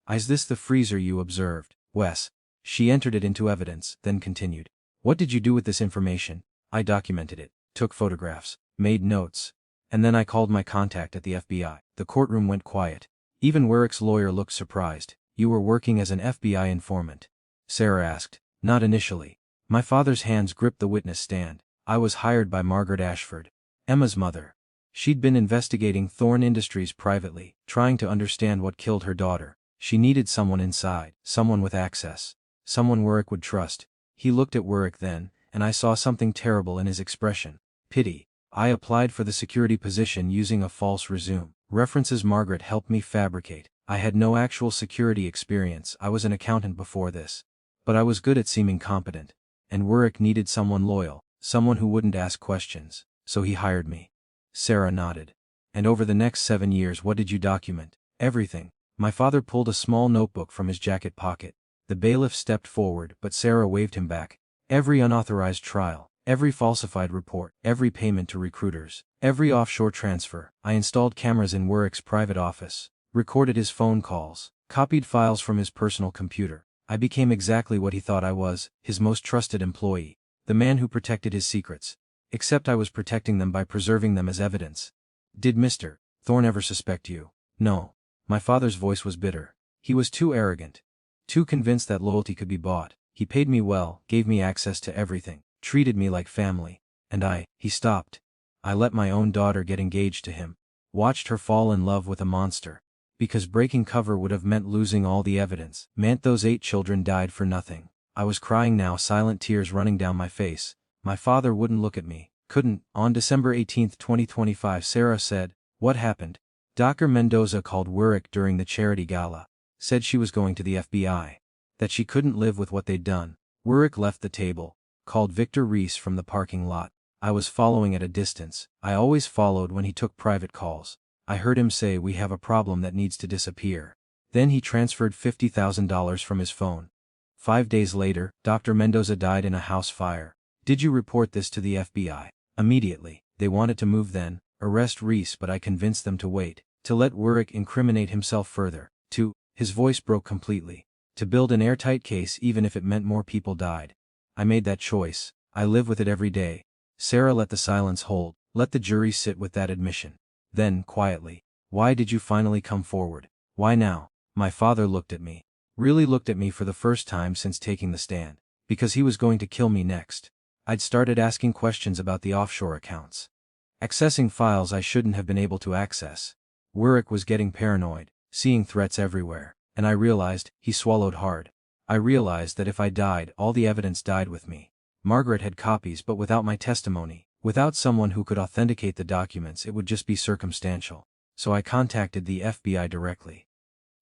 Is this the freezer you observed, Wes? She entered it into evidence, then continued. What did you do with this information? I documented it, took photographs, made notes. And then I called my contact at the FBI. The courtroom went quiet. Even Werrick's lawyer looked surprised. You were working as an FBI informant? Sarah asked. Not initially. My father's hands gripped the witness stand. I was hired by Margaret Ashford, Emma's mother. She'd been investigating Thorne Industries privately, trying to understand what killed her daughter. She needed someone inside, someone with access, someone Werrick would trust. He looked at Werrick then, and I saw something terrible in his expression. Pity. I applied for the security position using a false resume. References Margaret helped me fabricate. I had no actual security experience. I was an accountant before this. But I was good at seeming competent. And Werrick needed someone loyal, someone who wouldn't ask questions. So he hired me. Sarah nodded. And over the next 7 years, what did you document? Everything. My father pulled a small notebook from his jacket pocket. The bailiff stepped forward, but Sarah waved him back. Every unauthorized trial, every falsified report, every payment to recruiters, every offshore transfer. I installed cameras in Werrick's private office, recorded his phone calls, copied files from his personal computer. I became exactly what he thought I was, his most trusted employee, the man who protected his secrets. Except I was protecting them by preserving them as evidence. Did Mr. Thorne ever suspect you? No. My father's voice was bitter. He was too arrogant. Too convinced that loyalty could be bought. He paid me well, gave me access to everything, treated me like family. And he stopped. I let my own daughter get engaged to him. Watched her fall in love with a monster. Because breaking cover would have meant losing all the evidence. Meant those 8 children died for nothing. I was crying now, silent tears running down my face. My father wouldn't look at me. Couldn't. On December 18, 2025, Sarah said, what happened? Dr. Mendoza called Werrick during the charity gala. Said she was going to the FBI. That she couldn't live with what they'd done. Werrick left the table. Called Victor Reese from the parking lot. I was following at a distance. I always followed when he took private calls. I heard him say we have a problem that needs to disappear. Then he transferred $50,000 from his phone. 5 days later, Dr. Mendoza died in a house fire. Did you report this to the FBI? Immediately. They wanted to move then, arrest Reese, but I convinced them to wait, to let Werrick incriminate himself further, his voice broke completely, to build an airtight case even if it meant more people died. I made that choice. I live with it every day. Sarah let the silence hold, let the jury sit with that admission. Then, quietly, why did you finally come forward? Why now? My father looked at me. Really looked at me for the first time since taking the stand. Because he was going to kill me next. I'd started asking questions about the offshore accounts. Accessing files I shouldn't have been able to access. Werrick was getting paranoid, seeing threats everywhere, and I realized, he swallowed hard. I realized that if I died, all the evidence died with me. Margaret had copies, but without my testimony, without someone who could authenticate the documents, it would just be circumstantial. So I contacted the FBI directly.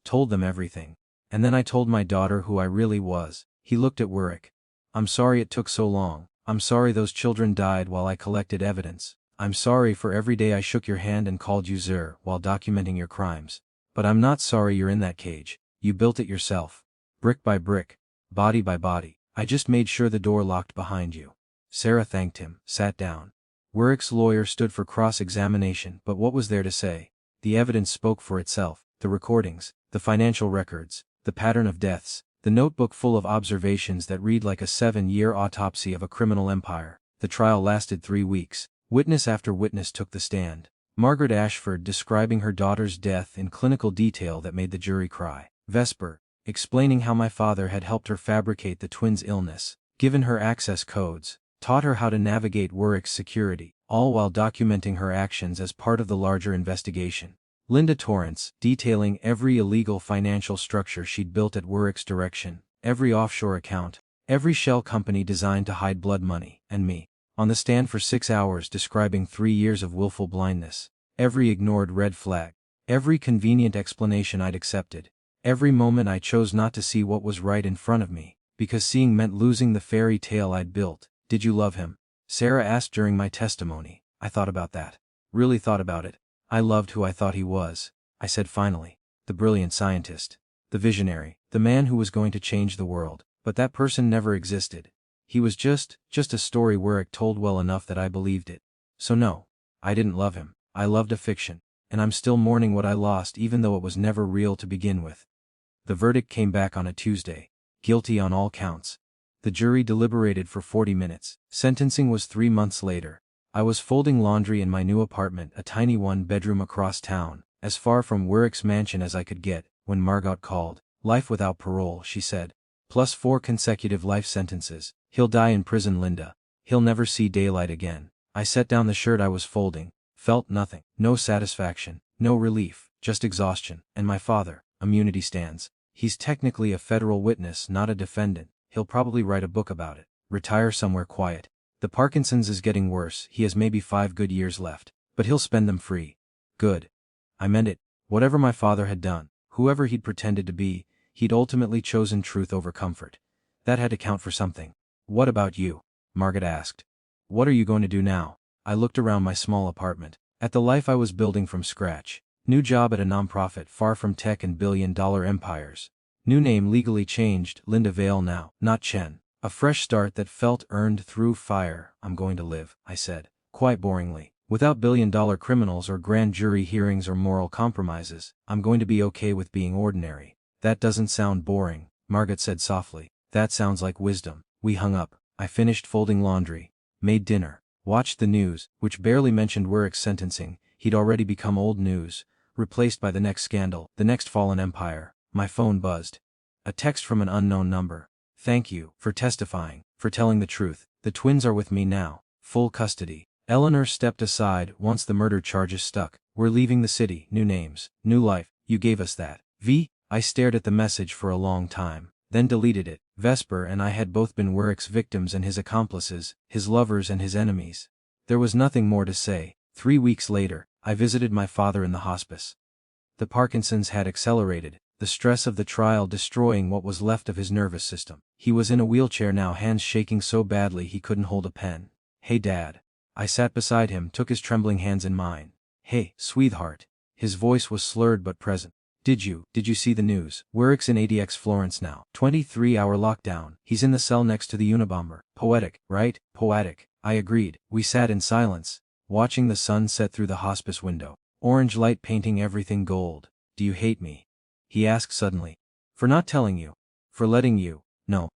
Told them everything. And then I told my daughter who I really was. He looked at Werrick. I'm sorry it took so long. I'm sorry those children died while I collected evidence. I'm sorry for every day I shook your hand and called you Zer while documenting your crimes. But I'm not sorry you're in that cage. You built it yourself. Brick by brick. Body by body. I just made sure the door locked behind you. Sarah thanked him, sat down. Werrick's lawyer stood for cross-examination, but what was there to say? The evidence spoke for itself. The recordings, the financial records, the pattern of deaths, the notebook full of observations that read like a 7-year autopsy of a criminal empire. The trial lasted 3 weeks. Witness after witness took the stand. Margaret Ashford describing her daughter's death in clinical detail that made the jury cry. Vesper, explaining how my father had helped her fabricate the twins' illness, given her access codes, taught her how to navigate Werrick's security, all while documenting her actions as part of the larger investigation. Linda Torrance, detailing every illegal financial structure she'd built at Werrick's direction, every offshore account, every shell company designed to hide blood money, and me. On the stand for 6 hours describing 3 years of willful blindness, every ignored red flag, every convenient explanation I'd accepted, every moment I chose not to see what was right in front of me, because seeing meant losing the fairy tale I'd built. Did you love him? Sarah asked during my testimony. I thought about that. Really thought about it. I loved who I thought he was, I said finally. The brilliant scientist. The visionary. The man who was going to change the world. But that person never existed. He was just a story Werrick told well enough that I believed it. So no, I didn't love him. I loved a fiction. And I'm still mourning what I lost even though it was never real to begin with. The verdict came back on a Tuesday. Guilty on all counts. The jury deliberated for 40 minutes. Sentencing was 3 months later. I was folding laundry in my new apartment, a tiny 1-bedroom across town, as far from Werrick's mansion as I could get, when Margot called. Life without parole, she said. Plus 4 consecutive life sentences. He'll die in prison, Linda. He'll never see daylight again. I set down the shirt I was folding. Felt nothing. No satisfaction. No relief. Just exhaustion. And my father. Immunity stands. He's technically a federal witness, not a defendant. He'll probably write a book about it. Retire somewhere quiet. The Parkinson's is getting worse. He has maybe 5 good years left. But he'll spend them free. Good. I meant it. Whatever my father had done, whoever he'd pretended to be, he'd ultimately chosen truth over comfort. That had to count for something. What about you? Margaret asked. What are you going to do now? I looked around my small apartment, at the life I was building from scratch. New job at a nonprofit far from tech and billion-dollar empires. New name legally changed, Linda Vale now, not Chen. A fresh start that felt earned through fire. I'm going to live, I said, quite boringly. Without billion-dollar criminals or grand jury hearings or moral compromises, I'm going to be okay with being ordinary. That doesn't sound boring, Margaret said softly. That sounds like wisdom. We hung up. I finished folding laundry, made dinner, watched the news, which barely mentioned Werrick's sentencing. He'd already become old news, replaced by the next scandal, the next fallen empire. My phone buzzed. A text from an unknown number. Thank you for testifying, for telling the truth. The twins are with me now, full custody. Eleanor stepped aside once the murder charges stuck. We're leaving the city, new names, new life. You gave us that. I stared at the message for a long time, then deleted it. Vesper and I had both been Werrick's victims and his accomplices, his lovers and his enemies. There was nothing more to say. 3 weeks later, I visited my father in the hospice. The Parkinson's had accelerated, the stress of the trial destroying what was left of his nervous system. He was in a wheelchair now, hands shaking so badly he couldn't hold a pen. Hey Dad. I sat beside him, took his trembling hands in mine. Hey, sweetheart. His voice was slurred but present. Did you see the news? Werrick's in ADX Florence now. 23-hour lockdown. He's in the cell next to the Unabomber. Poetic, right? Poetic. I agreed. We sat in silence, watching the sun set through the hospice window. Orange light painting everything gold. Do you hate me? He asked suddenly. For not telling you. For letting you. No.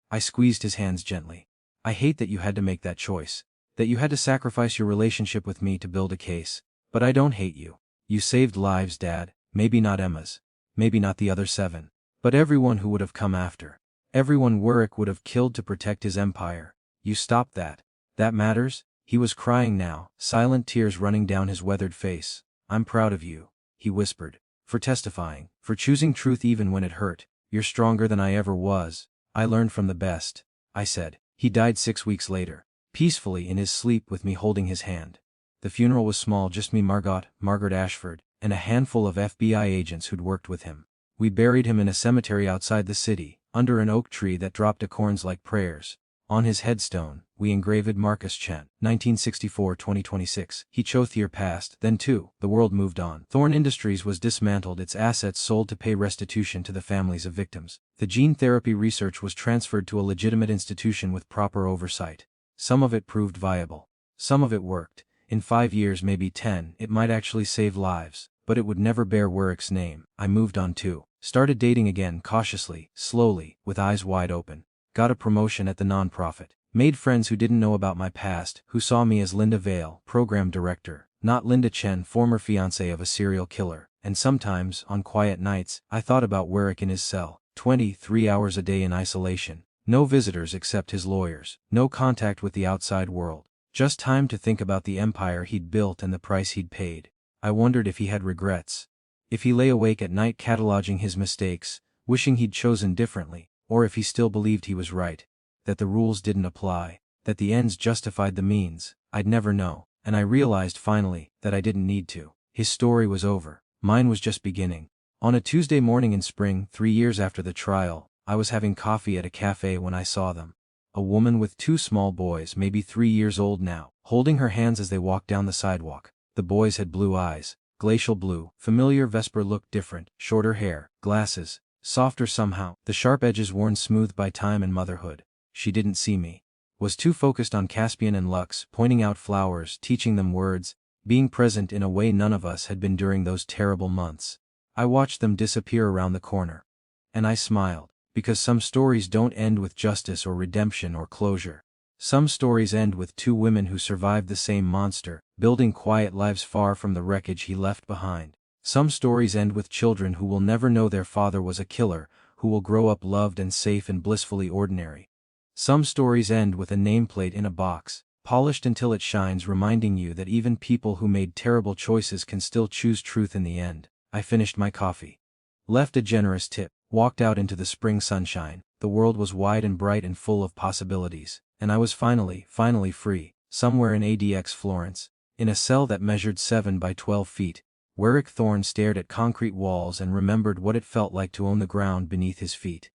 I squeezed his hands gently. I hate that you had to make that choice. That you had to sacrifice your relationship with me to build a case. But I don't hate you. You saved lives, Dad. Maybe not Emma's. Maybe not the other 7. But everyone who would have come after. Everyone Werrick would have killed to protect his empire. You stopped that. That matters? He was crying now, silent tears running down his weathered face. I'm proud of you, he whispered. For testifying. For choosing truth even when it hurt. You're stronger than I ever was. I learned from the best. I said. He died 6 weeks later. Peacefully in his sleep with me holding his hand. The funeral was small, just me, Margaret Ashford, and a handful of FBI agents who'd worked with him. We buried him in a cemetery outside the city, under an oak tree that dropped acorns like prayers. On his headstone, we engraved Marcus Chen, 1964-2026. He chose year passed, then too, the world moved on. Thorne Industries was dismantled, its assets sold to pay restitution to the families of victims. The gene therapy research was transferred to a legitimate institution with proper oversight. Some of it proved viable. Some of it worked. In 5 years, maybe 10, it might actually save lives, but it would never bear Werrick's name. I moved on too. Started dating again cautiously, slowly, with eyes wide open. Got a promotion at the nonprofit. Made friends who didn't know about my past, who saw me as Linda Vale, program director, not Linda Chen, former fiancée of a serial killer. And sometimes, on quiet nights, I thought about Werrick in his cell, 23 hours a day in isolation. No visitors except his lawyers. No contact with the outside world. Just time to think about the empire he'd built and the price he'd paid. I wondered if he had regrets. If he lay awake at night cataloging his mistakes, wishing he'd chosen differently, or if he still believed he was right, that the rules didn't apply, that the ends justified the means. I'd never know, and I realized finally that I didn't need to. His story was over. Mine was just beginning. On a Tuesday morning in spring, 3 years after the trial, I was having coffee at a cafe when I saw them. A woman with 2 small boys, maybe 3 years old now, holding her hands as they walked down the sidewalk. The boys had blue eyes, glacial blue. Familiar. Vesper looked different, shorter hair, glasses, softer somehow, the sharp edges worn smooth by time and motherhood. She didn't see me. Was too focused on Caspian and Lux, pointing out flowers, teaching them words, being present in a way none of us had been during those terrible months. I watched them disappear around the corner. And I smiled. Because some stories don't end with justice or redemption or closure. Some stories end with 2 women who survived the same monster, building quiet lives far from the wreckage he left behind. Some stories end with children who will never know their father was a killer, who will grow up loved and safe and blissfully ordinary. Some stories end with a nameplate in a box, polished until it shines, reminding you that even people who made terrible choices can still choose truth in the end. I finished my coffee. Left a generous tip. Walked out into the spring sunshine. The world was wide and bright and full of possibilities, and I was finally free, somewhere in ADX Florence, in a cell that measured 7 by 12 feet. Werrick Thorne stared at concrete walls and remembered what it felt like to own the ground beneath his feet.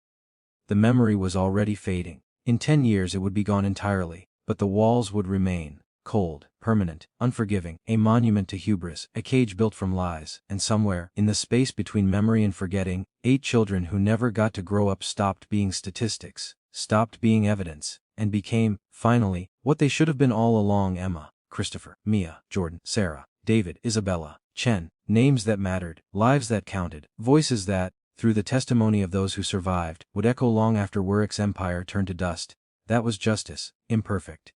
The memory was already fading. In 10 years it would be gone entirely, but the walls would remain, cold, permanent, unforgiving, a monument to hubris, a cage built from lies. And somewhere, in the space between memory and forgetting, 8 children who never got to grow up stopped being statistics, stopped being evidence, and became, finally, what they should have been all along: Emma, Christopher, Mia, Jordan, Sarah, David, Isabella, Chen. Names that mattered, lives that counted, voices that, through the testimony of those who survived, would echo long after Werrick's empire turned to dust. That was justice, imperfect,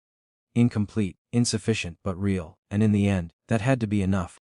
incomplete, insufficient, but real, and in the end, that had to be enough.